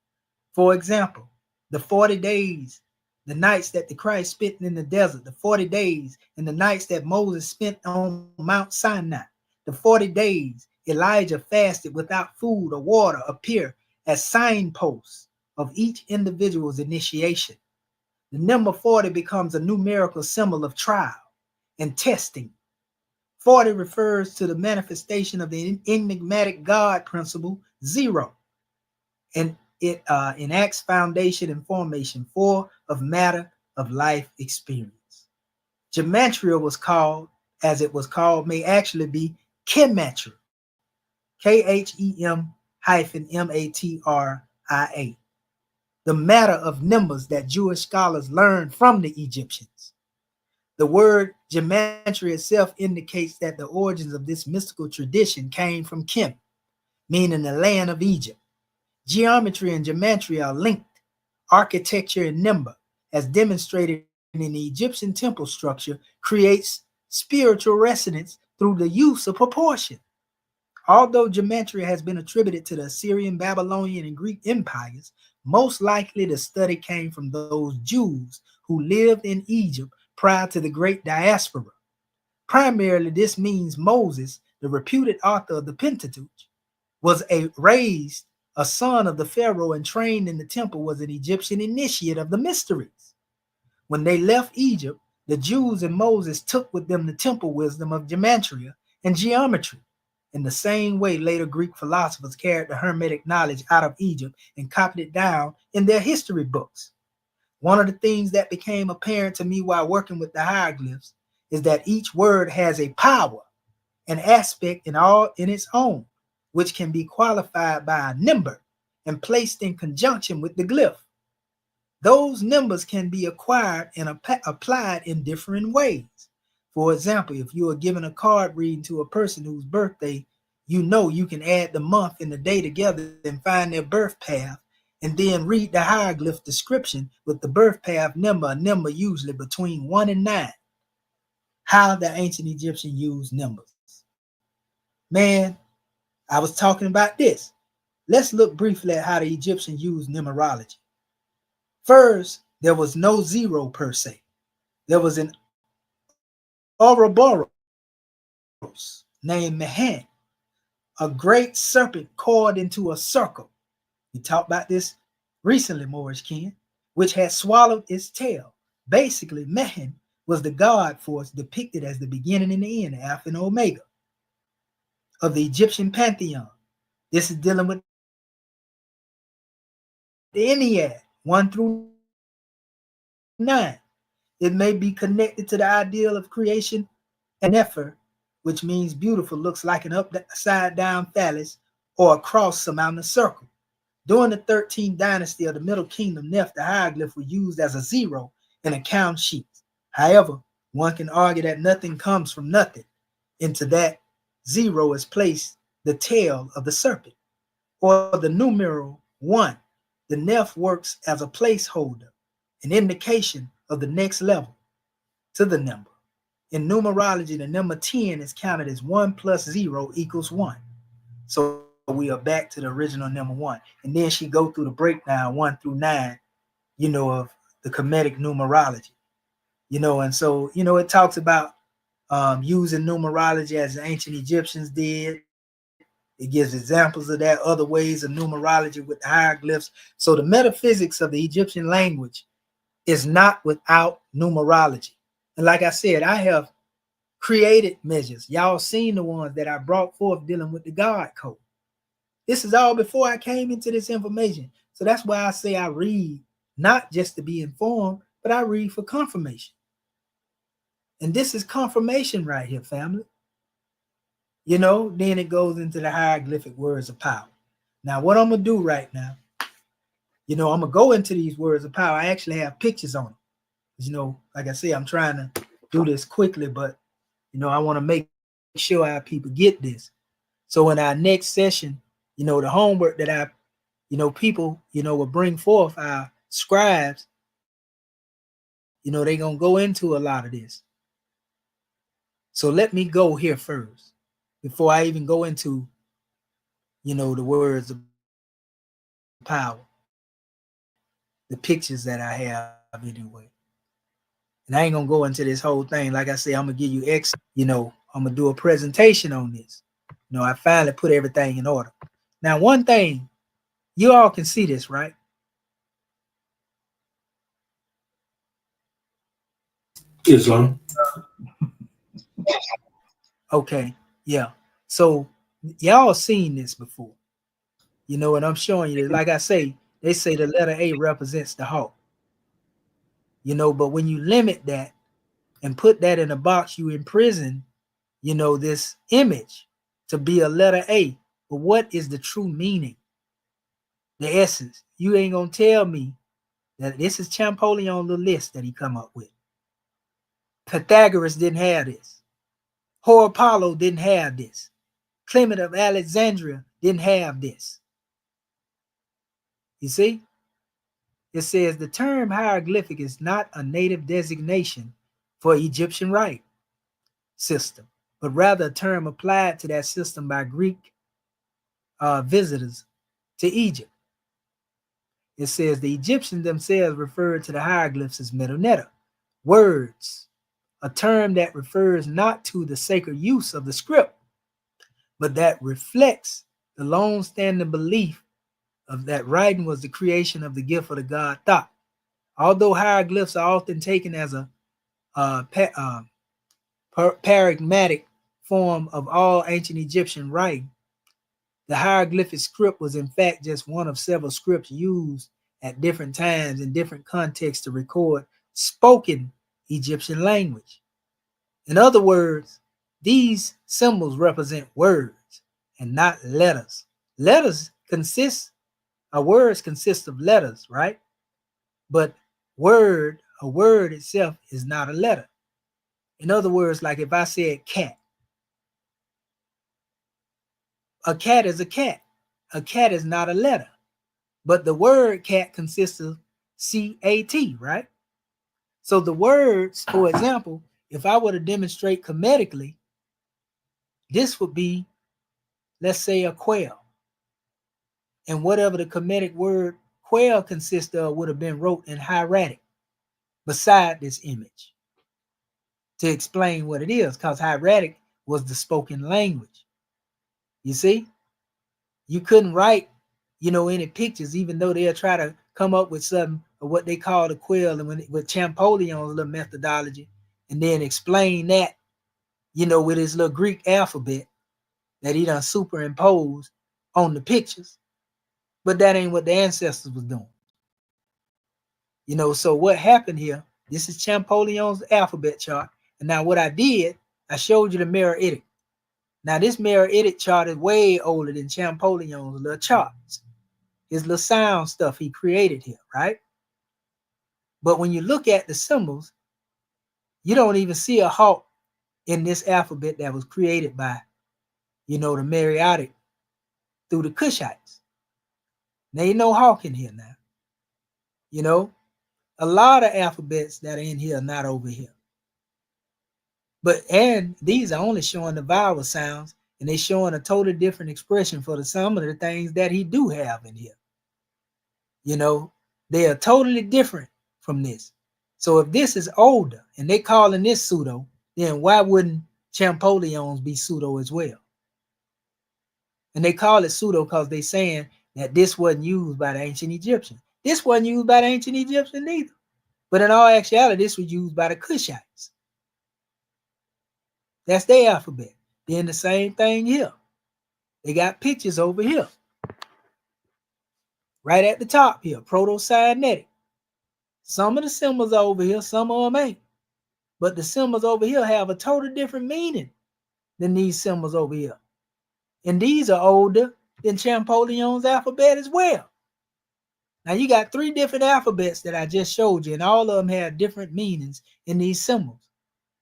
For example, the 40 days, the nights that the Christ spent in the desert, the 40 days and the nights that Moses spent on Mount Sinai, the 40 days Elijah fasted without food or water appear as signposts of each individual's initiation. The number 40 becomes a numerical symbol of trial and testing. 40 refers to the manifestation of the enigmatic God principle, 0. And it enacts foundation and formation, 4 of matter of life experience. Gematria was called, as it was called, may actually be Kematria, Khem-matria, the matter of numbers that Jewish scholars learned from the Egyptians. The word gematria itself indicates that the origins of this mystical tradition came from Kemet, meaning the land of Egypt. Geometry and gematria are linked. Architecture and number, as demonstrated in the Egyptian temple structure, creates spiritual resonance through the use of proportion. Although gematria has been attributed to the Assyrian, Babylonian, and Greek empires, most likely the study came from those Jews who lived in Egypt prior to the Great Diaspora. Primarily, this means Moses, the reputed author of the Pentateuch, was raised a son of the Pharaoh and trained in the temple, was an Egyptian initiate of the mysteries. When they left Egypt, the Jews and Moses took with them the temple wisdom of gematria and geometry. In the same way, later Greek philosophers carried the Hermetic knowledge out of Egypt and copied it down in their history books. One of the things that became apparent to me while working with the hieroglyphs is that each word has a power, an aspect in its own, which can be qualified by a number and placed in conjunction with the glyph. Those numbers can be acquired and applied in different ways. For example, if you are given a card reading to a person whose birthday, you know you can add the month and the day together and find their birth path, and then read the hieroglyph description with the birth path number, a number usually between 1 and 9. How the ancient Egyptians used numbers. Man, I was talking about this. Let's look briefly at how the Egyptians used numerology. First, there was no zero per se. There was an Ouroboros named Mehan, a great serpent coiled into a circle. We talked about this recently, Morris Ken, which had swallowed its tail. Basically, Mehan was the god force depicted as the beginning and the end, the Alpha and Omega of the Egyptian pantheon. This is dealing with the Ennead, 1 through 9. It may be connected to the ideal of creation and Nefer, which means beautiful, looks like an upside down phallus or a cross surmounting a circle. During the 13th dynasty of the Middle Kingdom, Neph, the hieroglyph, was used as a zero in account sheets. However, one can argue that nothing comes from nothing. Into that zero is placed the tail of the serpent, or the numeral 1. The Neph works as a placeholder, an indication of the next level to the number. In numerology, the number 10 is counted as 1 plus 0 equals 1. So we are back to the original number 1. And then she go through the breakdown 1 through 9, of the Kemetic numerology. And so, it talks about using numerology as the ancient Egyptians did. It gives examples of that, other ways of numerology with the hieroglyphs. So the metaphysics of the Egyptian language is not without numerology. And like I said, I have created measures. Y'all seen the ones that I brought forth dealing with the God code. This is all before I came into this information. So that's why I say I read, not just to be informed, but I read for confirmation. And this is confirmation right here, family. Then it goes into the hieroglyphic words of power. Now, what I'm going to do right now, I'm going to go into these words of power. I actually have pictures on it. Like I said, I'm trying to do this quickly, but, I want to make sure our people get this. So in our next session, the homework that people, will bring forth, our scribes, they're going to go into a lot of this. So let me go here first before I even go into, the words of power, the pictures that I have anyway. And I ain't going to go into this whole thing. Like I say, I'm going to give you I'm going to do a presentation on this. I finally put everything in order. Now, one thing, you all can see this, right? Islam. Okay, yeah. So y'all seen this before, and I'm showing you this. Like I say, they say the letter A represents the hawk, but when you limit that and put that in a box, you imprison, this image to be a letter A. But what is the true meaning? The essence. You ain't gonna tell me that this is Champollion the list that he come up with. Pythagoras didn't have this. Apollo didn't have this. Clement of Alexandria didn't have this. You see? It says the term hieroglyphic is not a native designation for Egyptian rite system, but rather a term applied to that system by Greek visitors to Egypt. It says the Egyptians themselves referred to the hieroglyphs as Medu, words, a term that refers not to the sacred use of the script, but that reflects the long-standing belief of that writing was the creation of the gift of the god thought. Although hieroglyphs are often taken as a paradigmatic form of all ancient Egyptian writing, the hieroglyphic script was in fact just one of several scripts used at different times in different contexts to record spoken Egyptian language. In other words, these symbols represent words and not letters. Words consist of letters, right? But a word itself is not a letter. In other words, like if I said cat, a cat is a cat. A cat is not a letter. But the word cat consists of C-A-T, right? So the words, for example, if I were to demonstrate Kemetically, this would be, let's say, a quail. And whatever the Kemetic word quail consists of would have been wrote in hieratic beside this image to explain what it is, because hieratic was the spoken language. You see? You couldn't write, any pictures, even though they'll try to come up with something of what they call the quail and with Champollion's little methodology, and then explain that, with his little Greek alphabet that he done superimposed on the pictures. But that ain't what the ancestors was doing. So what happened here, this is Champollion's alphabet chart. And now what I did, I showed you the Meroitic. Now this Meroitic chart is way older than Champollion's little charts. His little sound stuff he created here, right? But when you look at the symbols, you don't even see a hawk in this alphabet that was created by, the Meroitic through the Cushites. There ain't no hawk in here now. A lot of alphabets that are in here are not over here. And these are only showing the vowel sounds, and they're showing a totally different expression for some of the things that he do have in here. They are totally different from this. So if this is older and they calling this pseudo, then why wouldn't Champollion's be pseudo as well? And they call it pseudo because they saying that this wasn't used by the ancient Egyptians. This wasn't used by the ancient Egyptians either. But in all actuality, this was used by the Cushites. That's their alphabet. Then the same thing here. They got pictures over here. Right at the top here, Proto-Sinaitic. Some of the symbols are over here, some of them ain't. But the symbols over here have a totally different meaning than these symbols over here. And these are older than Champollion's alphabet as well. Now you got 3 different alphabets that I just showed you, and all of them have different meanings in these symbols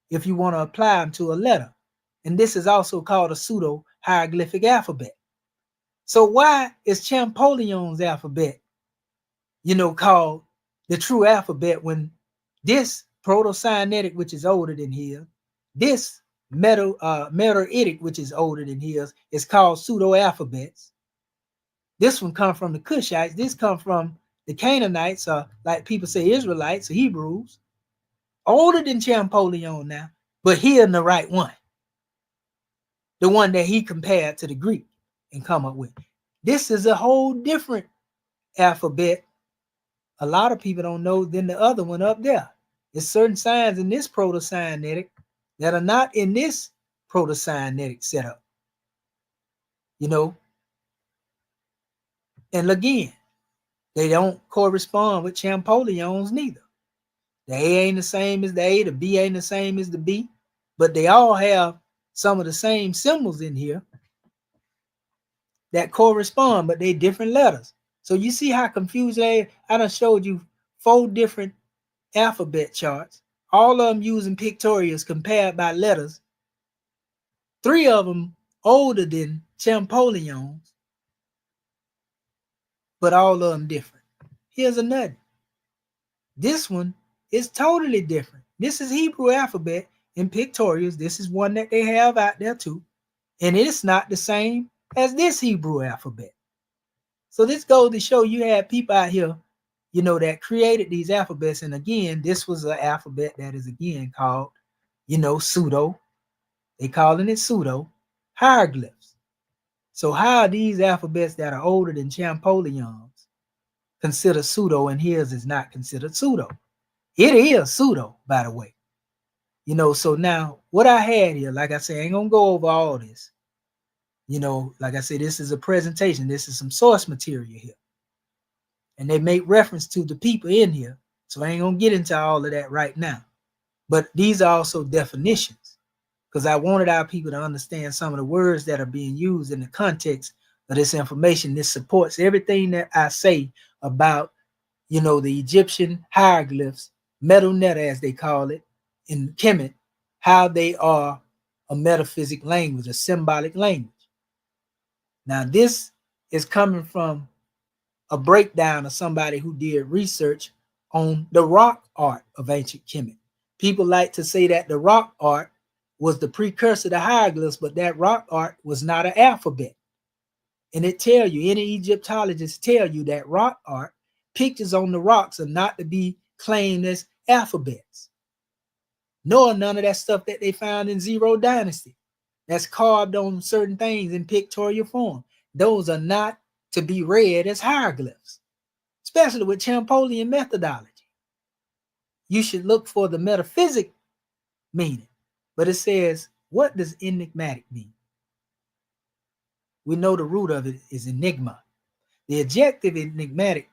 if you want to apply them to a letter. And this is also called a pseudo-hieroglyphic alphabet. So why is Champollion's alphabet, called the true alphabet when this Proto-Sinaitic, which is older than his, this Meroitic, which is older than his, is called pseudo-alphabets. This one come from the Cushites. This come from the Canaanites, or like people say Israelites or Hebrews. Older than Champollion now, but here in the right one. The one that he compared to the Greek and come up with. This is a whole different alphabet. A lot of people don't know than the other one up there. There's certain signs in this Proto-Sinaitic that are not in this Proto-Sinaitic setup. And again, they don't correspond with Champollion's neither. The A ain't the same as the A, the B ain't the same as the B, but they all have some of the same symbols in here that correspond, but they different letters. So you see how confused they are? I done showed you 4 different alphabet charts, all of them using pictorials compared by letters. 3 of them older than Champollion's, but all of them different. Here's another. This one is totally different. This is Hebrew alphabet in pictorials. This is one that they have out there too. And it's not the same as this Hebrew alphabet. So this goes to show you had people out here, that created these alphabets. And again, this was an alphabet that is again called, pseudo. They calling it pseudo hieroglyphs. So how are these alphabets that are older than Champollion considered pseudo and his is not considered pseudo. It is pseudo, by the way. You know, so now what I had here, like I said, I ain't gonna go over all this. You know, like I said, this is a presentation. This is some source material here. And they make reference to the people in here. So I ain't gonna get into all of that right now. But these are also definitions, because I wanted our people to understand some of the words that are being used in the context of this information. This supports everything that I say about, you know, the Egyptian hieroglyphs, Medu as they call it in Kemetic, how they are a metaphysical language, a symbolic language. Now, this is coming from a breakdown of somebody who did research on the rock art of ancient Kemet. People like to say that the rock art was the precursor to hieroglyphs, but that rock art was not an alphabet. And it tell you, any Egyptologist tell you that rock art, pictures on the rocks, are not to be claimed as alphabets, nor none of that stuff that they found in Zero Dynasty that's carved on certain things in pictorial form. Those are not to be read as hieroglyphs, especially with Champollion methodology. You should look for the metaphysic meaning. But it says, what does enigmatic mean? We know the root of it is enigma. The adjective enigmatic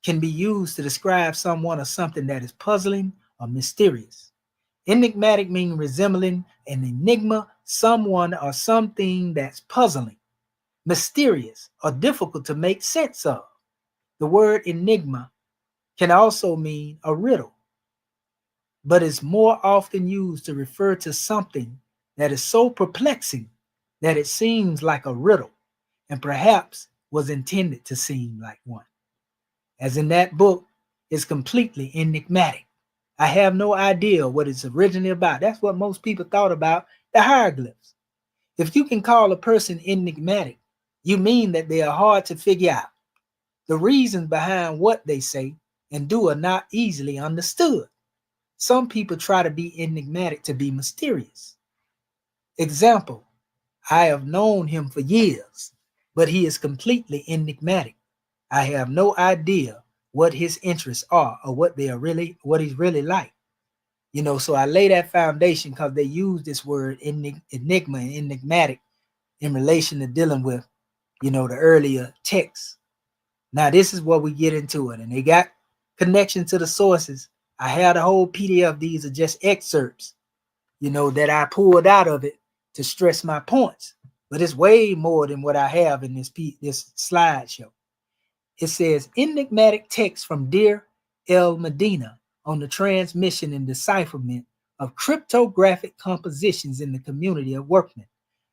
can be used to describe someone or something that is puzzling or mysterious. Enigmatic means resembling an enigma, someone or something that's puzzling, mysterious, or difficult to make sense of. The word enigma can also mean a riddle, but is more often used to refer to something that is so perplexing that it seems like a riddle and perhaps was intended to seem like one. As in that book, it's completely enigmatic. I have no idea what it's originally about. That's what most people thought about the hieroglyphs. If you can call a person enigmatic, you mean that they are hard to figure out. The reasons behind what they say and do are not easily understood. Some people try to be enigmatic to be mysterious. Example, I have known him for years, but he is completely enigmatic. I have no idea what his interests are or what he's really like. You know, so I lay that foundation because they use this word enigma and enigmatic in relation to dealing with, you know, the earlier texts. Now, this is what we get into it, and they got connection to the sources. I have the whole PDF. These are just excerpts, you know, that I pulled out of it to stress my points. But it's way more than what I have in this slideshow. It says, enigmatic text from Deir el-Medina on the transmission and decipherment of cryptographic compositions in the community of workmen,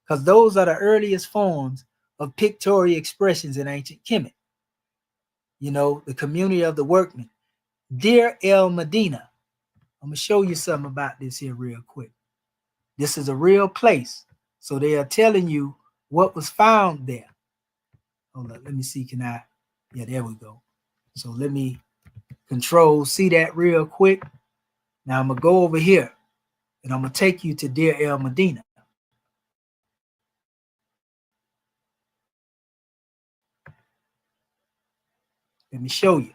because those are the earliest forms of pictorial expressions in ancient Kemet. You know, the community of the workmen. Deir el-Medina. I'm going to show you something about this here real quick. This is a real place. So they are telling you what was found there. Hold on, let me see, yeah, there we go. So let me Control-C that real quick. Now I'm going to go over here, and I'm going to take you to Deir el-Medina. Let me show you.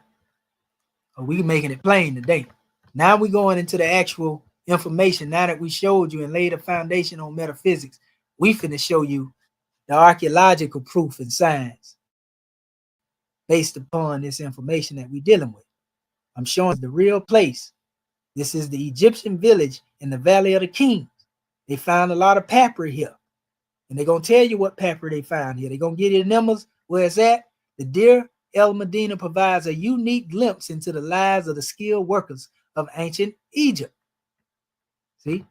We're making it plain today. Now we're going into the actual information. Now that we showed you and laid a foundation on metaphysics, we finna show you the archaeological proof and science based upon this information that we're dealing with. I'm showing the real place. This is the Egyptian village in the Valley of the Kings. They found a lot of papyri here. And they're going to tell you what papyri they found here. They're going to give you the numbers where it's at. The Deir el-Medina provides a unique glimpse into the lives of the skilled workers of ancient Egypt. See?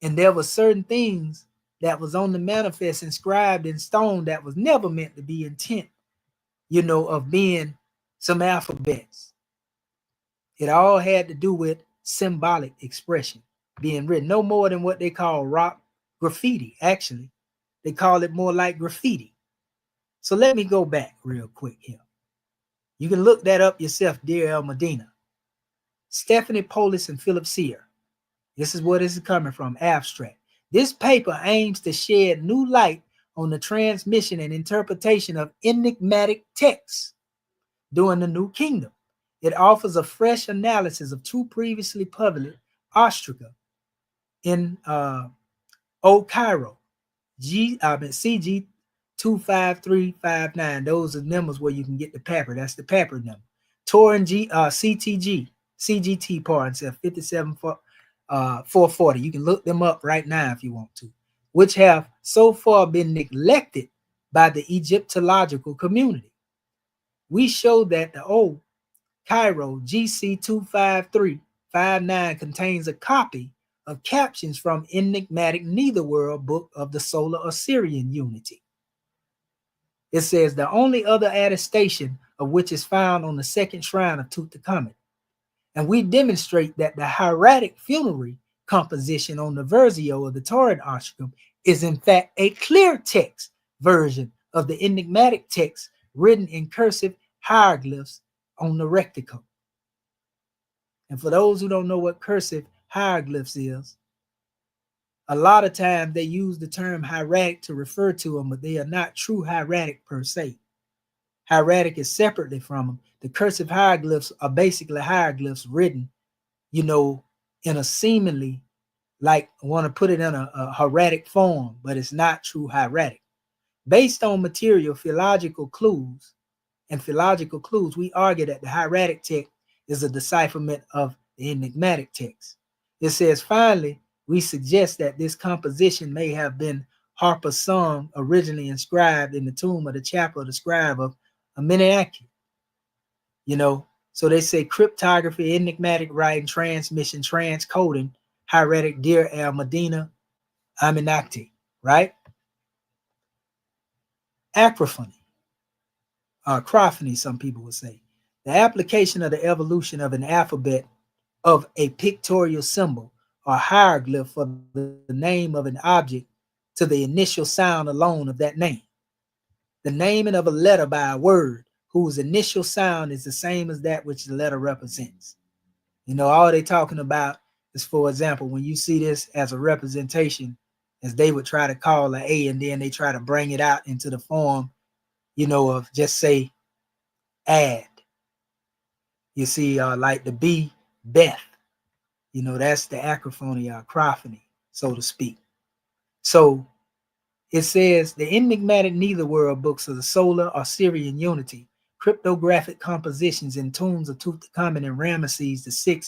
And there were certain things that was on the manifest inscribed in stone that was never meant to be intent, you know, of being some alphabets. It all had to do with symbolic expression being written, no more than what they call rock graffiti. Actually, they call it more like graffiti. So let me go back real quick here. You can look that up yourself, Deir el-Medina. Stephanie Polis and Philip Sear. This is where this is coming from, abstract. This paper aims to shed new light on the transmission and interpretation of enigmatic texts during the New Kingdom. It offers a fresh analysis of two previously published ostraca in Old Cairo, CG 25359. Those are numbers where you can get the paper. That's the paper number. Torin CGT part 57440. You can look them up right now if you want to, which have so far been neglected by the Egyptological community. We show that the Old Cairo GC 25359 contains a copy of captions from enigmatic Netherworld book of the Solar Assyrian Unity. It says the only other attestation of which is found on the second shrine of Tutankhamun. And we demonstrate that the hieratic funerary composition on the versio of the Torah ostracum is in fact a clear text version of the enigmatic text written in cursive hieroglyphs on the recticle. And for those who don't know what cursive hieroglyphs is, a lot of times they use the term hieratic to refer to them, but they are not true hieratic per se. Hieratic is separately from them. The cursive hieroglyphs are basically hieroglyphs written, in a seemingly, like I want to put it in a hieratic form, but it's not true hieratic. Based on material philological clues, we argue that the hieratic text is a decipherment of the enigmatic text. It says, finally, we suggest that this composition may have been Harper's song originally inscribed in the tomb of the chapel of the scribe of Amenaki. So they say cryptography, enigmatic writing, transmission, transcoding, hieratic Deir el Medina, Amenaki, right? Acrophony, acrophony, some people would say. The application of the evolution of an alphabet of a pictorial symbol or hieroglyph for the name of an object to the initial sound alone of that name. The naming of a letter by a word whose initial sound is the same as that which the letter represents. All they're talking about is, for example, when you see this as a representation, as they would try to call an A, and then they try to bring it out into the form, of just say add. You see, like the B, Beth. That's the acrophony or acrophony, so to speak. So it says the enigmatic Netherworld books of the Solar Assyrian Unity, cryptographic compositions in tombs of Tutankhamun and Ramesses VI,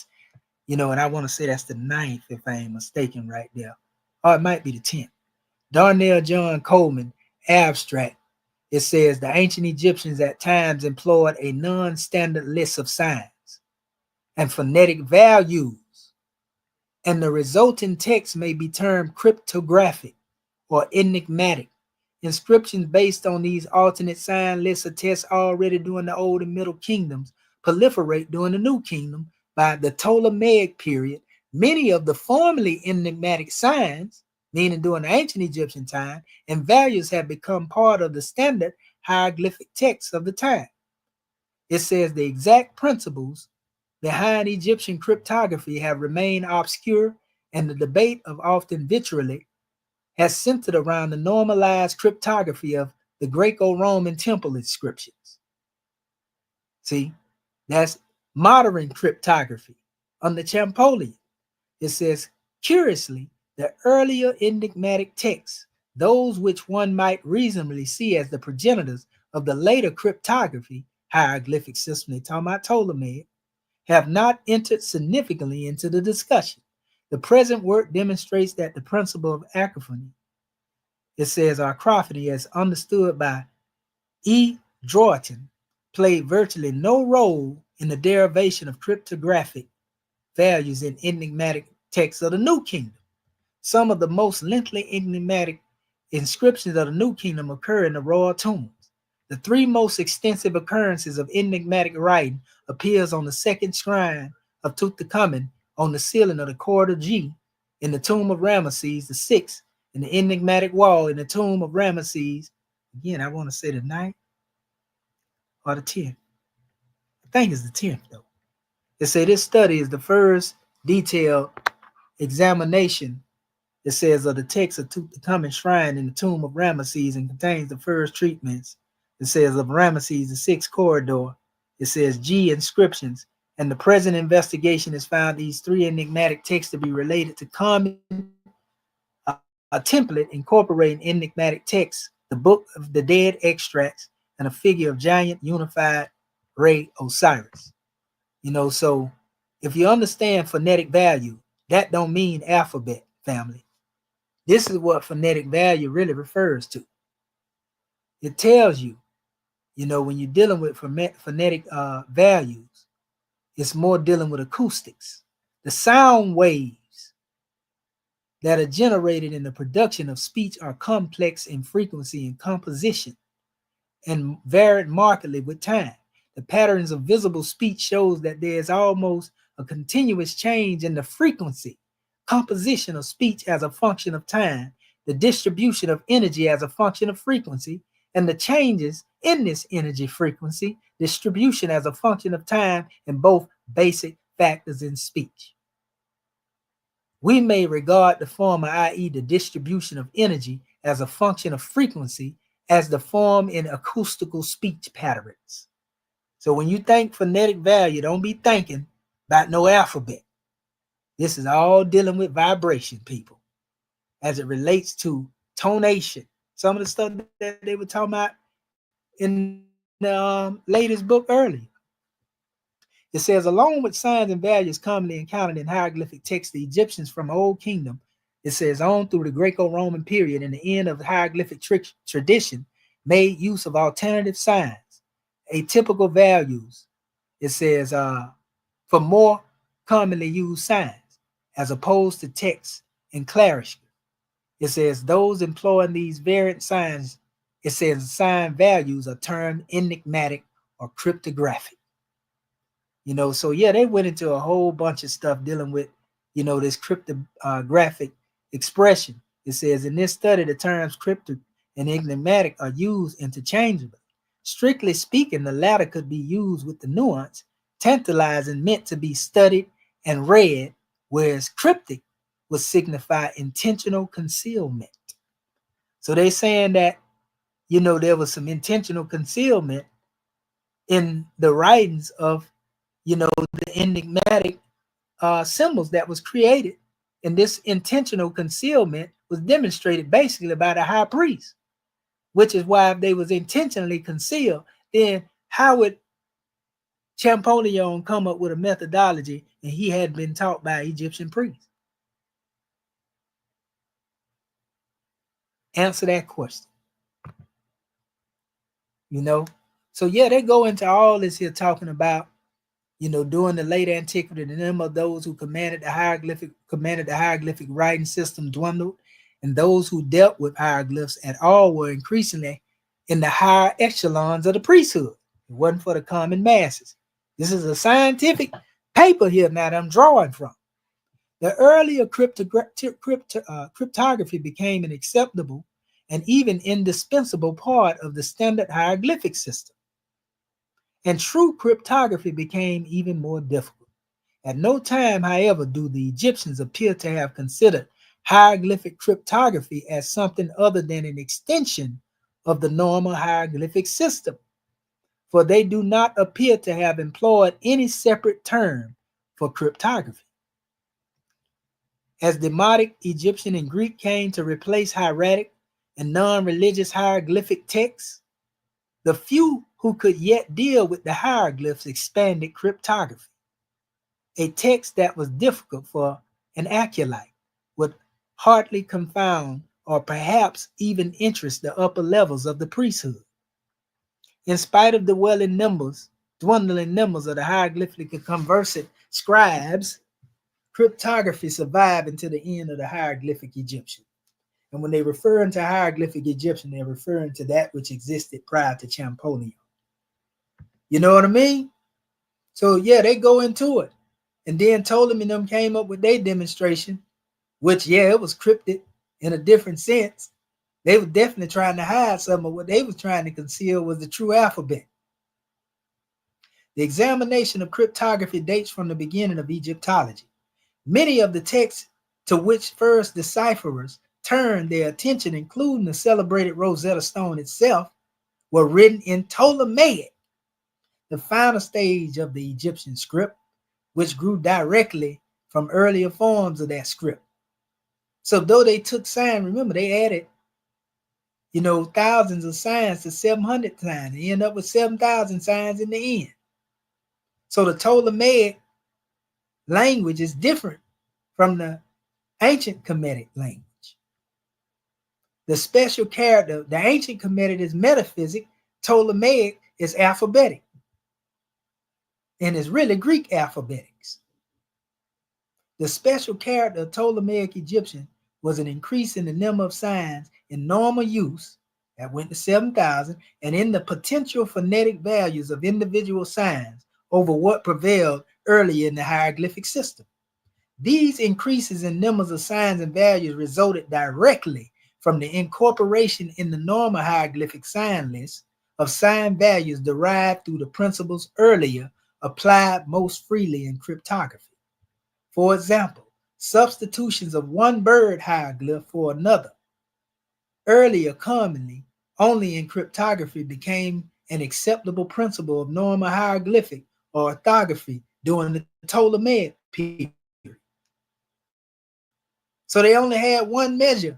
and I want to say that's the 9th, if I ain't mistaken, right there. Or it might be the 10th. Darnell John Coleman, abstract. It says the ancient Egyptians at times employed a non-standard list of signs and phonetic values, and the resulting text may be termed cryptographic or enigmatic. Inscriptions based on these alternate sign lists attest already during the Old and Middle Kingdoms, proliferate during the New Kingdom by the Ptolemaic period. Many of the formerly enigmatic signs, meaning during the ancient Egyptian time, and values have become part of the standard hieroglyphic texts of the time. It says the exact principles behind Egyptian cryptography have remained obscure, and the debate of often vitriolic has centered around the normalized cryptography of the Greco-Roman temple inscriptions. See, that's modern cryptography under Champollion. It says, curiously, the earlier enigmatic texts, those which one might reasonably see as the progenitors of the later cryptography, hieroglyphic system, they talking about Ptolemaic, have not entered significantly into the discussion. The present work demonstrates that the principle of acrophony, it says acrophony, as understood by E. Droyton, played virtually no role in the derivation of cryptographic values in enigmatic texts of the New Kingdom. Some of the most lengthy enigmatic inscriptions of the New Kingdom occur in the royal tombs. The three most extensive occurrences of enigmatic writing appears on the second shrine of Tutankhamun, on the ceiling of the corridor G, in the tomb of Ramesses VI, in the enigmatic wall in the tomb of Ramesses. Again, I want to say the 9th or the 10th. I think it's the 10th though. They say this study is the first detailed examination It says of the text of Tutankhamun's shrine in the tomb of Ramesses and contains the first treatments. It says of Ramesses, the sixth corridor. It says G inscriptions. And the present investigation has found these three enigmatic texts to be related to common a template incorporating enigmatic texts, the Book of the Dead extracts, and a figure of giant unified Ray Osiris. So if you understand phonetic value, that don't mean alphabet, family. This is what phonetic value really refers to. It tells you, when you're dealing with phonetic values, it's more dealing with acoustics. The sound waves that are generated in the production of speech are complex in frequency and composition and varied markedly with time. The patterns of visible speech shows that there is almost a continuous change in the frequency, composition of speech as a function of time, the distribution of energy as a function of frequency, and the changes in this energy frequency distribution as a function of time in both basic factors in speech. We may regard the former, i.e. the distribution of energy, as a function of frequency as the form in acoustical speech patterns. So when you think phonetic value, don't be thinking about no alphabet. This is all dealing with vibration, people, as it relates to tonation. Some of the stuff that they were talking about in the latest book earlier. It says, along with signs and values commonly encountered in hieroglyphic texts, the Egyptians from Old Kingdom, it says, on through the Greco-Roman period and the end of the hieroglyphic tradition, made use of alternative signs, atypical values. It says, for more commonly used signs, as opposed to text and clarity. It says, those employing these variant signs, it says sign values are termed enigmatic or cryptographic. So yeah, they went into a whole bunch of stuff dealing with, this cryptographic expression. It says in this study, the terms cryptic and enigmatic are used interchangeably. Strictly speaking, the latter could be used with the nuance, tantalizing, meant to be studied and read, whereas cryptic would signify intentional concealment. So they're saying that, there was some intentional concealment in the writings of the enigmatic symbols that was created, and this intentional concealment was demonstrated basically by the high priest, which is why if they was intentionally concealed, then how would Champollion come up with a methodology and he had been taught by Egyptian priests? Answer that question. So yeah, they go into all this here talking about during the late antiquity, the number of those who commanded the hieroglyphic writing system dwindled, and those who dealt with hieroglyphs at all were increasingly in the higher echelons of the priesthood. It wasn't for the common masses. This is a scientific paper here now that I'm drawing from. The earlier cryptography became an acceptable and even indispensable part of the standard hieroglyphic system. And true cryptography became even more difficult. At no time, however, do the Egyptians appear to have considered hieroglyphic cryptography as something other than an extension of the normal hieroglyphic system, for they do not appear to have employed any separate term for cryptography. As Demotic, Egyptian, and Greek came to replace hieratic and non-religious hieroglyphic texts, the few who could yet deal with the hieroglyphs expanded cryptography. A text that was difficult for an acolyte would hardly confound or perhaps even interest the upper levels of the priesthood. In spite of the dwindling numbers of the hieroglyphic conversant scribes, cryptography survived until the end of the hieroglyphic Egyptian. And when they refer to hieroglyphic Egyptian, they're referring to that which existed prior to Champollion. You know what I mean? So yeah, they go into it. And then Ptolemy and them came up with their demonstration, which, yeah, it was cryptic in a different sense. They were definitely trying to hide some of what they was trying to conceal was the true alphabet. The examination of cryptography dates from the beginning of Egyptology. Many of the texts to which first decipherers turned their attention, including the celebrated Rosetta Stone itself, were written in Ptolemaic, the final stage of the Egyptian script, which grew directly from earlier forms of that script. So though they took sign, remember they added, thousands of signs to 700 signs. They end up with 7,000 signs in the end. So the Ptolemaic language is different from the ancient Kemetic language. The special character, the ancient Kemetic is metaphysic, Ptolemaic is alphabetic, and it's really Greek alphabetics. The special character of Ptolemaic Egyptian was an increase in the number of signs in normal use, that went to 7,000, and in the potential phonetic values of individual signs over what prevailed earlier in the hieroglyphic system. These increases in numbers of signs and values resulted directly from the incorporation in the normal hieroglyphic sign list of sign values derived through the principles earlier applied most freely in cryptography. For example, substitutions of one bird hieroglyph for another, earlier commonly only in cryptography, became an acceptable principle of normal hieroglyphic or orthography during the Ptolemaic period. So they only had one measure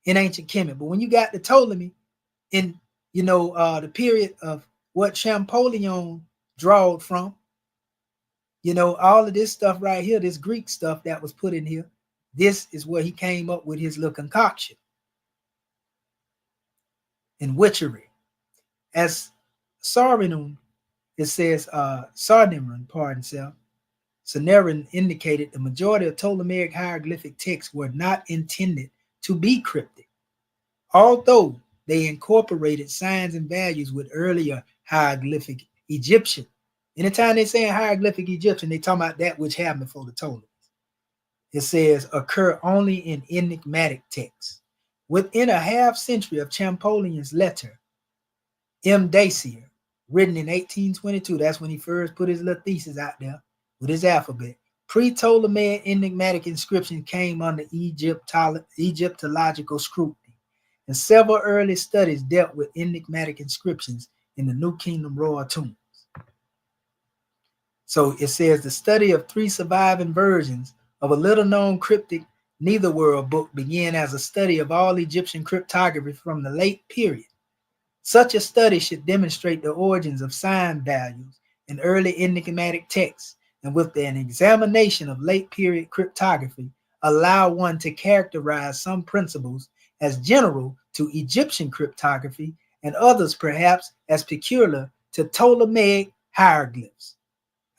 in ancient Kemet, but when you got the Ptolemy in, the period of what Champollion drawed from, all of this stuff right here, this Greek stuff that was put in here, this is where he came up with his little concoction in witchery. As Sarniman, it says, Sarniman, pardon self, Sarniman indicated the majority of Ptolemaic hieroglyphic texts were not intended to be cryptic, although they incorporated signs and values with earlier hieroglyphic Egyptian. Anytime they say hieroglyphic Egyptian, they talk about that which happened before the Ptolemies. It says occur only in enigmatic texts. Within a half century of Champollion's letter, M. Dacier, written in 1822, that's when he first put his little thesis out there with his alphabet. Pre-Ptolemaic enigmatic inscription came under Egyptological scrutiny, and several early studies dealt with enigmatic inscriptions in the New Kingdom royal tombs. So it says the study of 3 surviving versions of a little-known cryptic Netherworld book began as a study of all Egyptian cryptography from the late period. Such a study should demonstrate the origins of sign values in early enigmatic texts, and with an examination of late-period cryptography, allow one to characterize some principles as general to Egyptian cryptography and others perhaps as peculiar to Ptolemaic hieroglyphs.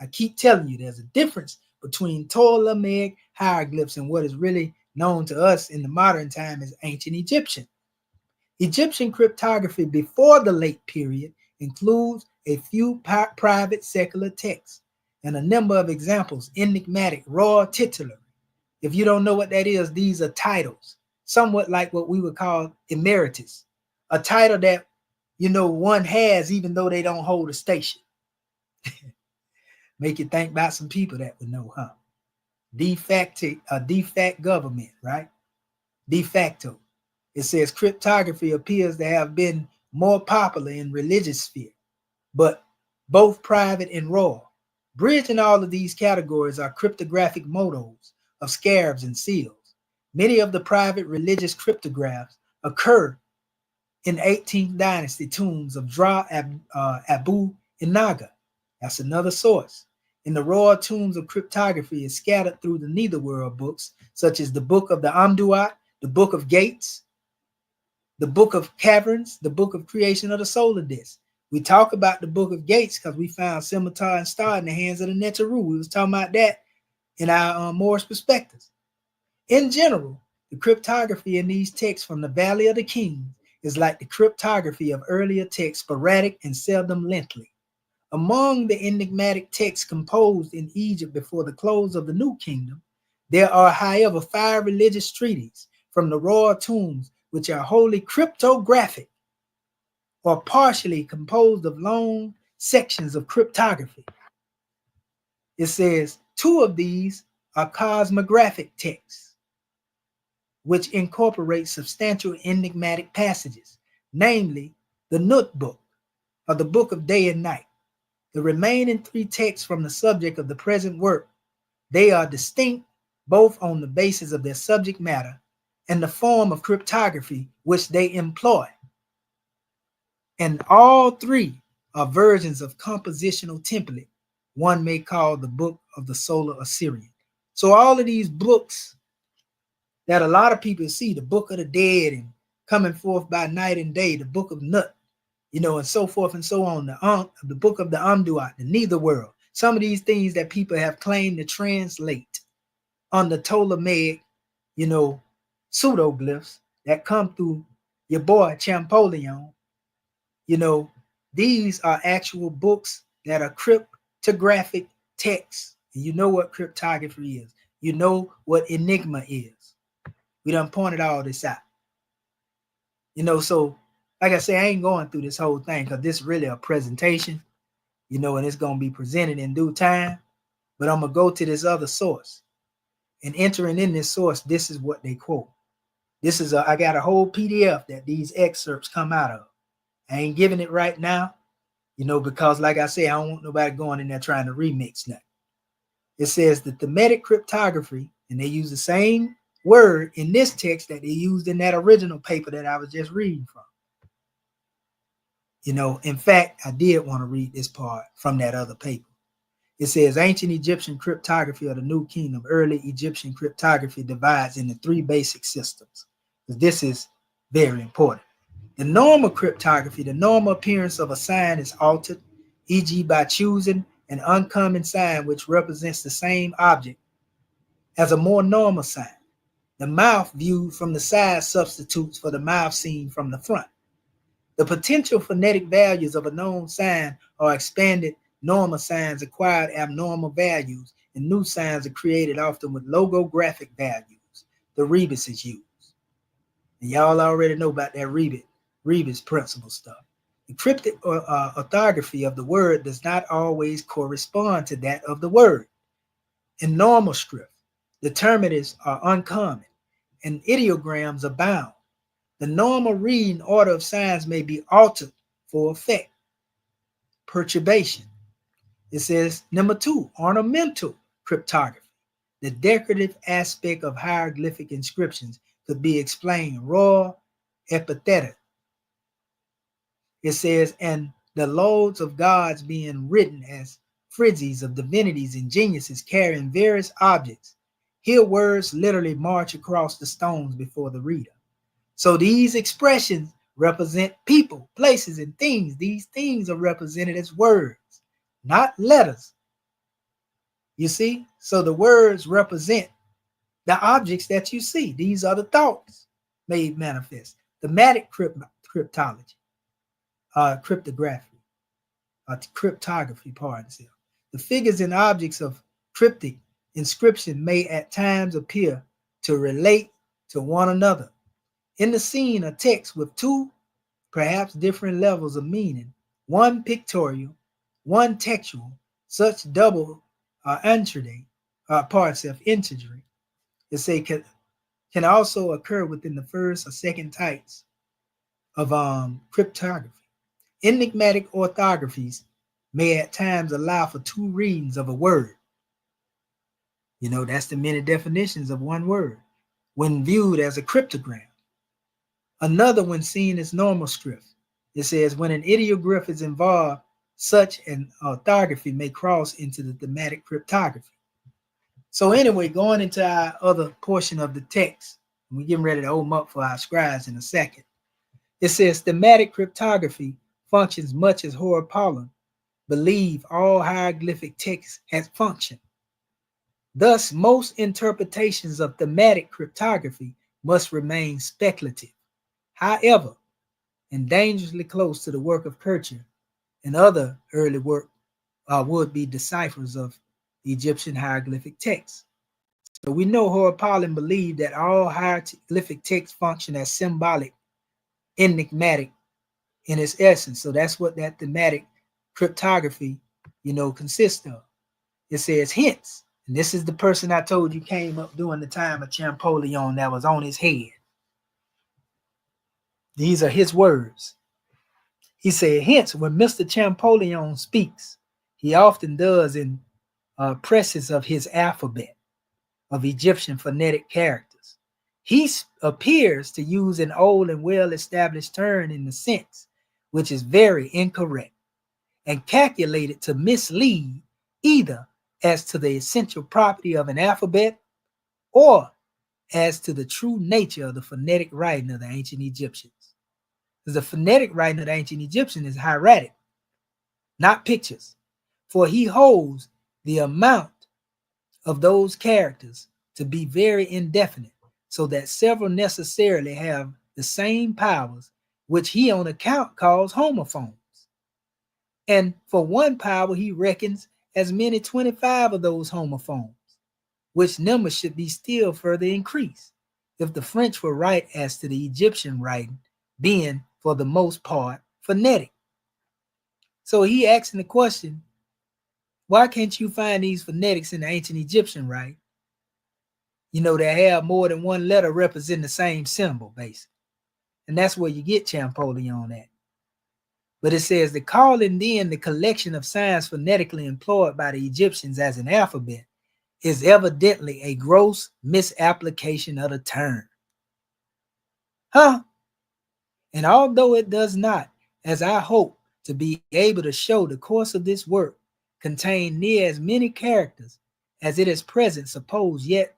I keep telling you, there's a difference between Ptolemaic hieroglyphs and what is really known to us in the modern time as ancient Egyptian. Egyptian cryptography before the late period includes a few private secular texts and a number of examples, enigmatic, royal titular. If you don't know what that is, these are titles, somewhat like what we would call emeritus, a title that, one has even though they don't hold a station. Make you think about some people that would know, huh? De facto government, right? De facto. It says cryptography appears to have been more popular in religious sphere, but both private and royal. Bridging all of these categories are cryptographic motos of scarabs and seals. Many of the private religious cryptographs occur in 18th dynasty tombs of Dra Abu Inaga. That's another source. In the royal tombs of cryptography is scattered through the Netherworld books, such as the Book of the Amduat, the Book of Gates, the Book of Caverns, the Book of Creation of the Solar Disk. We talk about the Book of Gates because we found scimitar and star in the hands of the Neteru. We was talking about that in our Morse perspectives. In general, the cryptography in these texts from the Valley of the Kings is like the cryptography of earlier texts, sporadic and seldom lengthy. Among the enigmatic texts composed in Egypt before the close of the New Kingdom, there are, however, 5 religious treatises from the royal tombs which are wholly cryptographic or partially composed of long sections of cryptography. It says 2 of these are cosmographic texts. which incorporates substantial enigmatic passages, namely the Nut book, or the Book of Day and Night. The remaining 3 texts from the subject of the present work, they are distinct both on the basis of their subject matter and the form of cryptography which they employ. And all 3 are versions of compositional template one may call the Book of the Solar Assyrian. So all of these books that a lot of people see, the Book of the Dead and Coming Forth by Night and Day, the Book of Nut, and so forth and so on, the Book of the Amduat, the Neither World. Some of these things that people have claimed to translate on the Ptolemaic, pseudoglyphs that come through your boy Champollion, these are actual books that are cryptographic texts. And you know what cryptography is. You know what enigma is. We done pointed all this out. So like I say, I ain't going through this whole thing because this is really a presentation, and it's going to be presented in due time. But I'm going to go to this other source. And entering in this source, this is what they quote. I got a whole PDF that these excerpts come out of. I ain't giving it right now, because like I say, I don't want nobody going in there trying to remix nothing. It says the thematic cryptography, and they use the same word in this text that they used in that original paper that I was just reading from. In fact, I did want to read this part from that other paper. It says ancient Egyptian cryptography of the New Kingdom, early Egyptian cryptography divides into 3 basic systems. This is very important. The normal cryptography, the normal appearance of a sign is altered, e.g. by choosing an uncommon sign which represents the same object as a more normal sign. The mouth viewed from the side substitutes for the mouth seen from the front. The potential phonetic values of a known sign are expanded. Normal signs acquired abnormal values, and new signs are created often with logographic values. The rebus is used. And y'all already know about that rebus principle stuff. The cryptic orthography of the word does not always correspond to that of the word. In normal script, determinatives are uncommon, and ideograms abound. The normal reading order of signs may be altered for effect. Perturbation. It says, number 2, ornamental cryptography. The decorative aspect of hieroglyphic inscriptions could be explained raw epitheta. It says, and the loads of gods being written as phrases of divinities and geniuses carrying various objects. Here words literally march across the stones before the reader. So these expressions represent people, places, and things. These things are represented as words, not letters. You see? So the words represent the objects that you see. These are the thoughts made manifest. Thematic cryptology, cryptography, pardon self. The figures and objects of cryptic inscription may at times appear to relate to one another. In the scene, a text with 2, perhaps different levels of meaning, one pictorial, one textual, such double integery, it say can also occur within the first or second types of cryptography. Enigmatic orthographies may at times allow for 2 readings of a word. That's the many definitions of one word when viewed as a cryptogram. Another when seen as normal script. It says when an ideograph is involved, such an orthography may cross into the thematic cryptography. So anyway, going into our other portion of the text, we're getting ready to open up for our scribes in a second. It says thematic cryptography functions much as Howard Paulin believed all hieroglyphic texts had functioned. Thus, most interpretations of thematic cryptography must remain speculative. However, and dangerously close to the work of Kircher and other early work would be deciphers of the Egyptian hieroglyphic texts. So we know Howard Paulin believed that all hieroglyphic texts function as symbolic, enigmatic in its essence. So that's what that thematic cryptography, consists of. It says, hence, And this is the person I told you came up during the time of Champollion that was on his head. These are his words. He said, hence, when Mr. Champollion speaks, he often does in presses of his alphabet of Egyptian phonetic characters. He appears to use an old and well-established term in the sense, which is very incorrect and calculated to mislead either as to the essential property of an alphabet or as to the true nature of the phonetic writing of the ancient Egyptians. Because the phonetic writing of the ancient Egyptian is hieratic, not pictures, for he holds the amount of those characters to be very indefinite, so that several necessarily have the same powers, which he on account calls homophones. And for one power he reckons as many 25 of those homophones, which number should be still further increased, if the French were right as to the Egyptian writing being, for the most part, phonetic. So he asking the question, why can't you find these phonetics in the ancient Egyptian writing? You know, they have more than one letter representing the same symbol, basically. And that's where you get Champollion at. But it says the calling then the collection of signs phonetically employed by the Egyptians as an alphabet is evidently a gross misapplication of the term. And although it does not, as I hope to be able to show, the course of this work contain near as many characters as it is present supposed, yet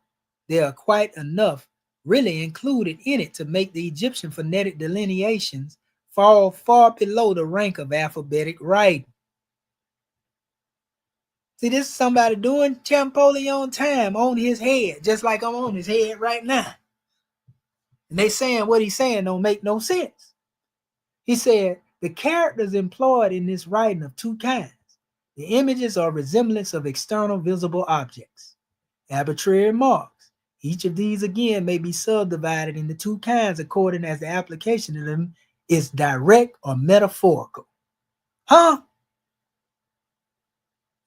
there are quite enough really included in it to make the Egyptian phonetic delineations fall far below the rank of alphabetic writing. See, this is somebody doing Champollion time on his head, just like I'm on his head right now. And they saying what he's saying don't make no sense. He said, the characters employed in this writing of two kinds. The images are resemblance of external visible objects, arbitrary marks. Each of these again may be subdivided into two kinds according as the application of them is direct or metaphorical. Now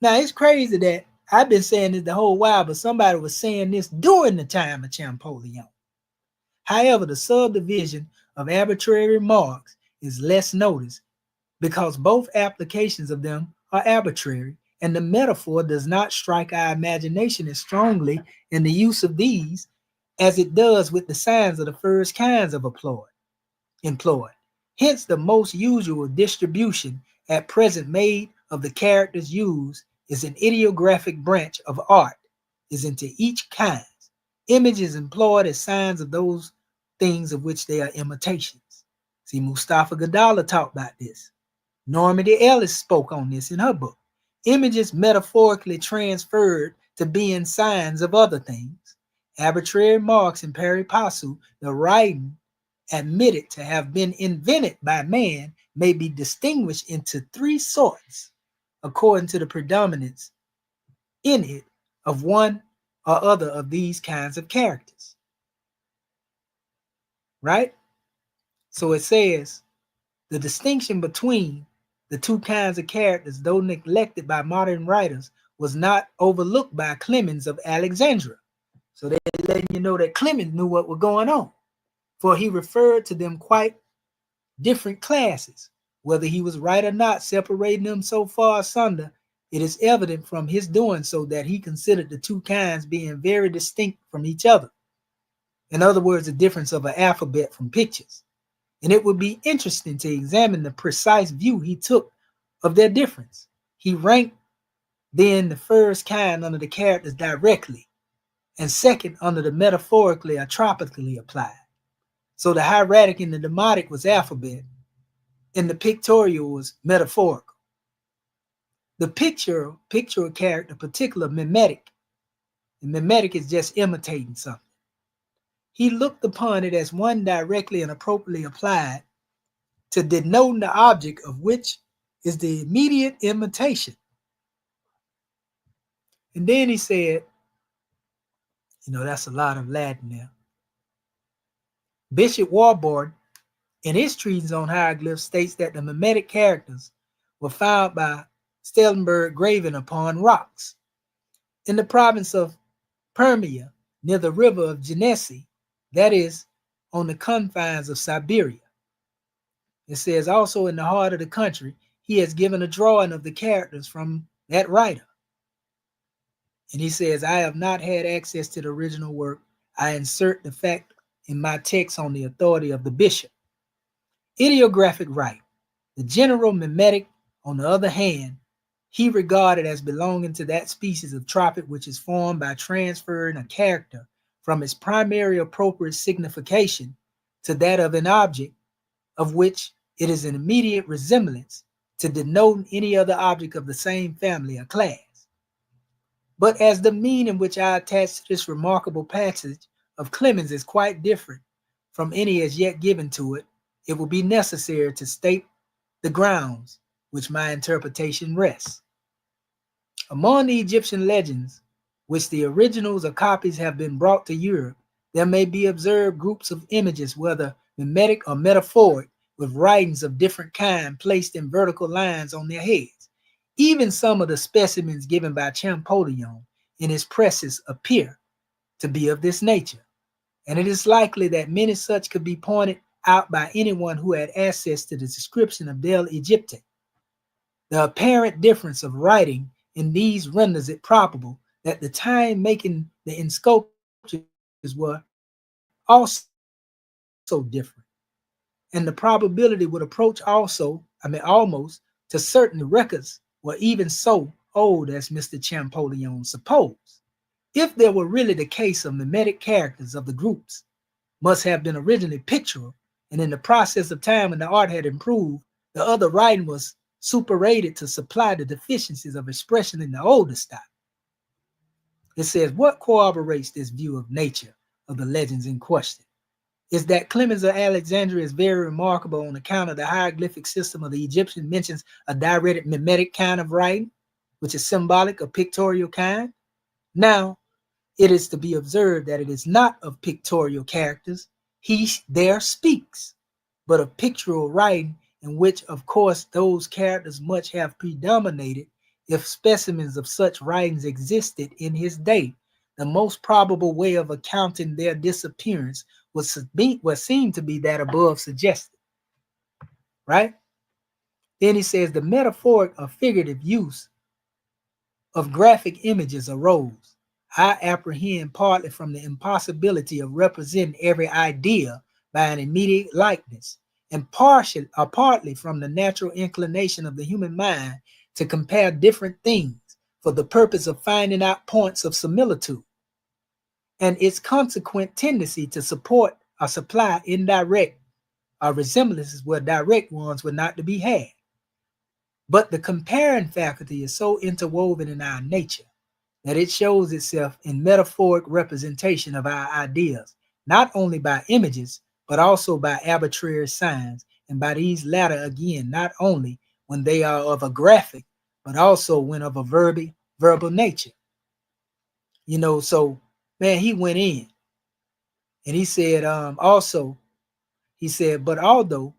it's crazy that I've been saying this the whole while, but somebody was saying this during the time of Champollion. However, the subdivision of arbitrary marks is less noticed because both applications of them are arbitrary, and the metaphor does not strike our imagination as strongly in the use of these as it does with the signs of the first kinds of employed. Hence, the most usual distribution at present made of the characters used is an ideographic branch of art, is into each kind. Images employed as signs of those things of which they are imitations. See, Mustafa Gadala talked about this. Normandy Ellis spoke on this in her book. Images metaphorically transferred to being signs of other things. Arbitrary marks in pari passu, the writing admitted to have been invented by man, may be distinguished into three sorts, according to the predominance in it of one or other of these kinds of characters. Right? So it says the distinction between the two kinds of characters, though neglected by modern writers, was not overlooked by Clemens of Alexandria. So they're letting you know that Clemens knew what was going on, for he referred to them quite different classes. Whether he was right or not, separating them so far asunder, it is evident from his doing so that he considered the two kinds being very distinct from each other. In other words, the difference of an alphabet from pictures. And it would be interesting to examine the precise view he took of their difference. He ranked then the first kind under the characters directly, and second under the metaphorically or tropically applied. So the hieratic and the demotic was alphabet, and the pictorial was metaphorical. The pictorial character, particular mimetic, and mimetic is just imitating something. He looked upon it as one directly and appropriately applied to denote the object of which is the immediate imitation. And then he said, that's a lot of Latin there. Bishop Warburton, in his treatise on hieroglyphs, states that the mimetic characters were found by Stellenberg graven upon rocks. in the province of Permia, near the river of Genesi, that is, on the confines of Siberia. It says also in the heart of the country, he has given a drawing of the characters from that writer. And he says, I have not had access to the original work. I insert the fact in my text on the authority of the bishop. Ideographic right. The general mimetic, on the other hand, he regarded as belonging to that species of tropic which is formed by transferring a character from its primary appropriate signification to that of an object of which it is an immediate resemblance to denote any other object of the same family or class. But as the mean in which I attach to this remarkable passage of Clemens is quite different from any as yet given to it, it will be necessary to state the grounds which my interpretation rests. Among the Egyptian legends, which the originals or copies have been brought to Europe, there may be observed groups of images, whether mimetic or metaphoric, with writings of different kind placed in vertical lines on their heads. Even some of the specimens given by Champollion in his presses appear to be of this nature, and it is likely that many such could be pointed out by anyone who had access to the description of Del Egypte. The apparent difference of writing in these renders it probable that the time making the insculptures were also different, and the probability would approach almost to certain records were even so old as Mr. Champollion supposed. If there were really the case of mimetic characters of the groups must have been originally pictorial, and in the process of time when the art had improved, the other writing was superadded to supply the deficiencies of expression in the older style. It says, what corroborates this view of nature of the legends in question is that Clemens of Alexandria is very remarkable on account of the hieroglyphic system of the Egyptian mentions a direct mimetic kind of writing, which is symbolic or pictorial kind. Now, it is to be observed that it is not of pictorial characters he there speaks, but of pictorial writing, in which, of course, those characters much have predominated. If specimens of such writings existed in his day, the most probable way of accounting their disappearance would seem to be that above suggested. Right? Then he says the metaphoric or figurative use of graphic images arose, I apprehend, partly from the impossibility of representing every idea by an immediate likeness, and partly from the natural inclination of the human mind to compare different things for the purpose of finding out points of similitude, and its consequent tendency to support or supply indirect resemblances where direct ones were not to be had. But the comparing faculty is so interwoven in our nature that it shows itself in metaphoric representation of our ideas, not only by images, but also by arbitrary signs, and by these latter again, not only when they are of a graphic, but also when of a verbal nature. You know, so, man, he went in, and he said but although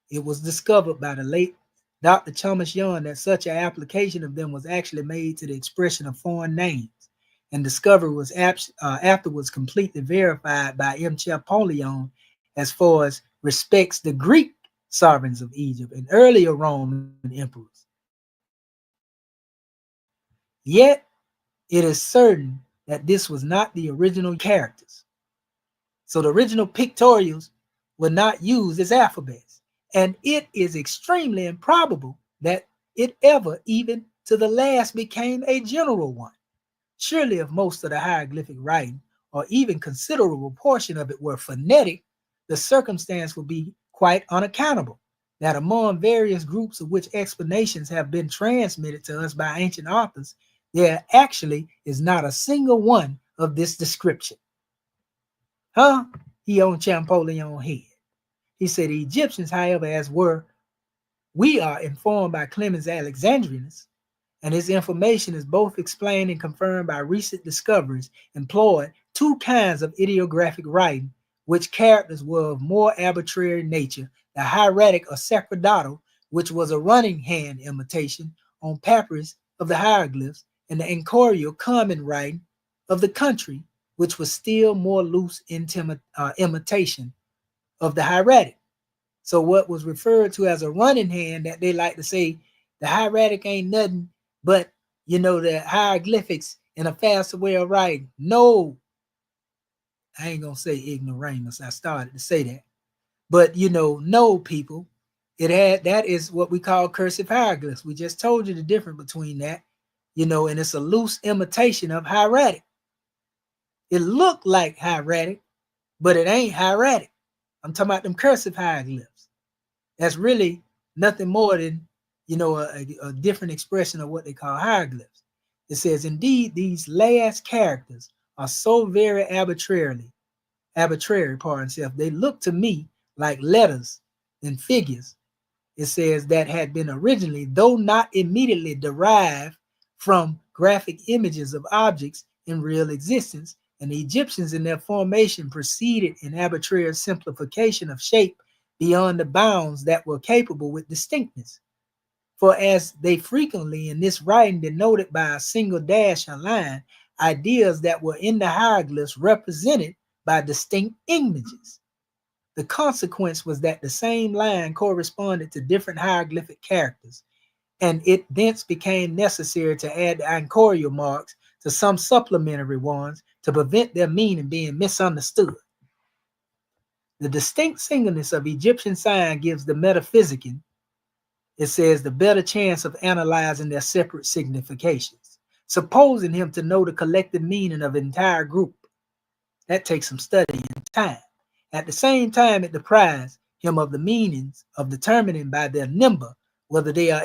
it was discovered by the late Dr. Thomas Young that such an application of them was actually made to the expression of foreign names, and discovery was afterwards completely verified by M. Champollion as far as respects the Greek sovereigns of Egypt and earlier Roman emperors. Yet it is certain that this was not the original characters. So the original pictorials were not used as alphabets, and it is extremely improbable that it ever, even to the last, became a general one. Surely if most of the hieroglyphic writing, or even considerable portion of it, were phonetic, the circumstance would be quite unaccountable, that among various groups of which explanations have been transmitted to us by ancient authors, there actually is not a single one of this description. He on Champollion head. He said the Egyptians, however, we are informed by Clemens Alexandrinus, and his information is both explained and confirmed by recent discoveries, employed two kinds of ideographic writing, which characters were of more arbitrary nature: the hieratic or sacerdotal, which was a running hand imitation on papyrus of the hieroglyphs, and the anchorial common writing of the country, which was still more loose imitation of the hieratic. So what was referred to as a running hand, that they like to say the hieratic ain't nothing but, the hieroglyphics in a faster way of writing. No, I ain't gonna say ignoramus. I started to say that. But no, people, that is what we call cursive hieroglyphs. We just told you the difference between that, and it's a loose imitation of hieratic. It looked like hieratic, but it ain't hieratic. I'm talking about them cursive hieroglyphs. That's really nothing more than, a different expression of what they call hieroglyphs. It says, indeed, these last characters are so very arbitrary, they look to me like letters and figures. It says that had been originally, though not immediately derived from graphic images of objects in real existence, and the Egyptians in their formation proceeded in arbitrary simplification of shape beyond the bounds that were capable with distinctness. For as they frequently in this writing denoted by a single dash or line, ideas that were in the hieroglyphs represented by distinct images. The consequence was that the same line corresponded to different hieroglyphic characters, and it thence became necessary to add the anchorial marks to some supplementary ones to prevent their meaning being misunderstood. The distinct singleness of Egyptian sign gives the Metaphysical, it says, the better chance of analyzing their separate significations, supposing him to know the collective meaning of an entire group. That takes some study and time. At the same time, it deprives him of the meanings of determining by their number whether they are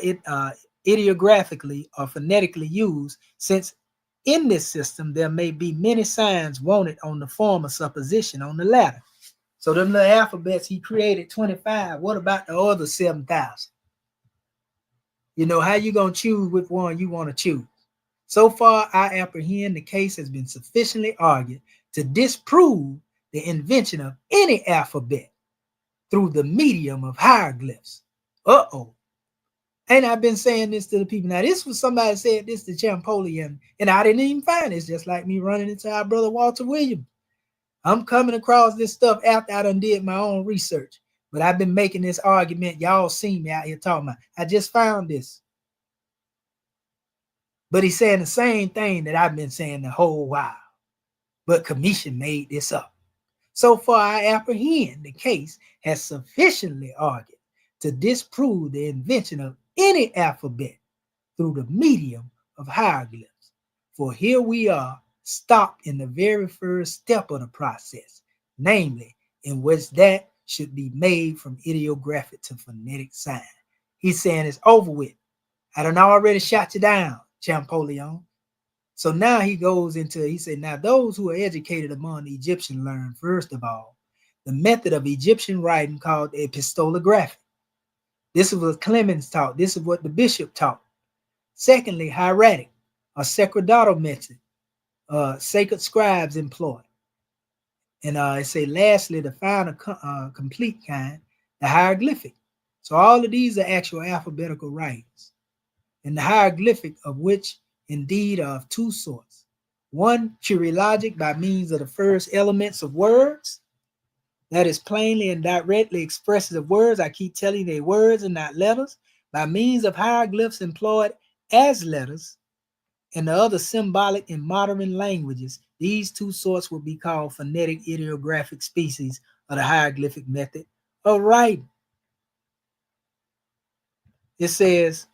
ideographically or phonetically used, since in this system there may be many signs wanted on the former supposition on the latter. So them little alphabets he created 25. What about the other 7,000? How you gonna choose which one you want to choose? So far, I apprehend the case has been sufficiently argued to disprove the invention of any alphabet through the medium of hieroglyphs. Ain't I been saying this to the people? Now, this was somebody said this to Champollion, and I didn't even find it. It's just like me running into our brother Walter Williams. I'm coming across this stuff after I done did my own research. But I've been making this argument. Y'all seen me out here talking about. I just found this. But he's saying the same thing that I've been saying the whole while. But Commission made this up. So far, I apprehend the case has sufficiently argued to disprove the invention of any alphabet through the medium of hieroglyphs. For here we are, stopped in the very first step of the process, namely, in which that should be made from ideographic to phonetic sign. He's saying it's over with. I done already shot you down, Champollion. So now he goes into, he said, now those who are educated among the Egyptians learn, first of all, the method of Egyptian writing called epistolography. This is what Clemens taught. This is what the bishop taught. Secondly, hieratic, or sacerdotal method, sacred scribes employ. And I say, lastly, the final complete kind, the hieroglyphic. So all of these are actual alphabetical writings. And the hieroglyphic of which indeed are of two sorts. One, Kyrillogic, by means of the first elements of words. That is plainly and directly expressive of words. I keep telling you they're words and not letters. By means of hieroglyphs employed as letters, and the other symbolic in modern languages, these two sorts will be called phonetic ideographic species of the hieroglyphic method of writing. It says,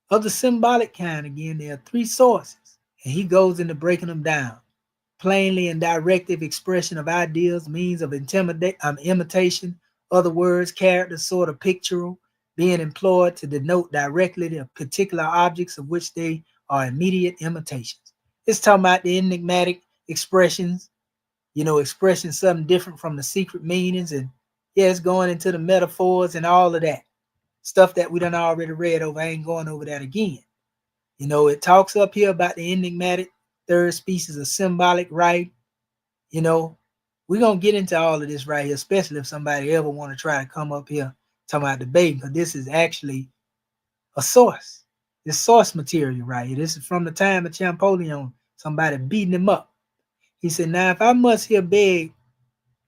of the symbolic kind, again, there are three sources, and he goes into breaking them down. Plainly and directive expression of ideas, means of imitation, other words, characters, sort of pictorial, being employed to denote directly the particular objects of which they are immediate imitations. It's talking about the enigmatic expressions, expressing something different from the secret meanings, and it's going into the metaphors and all of that stuff that we done already read over. I ain't going over that again. It talks up here about the enigmatic third species of symbolic right. We're going to get into all of this right here, especially if somebody ever want to try to come up here talking about debating, because this is actually a source. This source material right here. This is from the time of Champollion, somebody beating him up. He said, now if I must here beg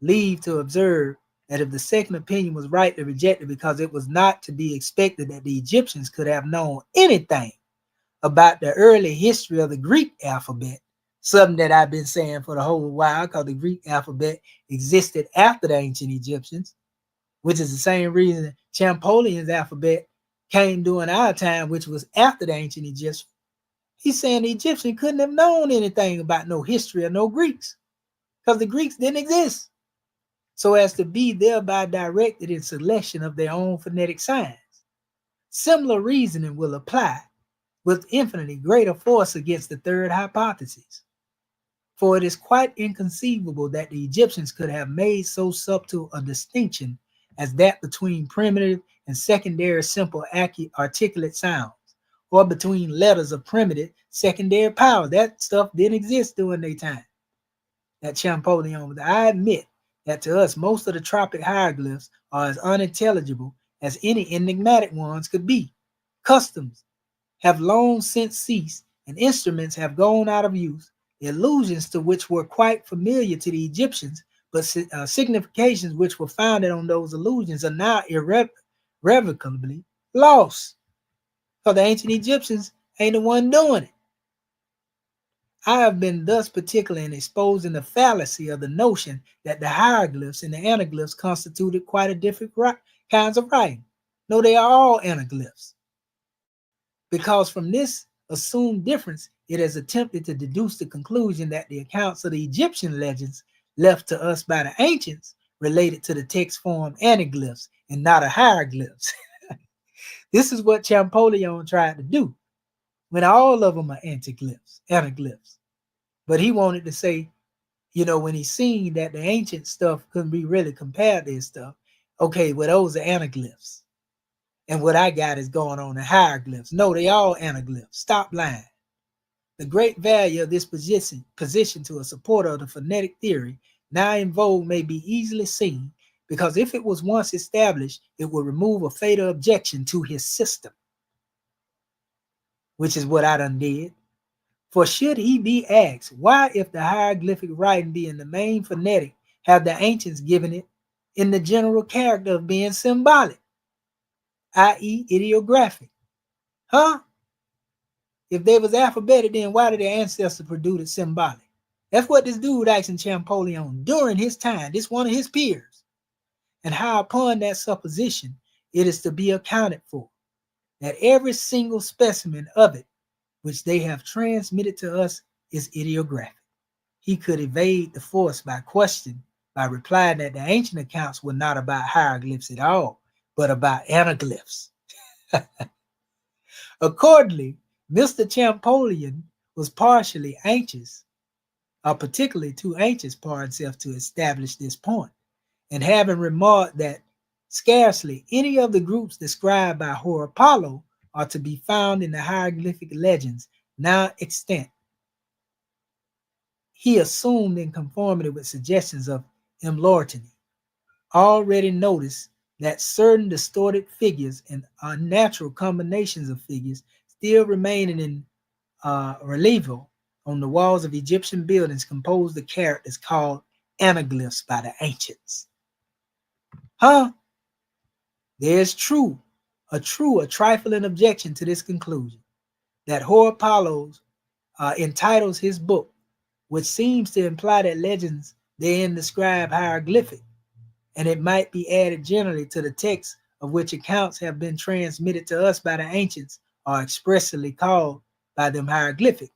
leave to observe that if the second opinion was rightly rejected because it was not to be expected that the Egyptians could have known anything about the early history of the Greek alphabet, something that I've been saying for the whole while, because the Greek alphabet existed after the ancient Egyptians, which is the same reason Champollion's alphabet came during our time, which was after the ancient Egyptians. He's saying the Egyptians couldn't have known anything about no history or no Greeks, because the Greeks didn't exist, so as to be thereby directed in selection of their own phonetic signs. Similar reasoning will apply with infinitely greater force against the third hypothesis. For it is quite inconceivable that the Egyptians could have made so subtle a distinction as that between primitive and secondary simple articulate sounds, or between letters of primitive secondary power. That stuff didn't exist during their time. That Champollion, I admit that to us, most of the tropic hieroglyphs are as unintelligible as any enigmatic ones could be. Customs have long since ceased, and instruments have gone out of use, illusions to which were quite familiar to the Egyptians, but significations which were founded on those illusions are now irrevocably lost. Because the ancient Egyptians ain't the one doing it. I have been thus particular in exposing the fallacy of the notion that the hieroglyphs and the anaglyphs constituted quite a different kinds of writing. No, they are all anaglyphs. Because from this assumed difference, it is attempted to deduce the conclusion that the accounts of the Egyptian legends left to us by the ancients related to the text form anaglyphs and not a hieroglyphs. This is what Champollion tried to do when all of them are anaglyphs. But he wanted to say, when he seen that the ancient stuff couldn't be really compared to his stuff, okay, well, those are anaglyphs. And what I got is going on in hieroglyphs. No, they all anaglyphs. Stop lying. The great value of this position to a supporter of the phonetic theory now in vogue may be easily seen, because if it was once established, it would remove a fatal objection to his system, which is what I done did. For should he be asked, why, if the hieroglyphic writing being the main phonetic, have the ancients given it in the general character of being symbolic, i.e. ideographic? Huh? If they was alphabetic, then why did their ancestors produce it symbolic? That's what this dude asking Champollion during his time, this one of his peers. And how upon that supposition, it is to be accounted for, that every single specimen of it, which they have transmitted to us, is ideographic. He could evade the force by replying that the ancient accounts were not about hieroglyphs at all, but about anaglyphs. Accordingly, Mr. Champollion was particularly too anxious for himself to establish this point, and having remarked that scarcely any of the groups described by Horapollo are to be found in the hieroglyphic legends now extant, he assumed, in conformity with suggestions of Imlortony, already noticed that certain distorted figures and unnatural combinations of figures still remaining in relievo on the walls of Egyptian buildings compose the characters called anaglyphs by the ancients. Huh? There's a trifling objection to this conclusion, that Horapollo entitles his book, which seems to imply that legends therein describe hieroglyphic, and it might be added generally to the text of which accounts have been transmitted to us by the ancients are expressly called by them hieroglyphic.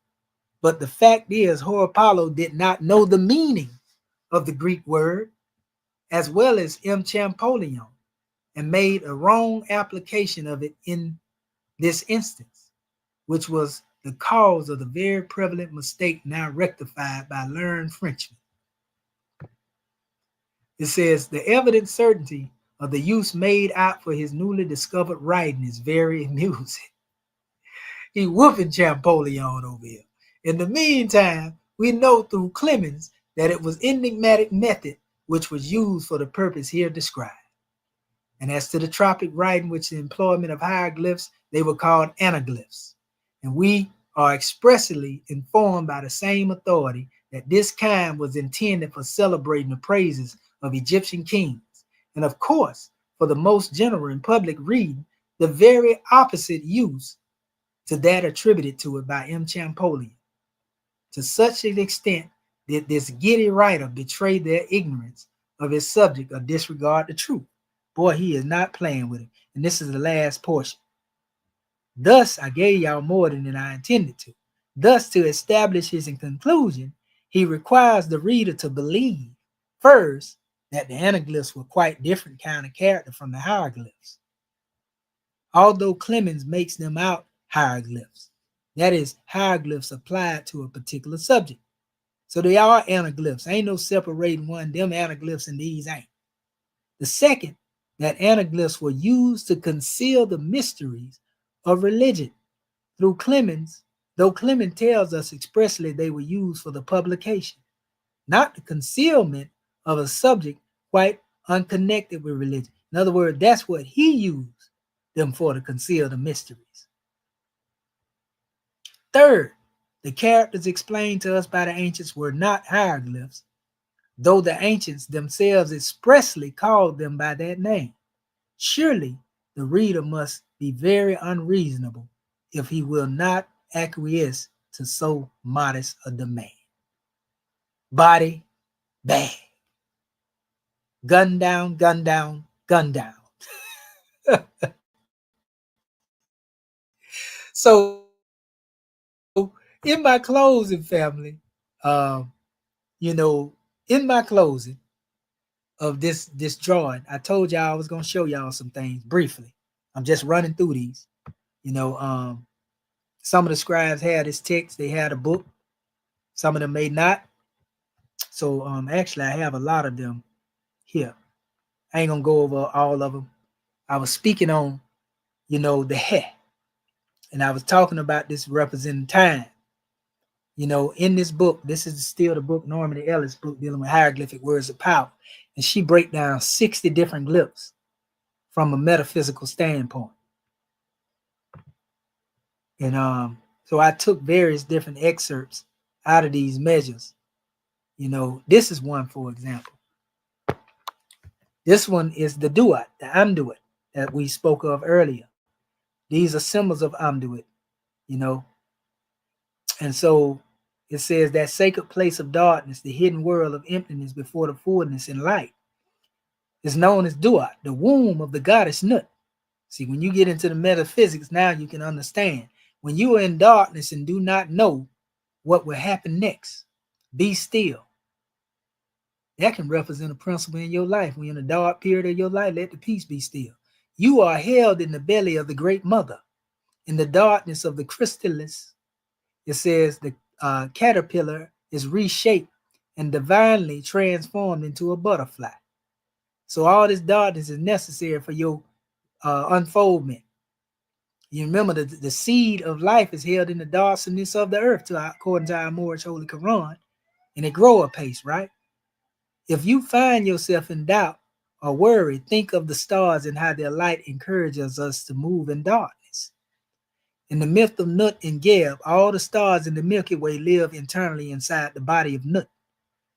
But the fact is, Horapollo did not know the meaning of the Greek word, as well as M. Champollion, and made a wrong application of it in this instance, which was the cause of the very prevalent mistake now rectified by learned Frenchmen. It says, the evident certainty of the use made out for his newly discovered writing is very amusing. He whooping Champollion over here. In the meantime, we know through Clemens that it was enigmatic method which was used for the purpose here described. And as to the tropic writing, which is the employment of hieroglyphs, they were called anaglyphs. And we are expressly informed by the same authority that this kind was intended for celebrating the praises of Egyptian kings. And of course, for the most general and public reading, the very opposite use to that attributed to it by M. Champollion. To such an extent did this giddy writer betray their ignorance of his subject or disregard the truth. Boy, he is not playing with it. And this is the last portion. Thus, I gave y'all more than I intended to. Thus, to establish his conclusion, he requires the reader to believe, first, that the anaglyphs were quite different kind of character from the hieroglyphs. Although Clemens makes them out hieroglyphs, that is, hieroglyphs applied to a particular subject. So they are anaglyphs. Ain't no separating one, them anaglyphs and these ain't. The second, that anaglyphs were used to conceal the mysteries of religion. Though Clemens tells us expressly they were used for the publication, not the concealment of a subject quite unconnected with religion. In other words, that's what he used them for, to conceal the mysteries. Third, the characters explained to us by the ancients were not hieroglyphs, though the ancients themselves expressly called them by that name. Surely the reader must be very unreasonable if he will not acquiesce to so modest a demand. Body, bag. Gun down, gun down, gun down. So, in my closing, family, in my closing of this drawing, I told y'all I was going to show y'all some things briefly. I'm just running through these. Some of the scribes had this text. They had a book. Some of them may not. So, actually, I have a lot of them here. I ain't going to go over all of them. I was speaking on, the hair. And I was talking about this representing time. In this book, this is still the book, Normandy Ellis' book dealing with hieroglyphic words of power. And she breaks down 60 different glyphs from a metaphysical standpoint. And so I took various different excerpts out of these measures. This is one, for example. This one is the duat, the amduat that we spoke of earlier. These are symbols of amduat, And so it says that sacred place of darkness, the hidden world of emptiness before the fullness in light, is known as duat, the womb of the goddess Nut. See, when you get into the metaphysics, now you can understand. When you are in darkness and do not know what will happen next, be still. That can represent a principle in your life. When you're in a dark period of your life, let the peace be still. You are held in the belly of the great mother. In the darkness of the chrysalis, it says the caterpillar is reshaped and divinely transformed into a butterfly. So all this darkness is necessary for your unfoldment. You remember the seed of life is held in the darkness of the earth, according to our Moorish Holy Quran, and it grow apace, right? If you find yourself in doubt or worry, think of the stars and how their light encourages us to move in darkness. In the myth of Nut and Geb, all the stars in the Milky Way live internally inside the body of Nut,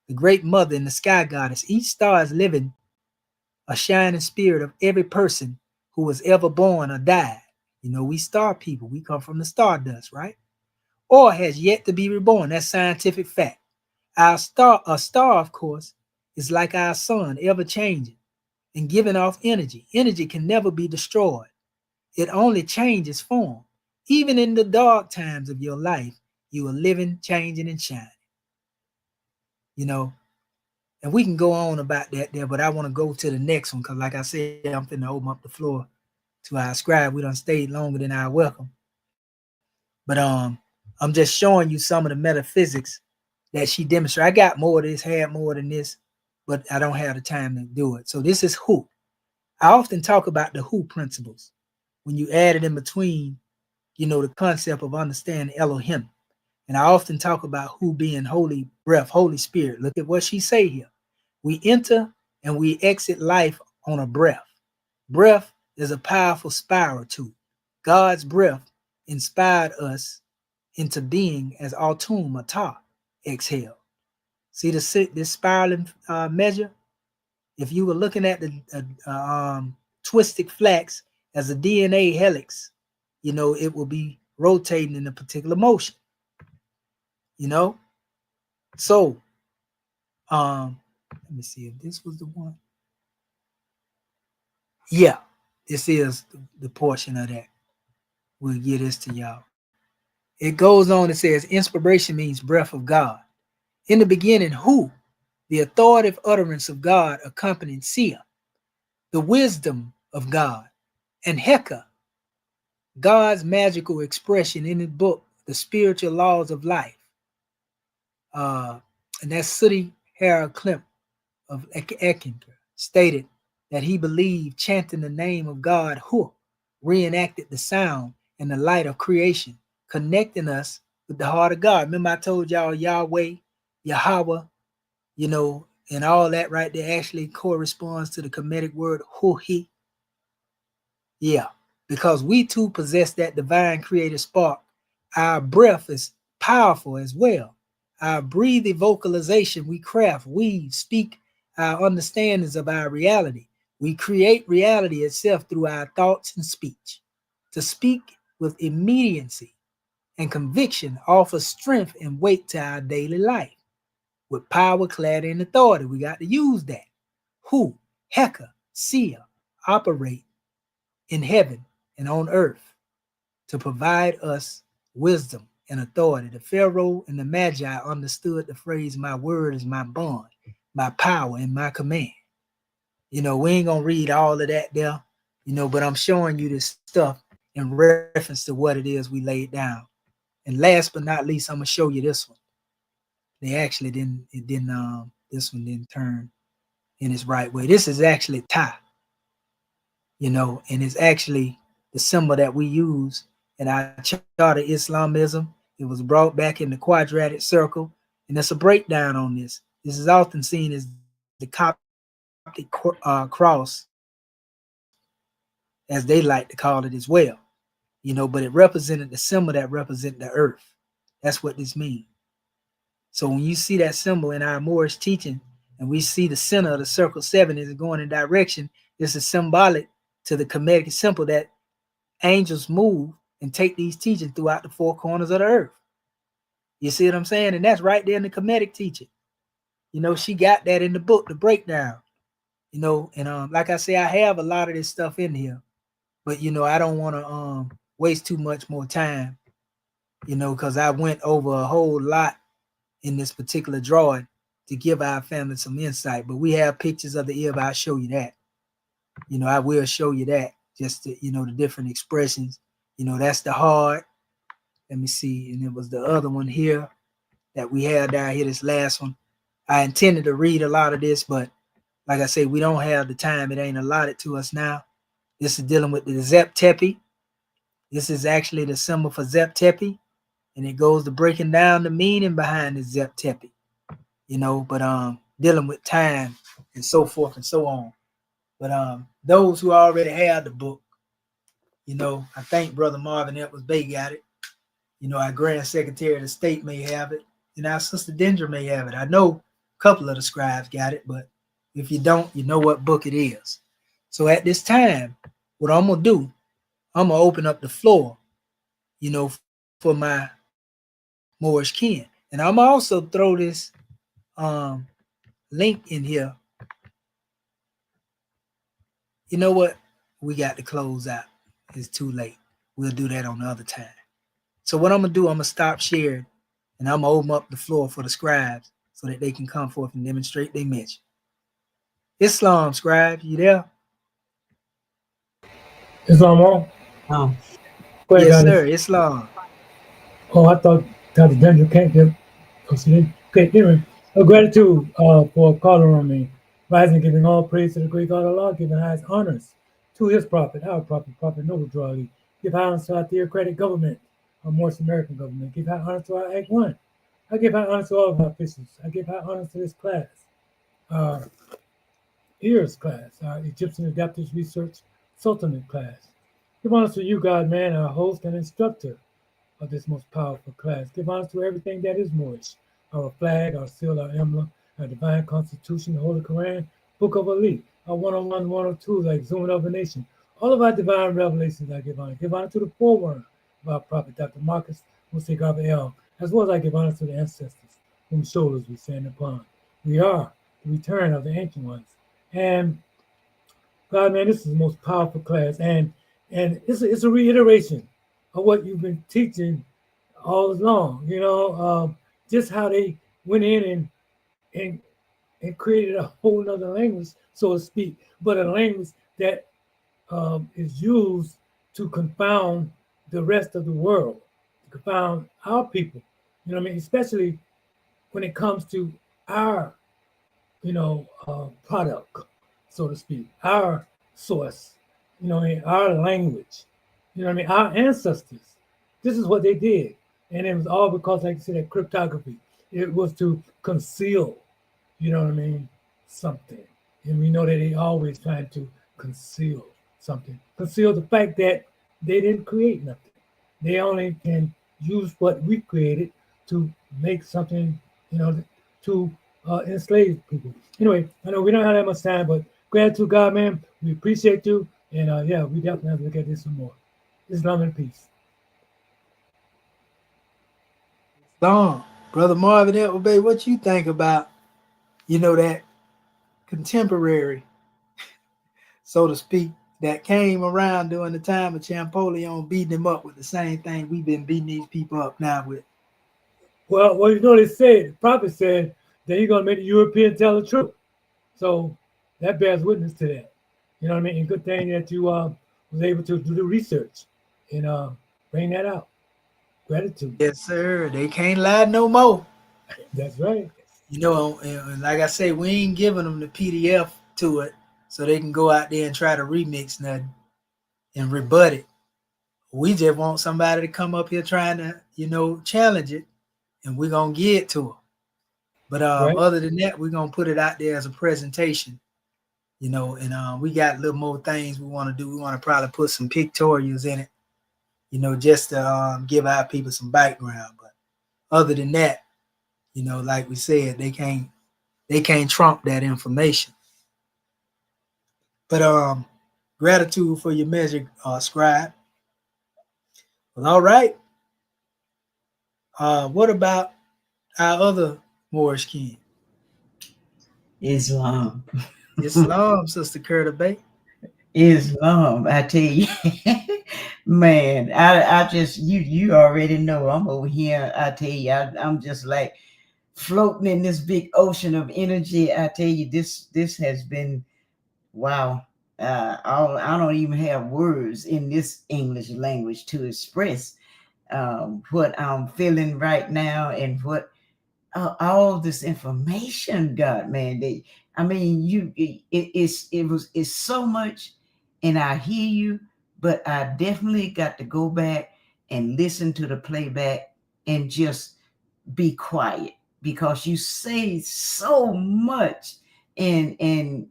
the great mother and the sky goddess. Each star is living a shining spirit of every person who was ever born or died. We star people. We come from the stardust, right? Or has yet to be reborn. That's scientific fact. A star, of course, is like our sun, ever changing and giving off energy. Energy can never be destroyed. It only changes form. Even in the dark times of your life, you are living, changing, and shining. And we can go on about that there, but I want to go to the next one because, like I said, I'm finna open up the floor to our scribe. We done stayed longer than our welcome. But I'm just showing you some of the metaphysics that she demonstrated. I got more of this, had more than this, but I don't have the time to do it. So this is who. I often talk about the who principles when you add it in between, the concept of understanding Elohim. And I often talk about who being holy breath, Holy Spirit. Look at what she say here. We enter and we exit life on a breath. Breath is a powerful spiral tool. God's breath inspired us into being as Autum Atah exhale. See this spiraling measure? If you were looking at the twisted flax as a DNA helix, it will be rotating in a particular motion. So let me see if this was the one. Yeah, this is the portion of that. We'll give this to y'all. It goes on, it says, inspiration means breath of God. In the beginning, Hu, the authoritative utterance of God, accompanied Sia, the wisdom of God, and Heka, God's magical expression in his book, The Spiritual Laws of Life. And that's Sooty Harold Klemp of Eckankar stated that he believed chanting the name of God, Hu, reenacted the sound and the light of creation, connecting us with the heart of God. Remember I told y'all Yahweh, Yahweh, and all that right there actually corresponds to the Kemetic word Hu-Hi. Yeah, because we too possess that divine creative spark. Our breath is powerful as well. Our breathy vocalization, we craft, weave, speak our understandings of our reality. We create reality itself through our thoughts and speech. To speak with immediacy and conviction offers strength and weight to our daily life. With power, clarity, and authority, we got to use that. Hu, Heka, Sia, operate in heaven and on earth to provide us wisdom and authority. The Pharaoh and the Magi understood the phrase, my word is my bond, my power and my command. We ain't going to read all of that there, but I'm showing you this stuff in reference to what it is we laid down. And last but not least, I'm going to show you this one. They actually this one didn't turn in its right way. This is actually Ta, and it's actually the symbol that we use in our chart of Islamism. It was brought back in the quadratic circle, and there's a breakdown on this. This is often seen as the Coptic cross, as they like to call it as well, but it represented the symbol that represented the earth. That's what this means. So when you see that symbol in our Moorish teaching, and we see the center of the circle 7 is going in direction, this is symbolic to the Kemetic symbol that angels move and take these teachings throughout the 4 corners of the earth. You see what I'm saying? And that's right there in the Kemetic teaching. She got that in the book, the breakdown. And like I say, I have a lot of this stuff in here, but I don't want to waste too much more time, because I went over a whole lot in this particular drawing to give our family some insight. But we have pictures of the Ib. I'll show you that. I will show you that, just to, the different expressions. That's the heart. Let me see. And it was the other one here that we had down here, this last one. I intended to read a lot of this, but like I say, we don't have the time. It ain't allotted to us now. This is dealing with the Zep Tepi. This is actually the symbol for Zep Tepi, and it goes to breaking down the meaning behind the Zep Tepi, but dealing with time and so forth and so on. But those who already have the book, I think Brother Marvin Edwards Bay got it. Our Grand Secretary of the State may have it, and our Sister Dendra may have it. I know a couple of the scribes got it, but if you don't, you know what book it is. So at this time, what I'm going to do, I'm going to open up the floor, for my Moorish kin. And I'm going to also throw this link in here. You know what? We got to close out. It's too late. We'll do that on the other time. So what I'm going to do, I'm going to stop sharing, and I'm going to open up the floor for the scribes so that they can come forth and demonstrate their message. Islam, scribe, you there? Islam on? Oh, Go ahead, Yes, guys. sir. Islam. Oh, I thought Dr. Daniel can't get. Okay, anyway, gratitude for calling on me. Rising, giving all praise to the great God Allah, giving highest honors to his prophet, our prophet, Prophet Noble Drew Ali. Give high honors to our theocratic government, our Morris American government. Give high honors to our Act 1. I give high honors to all of our officials. I give high honors to this class, ears class, Egyptian Adaptive Research Sultanate class. Give honors to you, God, man, our host and instructor of this most powerful class. Give honors to everything that is Moorish, our flag, our seal, our emblem, our divine constitution, the Holy Quran, Book of Ali, our 101, 102, like zooming over nation. All of our divine revelations I give honor. Give honor to the forerunner of our prophet, Dr. Marcus Musa Gabriel, as well as I give honor to the ancestors whose shoulders we stand upon. We are the return of the ancient ones. And God, man, this is the most powerful class, and it's a reiteration of what you've been teaching all along. Just how they went in and and created a whole nother language, so to speak, but a language that is used to confound the rest of the world, to confound our people. You know what I mean? Especially when it comes to our product, so to speak, our source, our language, our ancestors. This is what they did. And it was all because, like you said, that cryptography. It was to conceal, something. And we know that they always trying to conceal something. Conceal the fact that they didn't create nothing. They only can use what we created to make something, to enslave people. Anyway, I know we don't have that much time, but gratitude, God, man. We appreciate you. And we definitely have to look at this some more. Islam and peace. Long. Brother Marvin Applebay, what you think about, that contemporary, so to speak, that came around during the time of Champollion beating them up with the same thing we've been beating these people up now with? Well, they said, the prophet said that he's going to make the European tell the truth. So that bears witness to that. You know what I mean? And good thing that you was able to do the research and bring that out. Gratitude. Yes, sir. They can't lie no more. That's right. And like I say, we ain't giving them the PDF to it so they can go out there and try to remix nothing and rebut it. We just want somebody to come up here trying to, challenge it, and we're going to give it to them. But Right. Other than that, we're going to put it out there as a presentation, and we got little more things we want to do. We want to probably put some pictorials in it, just to give our people some background. But other than that, like we said, they can't trump that information. But gratitude for your measure, scribe. Well, all right. What about our other Moorish king? Islam. Islam, Sister Curta Bay. Islam, I tell you. Man, I just you already know I'm over here. I tell you, I'm just like floating in this big ocean of energy. I tell you, this has been wow. I don't even have words in this English language to express what I'm feeling right now and what all this information got, man. It's so much, and I hear you, but I definitely got to go back and listen to the playback and just be quiet because you say so much in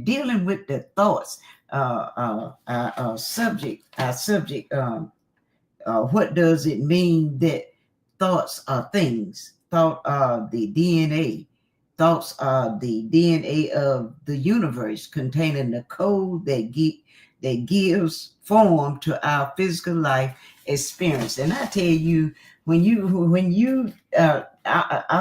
dealing with the thoughts. Our subject. What does it mean that thoughts are things? Thought are the DNA. Thoughts are the DNA of the universe, containing the code that gives form to our physical life experience. And I tell you, when you I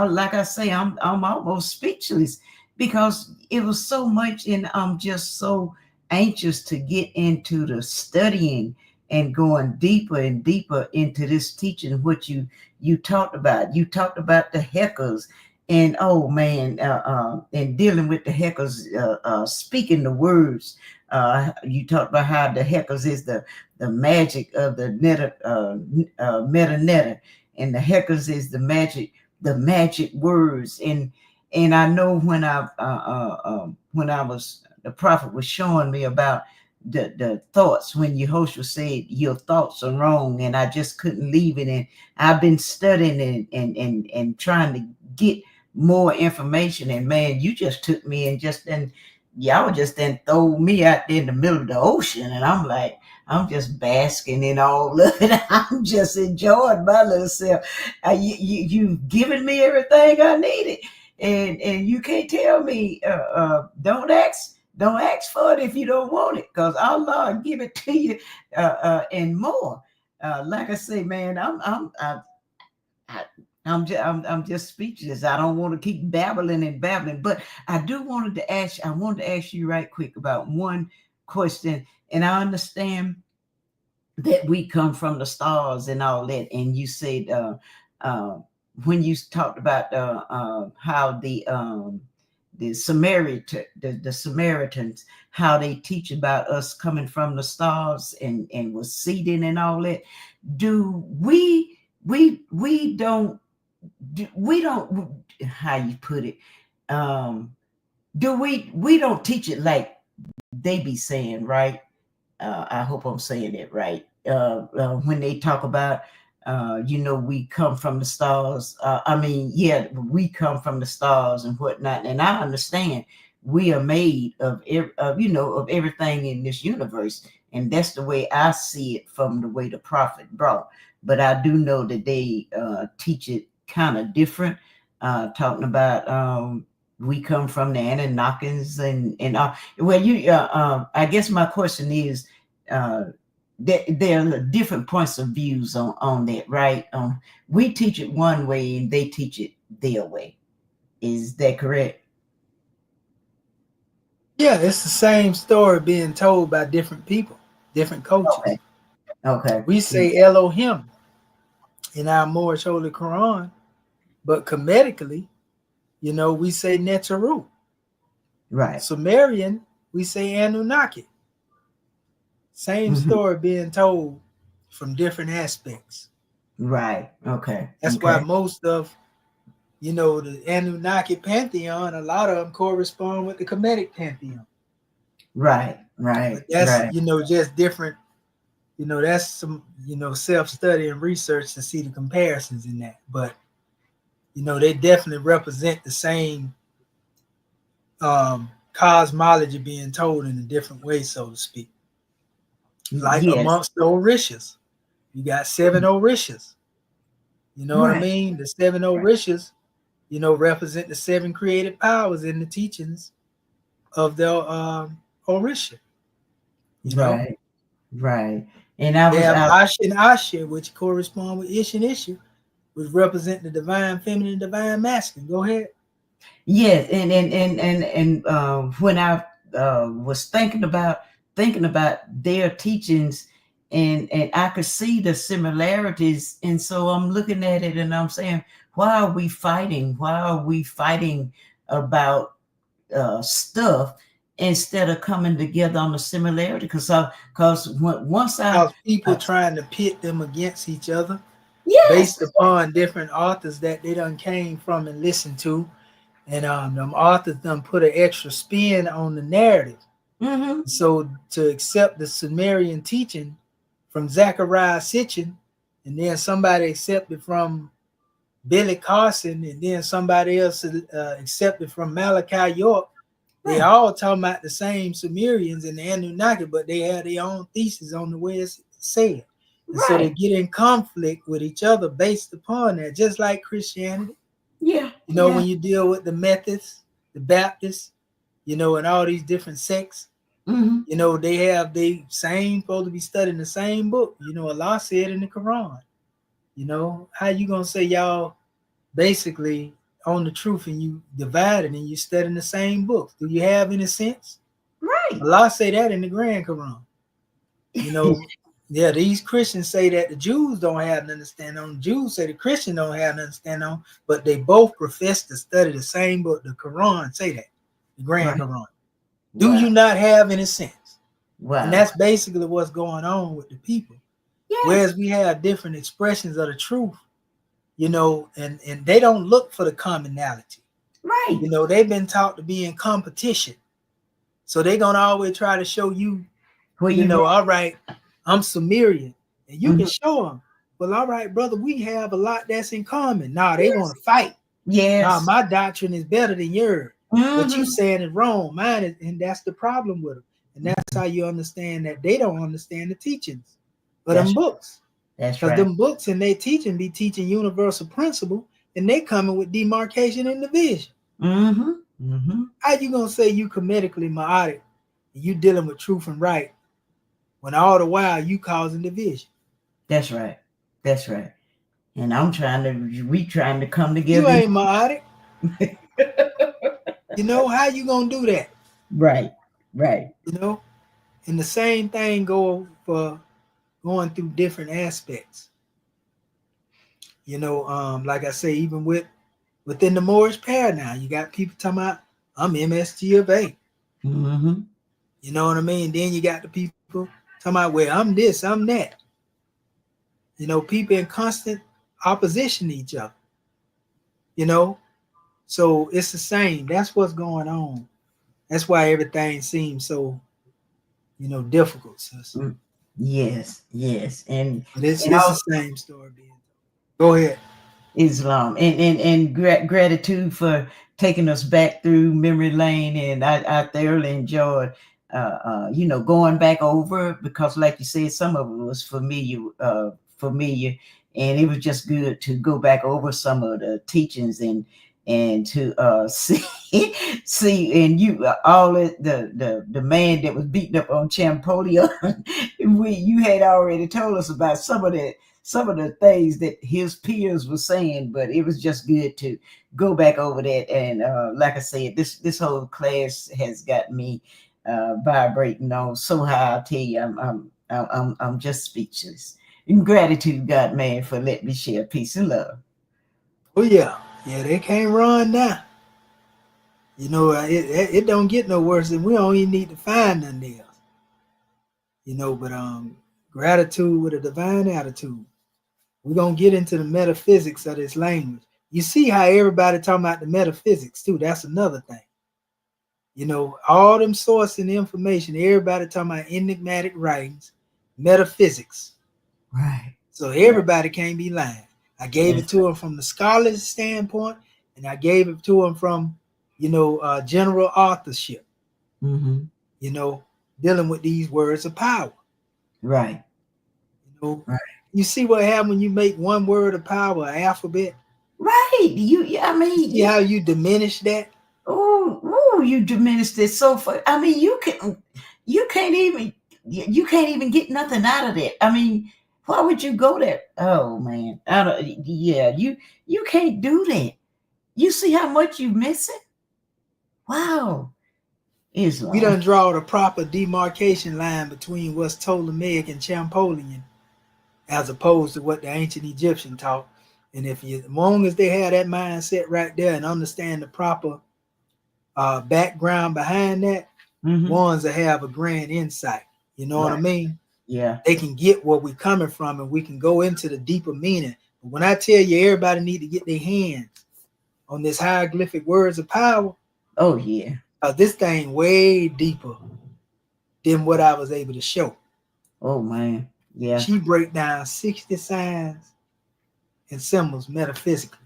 like I say, I'm almost speechless because it was so much, and I'm just so anxious to get into the studying and going deeper and deeper into this teaching. What you talked about. You talked about the heckers, and oh man, and dealing with the heckers, speaking the words. You talked about how the heckers is the magic of the meta, and the heckers is the magic words. And I know when the prophet was showing me about the thoughts, when Yehoshua said your thoughts are wrong, and I just couldn't leave it. And I've been studying and trying to get more information, and man, you just took me and y'all just then throw me out there in the middle of the ocean, and I'm like, I'm just basking in all of it. I'm just enjoying my little self. You've given me everything I needed, and you can't tell me don't ask for it if you don't want it, because Allah will give it to you and more. Like I say, man, I'm just speechless. I don't want to keep babbling and babbling, but I wanted to ask you right quick about one question. And I understand that we come from the stars and all that. And you said when you talked about how the Samaritans, how they teach about us coming from the stars and was seated and all that. Do we don't how you put it, do we don't teach it like they be saying, right? I hope I'm saying it right. When they talk about we come from the stars. We come from the stars and whatnot. And I understand we are made of everything in this universe. And that's the way I see it from the way the prophet brought. But I do know that they teach it kind of different, talking about we come from the Anunnakis and I guess my question is there are different points of views on that, right? We teach it one way and they teach it their way. Is that correct? Yeah, it's the same story being told by different people, different coaches. Okay. We say Elohim in our Moorish Holy Quran, but Kemetically, we say Neteru. Right. Sumerian, we say Anunnaki. Same story being told from different aspects. Right. Okay. That's why most of, the Anunnaki pantheon, a lot of them correspond with the Kemetic pantheon. Right. But that's, just different. That's some, self-study and research to see the comparisons in that. But, they definitely represent the same cosmology being told in a different way, so to speak. Like amongst the Orishas, you got 7 Orishas. You know what I mean? The 7 Orishas, represent the 7 creative powers in the teachings of the Orisha. Right. And I they have Ash and Asha, which correspond with Ish and Isha, which represent the divine feminine, divine masculine. Go ahead. Yes, and when I was thinking about their teachings, and I could see the similarities, and so I'm looking at it and I'm saying, why are we fighting? Why are we fighting about stuff instead of coming together on the similarity? Because people trying to pit them against each other, based upon different authors that they done came from and listened to. And them authors done put an extra spin on the narrative. So to accept the Sumerian teaching from Zechariah Sitchin, and then somebody accepted from Billy Carson, and then somebody else accepted from Malachi York, they all talking about the same Sumerians and the Anunnaki, but they have their own thesis on the way it's said. And so they get in conflict with each other based upon that, just like Christianity. When you deal with the Methodists, the Baptists, and all these different sects, they same supposed to be studying the same book. Allah said in the Quran. How you gonna say y'all basically on the truth and you divided and you studying the same books? Do you have any sense? Allah say that in the Grand Quran. These Christians say that the Jews don't have nothing to stand on. The Jews say the Christians don't have nothing to stand on, but they both profess to study the same book. The Quran say that, the Grand Quran. Do you not have any sense? And that's basically what's going on with the people. Whereas we have different expressions of the truth, and they don't look for the commonality. They've been taught to be in competition. So they're going to always try to show you, all right, I'm Sumerian, and you can show them. Well, all right, brother, we have a lot that's in common. Nah, they want to fight. Nah, my doctrine is better than yours. What you saying is wrong. Mine is, and that's the problem with them. And that's how you understand that they don't understand the teachings of them books. That's Because right. them books and they teaching be teaching universal principle, and they coming with demarcation and division. How you gonna say you Kemetically Ma'atic and you dealing with truth and right when all the while you causing division? That's right. That's right. And we trying to come together. You ain't Ma'atic. You know, how you gonna do that? Right. Right. You know, and the same thing go for going through different aspects. You know, like I say, even within the Moorish paradigm, you got people talking about, I'm MSG of A. You know what I mean? Then you got the people talking about, well, I'm this, I'm that. You know, people in constant opposition to each other. You know, so it's the same. That's what's going on. That's why everything seems so, you know, difficult, sis. Yes, yes. And it's the same story being told. Go ahead. Islam and gratitude for taking us back through memory lane, and I thoroughly enjoyed you know, going back over, because like you said, some of it was familiar, and it was just good to go back over some of the teachings and to see and you all the man that was beaten up on Champollion. You had already told us about some of the things that his peers were saying, but it was just good to go back over that. And like I said, this whole class has got me vibrating on so high. I tell you, I'm just speechless. In gratitude, God, man, for letting me share peace and love. Oh yeah, they can't run now. You know, it don't get no worse, and we don't even need to find nothing else. You know, but gratitude with a divine attitude. We're gonna get into the metaphysics of this language. You see how everybody talking about the metaphysics too. That's another thing. You know, all them source and information, everybody talking about enigmatic writings, metaphysics. Right. So everybody can't be lying. I gave it to them from the scholar's standpoint, and I gave it to them from, you know, general authorship. You know, dealing with these words of power. Right. You know, you see what happens when you make one word of power an alphabet. Right. I mean, you see how you diminish that. Oh, you diminished it so far. I mean, you can't even get nothing out of that. I mean, why would you go there? Oh man, you can't do that. You see how much you missing? Wow. Islam. We done draw the proper demarcation line between what's Ptolemaic and Champollion, as opposed to what the ancient Egyptian taught. And as long as they have that mindset right there and understand the proper background behind that, ones that have a grand insight, you know what I mean? Yeah. They can get where we're coming from, and we can go into the deeper meaning. But when I tell you everybody need to get their hands on this hieroglyphic words of power, oh yeah, this thing way deeper than what I was able to show. Oh man, yeah. She break down 60 signs and symbols metaphysically.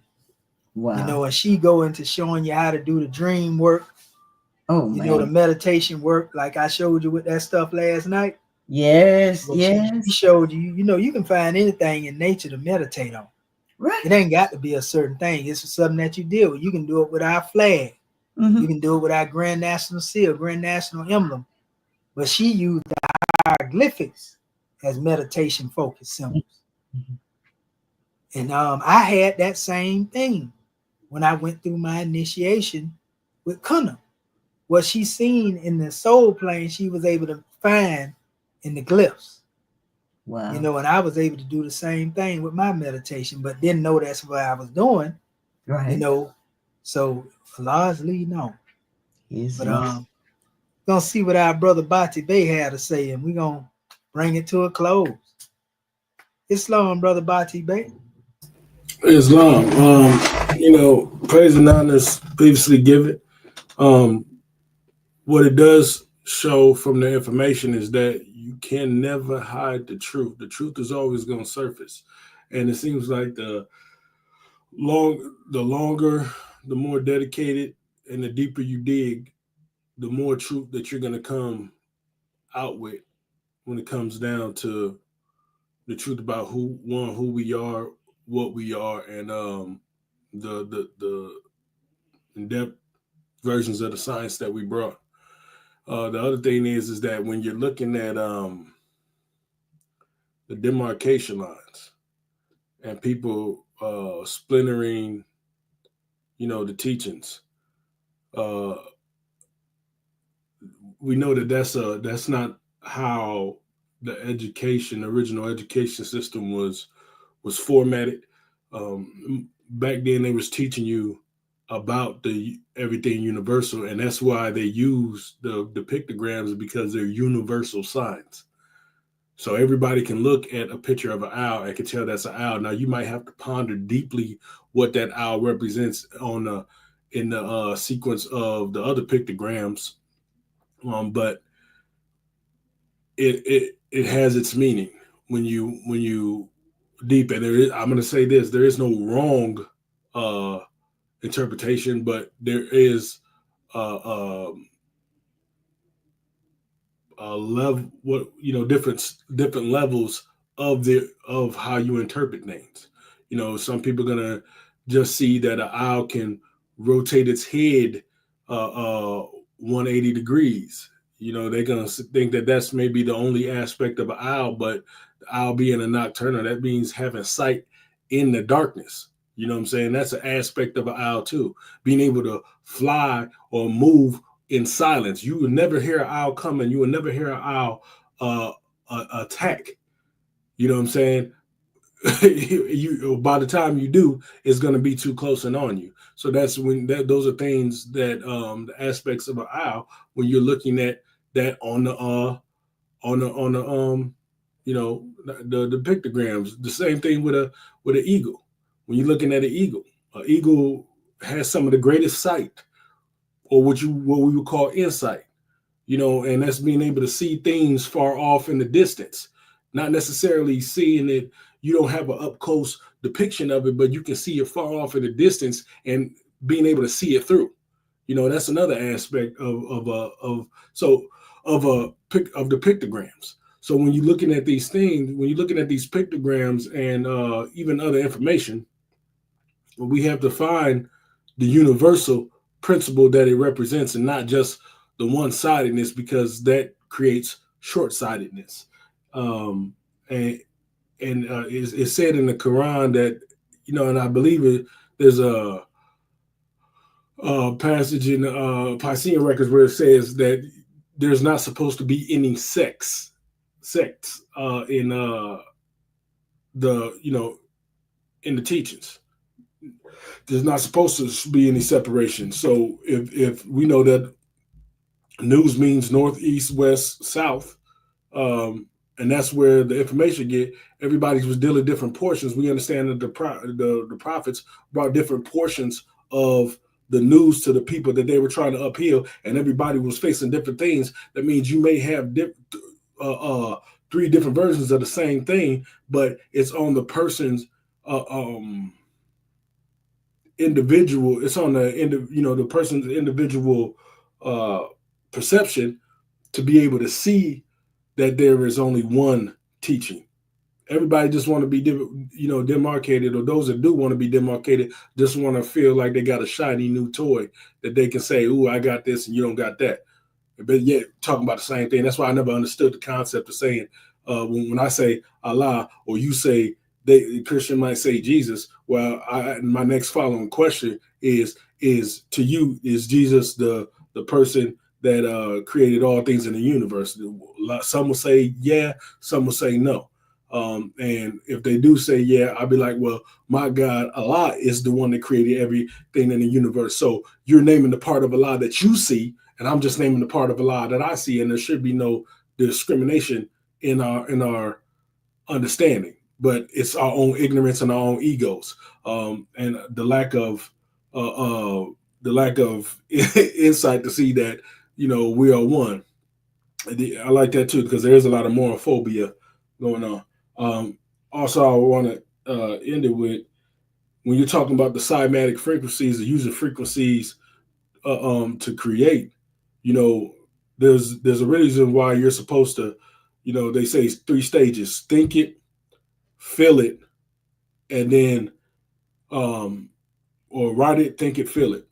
Wow. You know, and she go into showing you how to do the dream work. Oh you man. know, the meditation work, like I showed you with that stuff last night. Yes, well, yes. She showed you, you know, you can find anything in nature to meditate on. Right. It ain't got to be a certain thing. It's something that you deal with. You can do it with our flag. You can do it with our Grand National Seal, Grand National Emblem. But she used the hieroglyphics as meditation focused symbols. And I had that same thing when I went through my initiation with Kunna. What she seen in the soul plane, she was able to find in the glyphs. Wow. You know, and I was able to do the same thing with my meditation, but didn't know that's what I was doing. Right. You know, so Allah's leading on. Yes, but gonna see what our brother Bati Bey had to say, and we're gonna bring it to a close. Islam, brother Bati Bey. Islam. You know, praise and honors previously given. What it does show from the information is that you can never hide the truth. The truth is always going to surface. And it seems like the longer, the more dedicated and the deeper you dig, the more truth that you're going to come out with when it comes down to the truth about who we are, what we are, and the in-depth versions of the science that we brought. The other thing is that when you're looking at the demarcation lines and people splintering, the teachings, we know that that's not how the original education system was formatted. Back then, they was teaching you about the everything universal, and that's why they use the pictograms, because they're universal signs. So everybody can look at a picture of an owl and can tell that's an owl. Now you might have to ponder deeply what that owl represents in the sequence of the other pictograms, but it has its meaning when you deep. And I'm going to say this: there is no wrong interpretation, but there is level, different levels of how you interpret things. Some people are gonna just see that an owl can rotate its head 180 degrees. They're gonna think that that's maybe the only aspect of an owl, but the owl being a nocturnal, that means having sight in the darkness. You know what I'm saying? That's an aspect of an owl too. Being able to fly or move in silence. You will never hear an owl coming. You will never hear an owl attack. You know what I'm saying? You by the time you do, it's going to be too close and on you. So that's when those are things that the aspects of an owl when you're looking at that on the the pictograms. The same thing with an eagle. When you're looking at an eagle has some of the greatest sight, or what we would call insight, and that's being able to see things far off in the distance, not necessarily seeing it. You don't have an up close depiction of it, but you can see it far off in the distance and being able to see it through. That's another aspect of the pictograms. So when you're looking at these things, when you're looking at these pictograms and even other information, we have to find the universal principle that it represents, and not just the one-sidedness, because that creates short-sightedness. And it's said in the Quran that, and I believe there's a passage in Piscean records where it says that there's not supposed to be any sects in in the teachings. There's not supposed to be any separation. So if we know that news means north, east, west, south, and that's where the information get, everybody was dealing different portions. We understand that the prophets brought different portions of the news to the people that they were trying to upheal, and everybody was facing different things. That means you may have three different versions of the same thing, but it's on the person's individual. It's on the person's individual perception to be able to see that there is only one teaching. Everybody just want to be demarcated, or those that do want to be demarcated just want to feel like they got a shiny new toy that they can say, "Ooh, I got this and you don't got that." But yet talking about the same thing. That's why I never understood the concept of saying when I say Allah, or you say the Christian might say Jesus. Well, my next following question is to you, is Jesus the person that created all things in the universe? Some will say yeah, some will say no. And if they do say yeah, I'll be like, well, my God, Allah is the one that created everything in the universe. So you're naming the part of Allah that you see, and I'm just naming the part of Allah that I see, and there should be no discrimination in our understanding. But it's our own ignorance and our own egos, and the lack of insight to see that we are one. I like that too, because there is a lot of moral-phobia going on. Also, I want to end it with, when you're talking about the cymatic frequencies, the user frequencies to create, there's a reason why you're supposed to, they say 3 stages: think it, feel it, and then or write it, think it, feel it.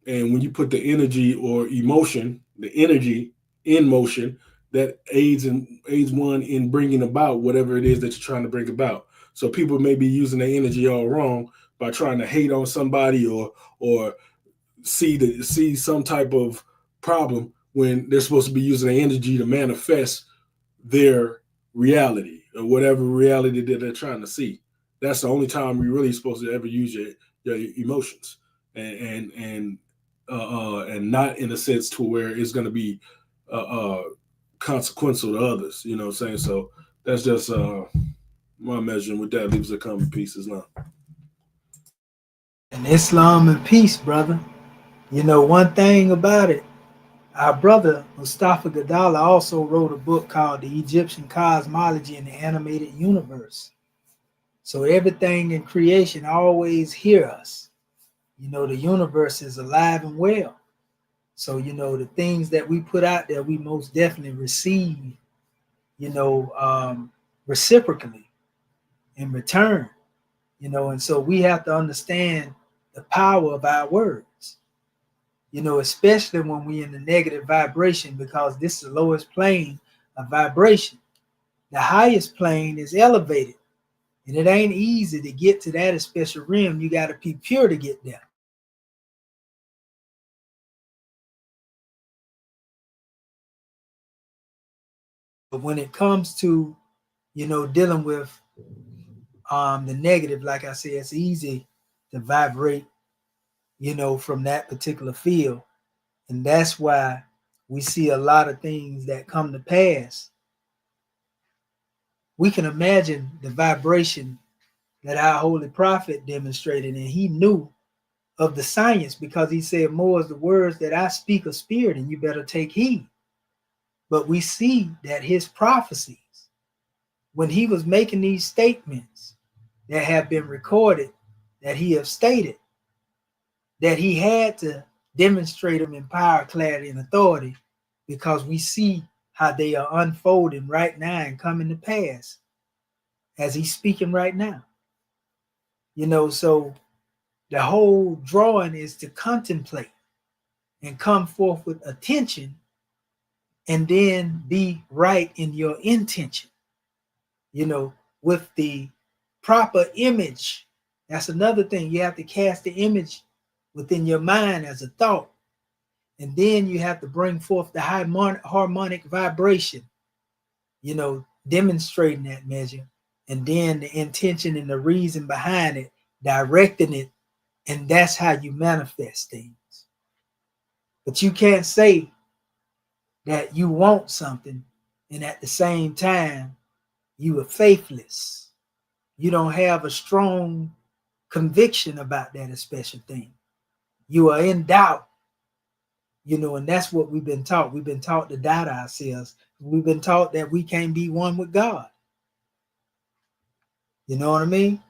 And when you put the energy or emotion, the energy in motion, that aids one in bringing about whatever it is that you're trying to bring about. So people may be using their energy all wrong by trying to hate on somebody or see some type of problem when they're supposed to be using their energy to manifest their reality or whatever reality that they're trying to see. That's the only time you're really supposed to ever use your emotions, and not in a sense to where it's going to be consequential to others. You know what I'm saying? So that's just my measure. With that, leaves a common pieces now. And Islam and peace, brother. One thing about it, our brother Mustafa Gadala also wrote a book called The Egyptian Cosmology and the Animated Universe. So everything in creation always hear us. The universe is alive and well. So, the things that we put out there, we most definitely receive, reciprocally in return, and so we have to understand the power of our words, especially when we're in the negative vibration, because this is the lowest plane of vibration. The highest plane is elevated, and it ain't easy to get to that special realm. You got to be pure to get there. But when it comes to, dealing with the negative, like I said, it's easy to vibrate, from that particular field. And that's why we see a lot of things that come to pass. We can imagine the vibration that our holy prophet demonstrated, and he knew of the science, because he said, more is the words that I speak of spirit, and you better take heed. But we see that his prophecies, when he was making these statements that have been recorded, that he have stated, that he had to demonstrate them in power, clarity, and authority, because we see how they are unfolding right now and coming to pass as he's speaking right now. So the whole drawing is to contemplate and come forth with attention, and then be right in your intention, with the proper image. That's another thing. You have to cast the image within your mind as a thought. And then you have to bring forth the high harmonic vibration, demonstrating that measure. And then the intention and the reason behind it, directing it. And that's how you manifest things. But you can't say that you want something and at the same time you are faithless. You don't have a strong conviction about that special thing. You are in doubt, and that's what we've been taught. We've been taught to doubt ourselves. We've been taught that we can't be one with God. You know what I mean?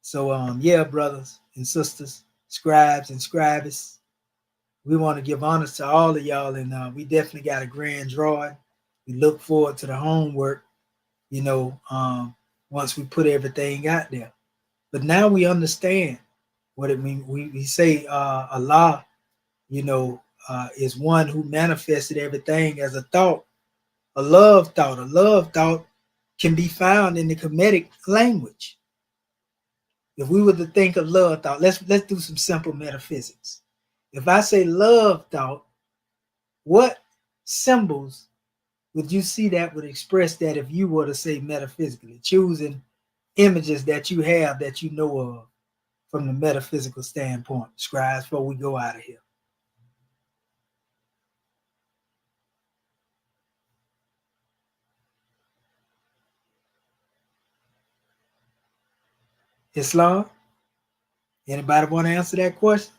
So, yeah, brothers and sisters, scribes and scribes, we want to give honors to all of y'all, and we definitely got a grand drawing. We look forward to the homework, once we put everything out there. But now we understand what it means. We say Allah, is one who manifested everything as a thought, a love thought. A love thought can be found in the Kemetic language. If we were to think of love thought, let's do some simple metaphysics. If I say love thought, what symbols would you see that would express that if you were to say metaphysically, choosing images that you have that you know of from the metaphysical standpoint, scribes, before we go out of here? Islam? Anybody want to answer that question?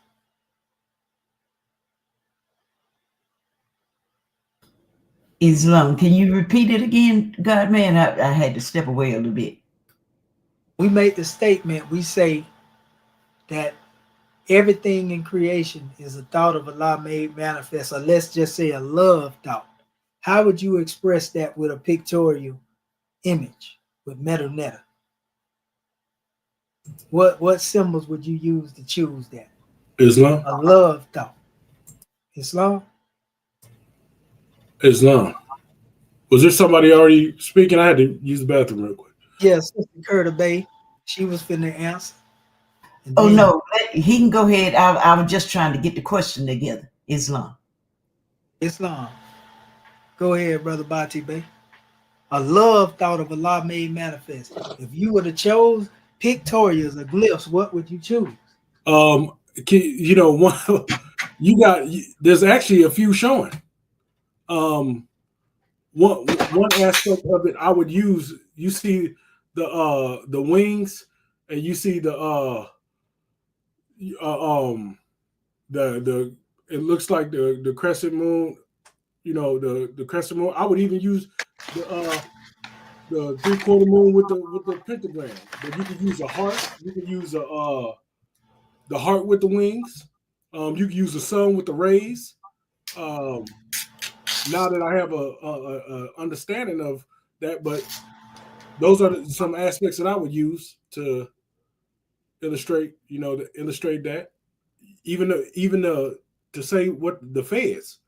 Islam. Can you repeat it again, God man? I had to step away a little bit. We make the statement, we say that everything in creation is a thought of Allah made manifest, or let's just say a love thought. How would you express that with a pictorial image with Medu? What symbols would you use to choose that? Islam. A love thought. Islam? Islam. Was there somebody already speaking? I had to use the bathroom real quick. Yes, Sister Curta Bay. She was finna answer. Oh, no, he can go ahead. I was just trying to get the question together. Islam. Islam. Go ahead, Brother Bati Bay. A love thought of Allah made manifest. If you were to choose pictorials or glyphs, what would you choose? You know, there's actually a few showing. One aspect of it I would use, you see the wings, and you see the it looks like the crescent moon, you know, the crescent moon. I would even use the 3/4 moon with the pentagram. But you could use a heart. You could use the heart with the wings. You could use the sun with the rays. Now that I have a understanding of that, but those are some aspects that I would use to illustrate, you know, to illustrate that. Even to say what the fez,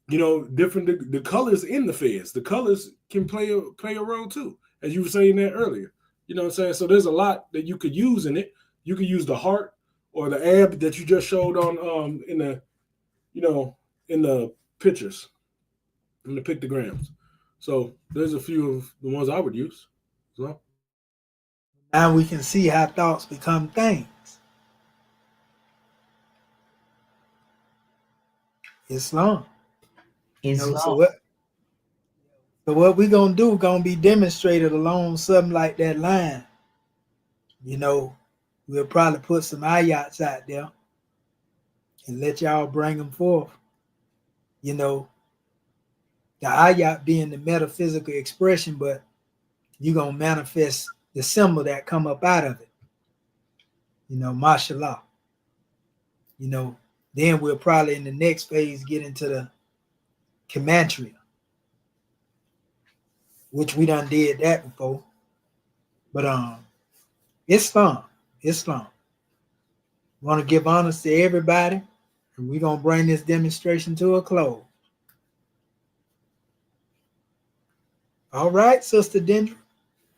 you know, different the colors in the fez. The colors can play a role too, as you were saying that earlier. You know what I'm saying? So there's a lot that you could use in it. You could use the heart or the ab that you just showed on in the, you know, in the pictures, in the pictograms. So there's a few of the ones I would use. So now we can see how thoughts become things. Islam. You know, so what we gonna do gonna be demonstrated along something like that line. You know, we'll probably put some ayats out there and let y'all bring them forth. You know, the ayat being the metaphysical expression, but you're gonna manifest the symbol that come up out of it. You know, mashallah. You know, then we'll probably in the next phase get into the Kemetic, which we done did that before. But Islam. Want to give honors to everybody, and we're gonna bring this demonstration to a close. All right, Sister Dendra,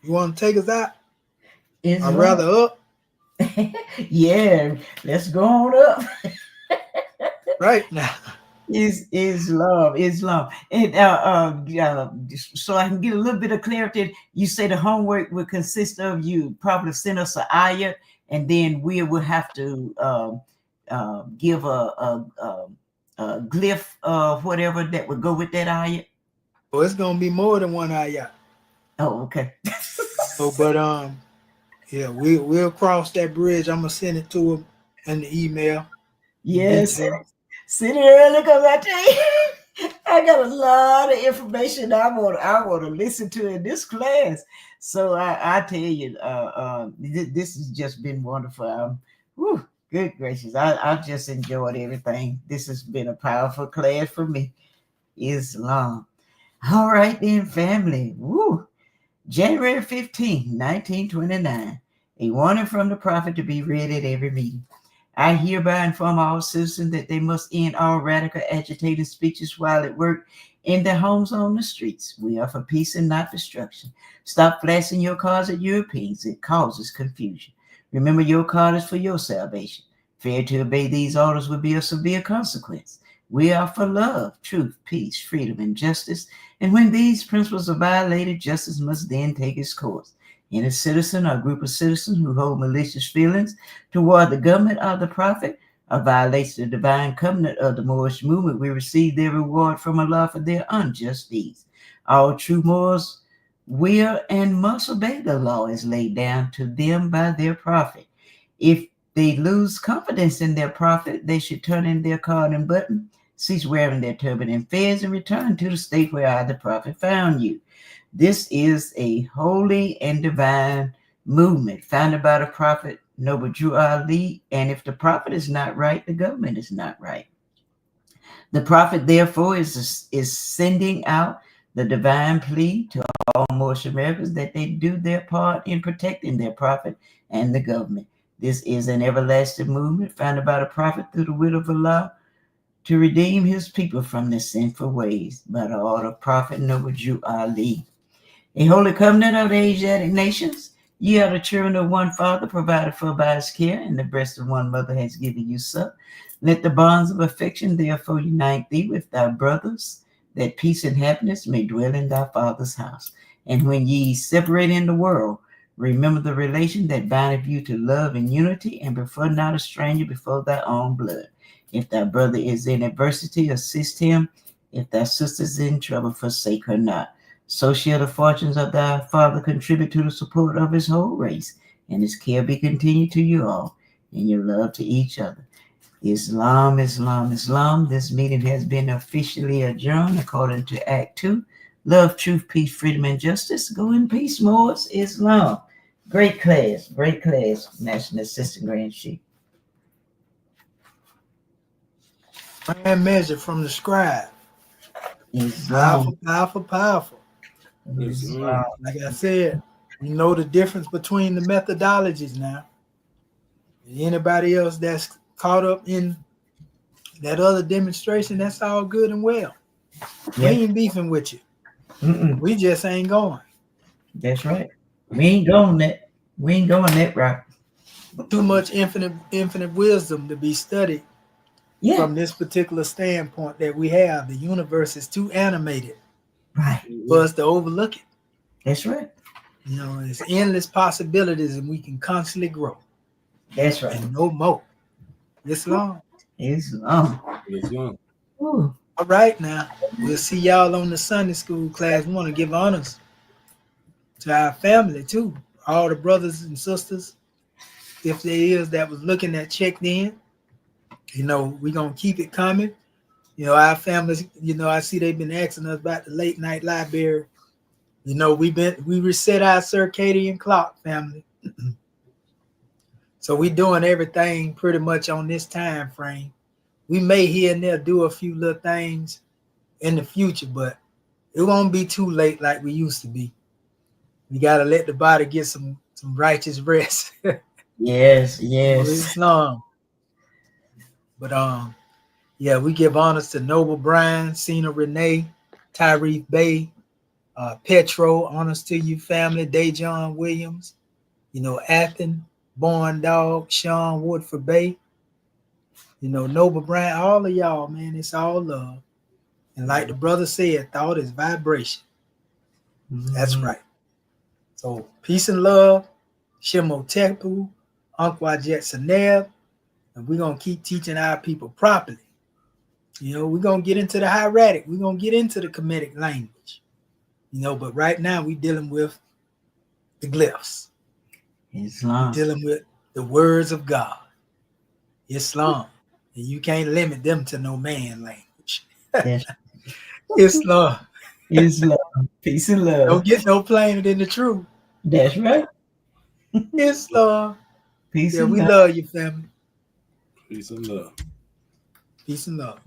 you want to take us out? Or rather up? Yeah, let's go on up. Right now. Islam. And so I can get a little bit of clarity. You say the homework would consist of you probably send us an ayah, and then we will have to give a glyph, whatever that would go with that ayah. Well, it's gonna be more than one ayah. Oh, okay. But yeah, we'll cross that bridge. I'm gonna send it to him in the email. Yes, send it early, because I tell you, I got a lot of information I want to listen to in this class. So I tell you, this has just been wonderful. Good gracious, I just enjoyed everything. This has been a powerful class for me. Islam. All right then, family. January 15, 1929. A warning from the prophet to be read at every meeting. I hereby inform all citizens that they must end all radical agitating speeches while at work in their homes on the streets. We are for peace and not destruction. Stop flashing your cards at Europeans. It causes confusion. Remember, your card is for your salvation. Failure to obey these orders will be a severe consequence. We are for love, truth, peace, freedom, and justice. And when these principles are violated, justice must then take its course. Any citizen or group of citizens who hold malicious feelings toward the government or the prophet or violates the divine covenant of the Moorish movement will receive their reward from Allah for their unjust deeds. All true Moors will and must obey the law as laid down to them by their prophet. If they lose confidence in their prophet, they should turn in their card and button, cease wearing their turban and fez, and return to the state where I, the prophet, found you. This is a holy and divine movement founded by the prophet Noble Drew Ali. And if the prophet is not right, the government is not right. The prophet, therefore, is sending out the divine plea to all Moorish Americans that they do their part in protecting their prophet and the government. This is an everlasting movement founded by the prophet through the will of Allah to redeem his people from their sinful ways by the order of Prophet Noble Drew Ali. A holy covenant of the Asiatic nations. Ye are the children of one father, provided for by his care, and the breast of one mother has given you suck. Let the bonds of affection therefore unite thee with thy brothers, that peace and happiness may dwell in thy father's house. And when ye separate in the world, remember the relation that bindeth you to love and unity, and prefer not a stranger before thy own blood. If thy brother is in adversity, assist him. If thy sister is in trouble, forsake her not. So shall the fortunes of thy father contribute to the support of his whole race, and his care be continued to you all, and your love to each other. Islam, Islam, Islam. This meeting has been officially adjourned according to Act 2. Love, truth, peace, freedom, and justice. Go in peace, Moors. Islam. Great class, National Assistant Grand Chief. Grand measure from the scribe. Islam. Powerful. Islam. Like I said, you know the difference between the methodologies now. Anybody else that's caught up in that other demonstration, that's all good and well. We ain't beefing with you. We just ain't going. That's right. We ain't going that route. Too much infinite wisdom to be studied from this particular standpoint that we have. The universe is too animated for us to overlook it. That's right. You know, it's endless possibilities and we can constantly grow. That's right. And no more. Islam. Islam. All right, now we'll see y'all on the Sunday school class. We want to give honors to our family too, all the brothers and sisters. If there is that was looking that checked in, you know, we're gonna keep it coming. You know, our families, you know, I see they've been asking us about the late night library. You know, we reset our circadian clock, family. So we doing everything pretty much on this time frame. We may here and there do a few little things in the future, but it won't be too late like we used to be. We gotta let the body get some righteous rest. Yes. Islam. But yeah, we give honors to Noble Brian, Cena Renee, Tyree Bay, Petro, honors to you family, Dejon Williams, you know, Athen, Born Dog, Sean Woodford Bay, you know, Noble Brian, all of y'all, man, it's all love. And like the brother said, thought is vibration. That's right. So peace and love, Shimo Tepu, Uncle Jet Saneb, and we're going to keep teaching our people properly. You know, we're going to get into the hieratic. We're going to get into the Kemetic language. You know, but right now we're dealing with the glyphs. Islam. We're dealing with the words of God. Islam. And you can't limit them to no man language. Yes. Islam. Islam. Peace and love. Don't get no plainer than the truth. That's right. Islam. Peace Yeah, and we love. love you, family. Peace and love. Peace and love.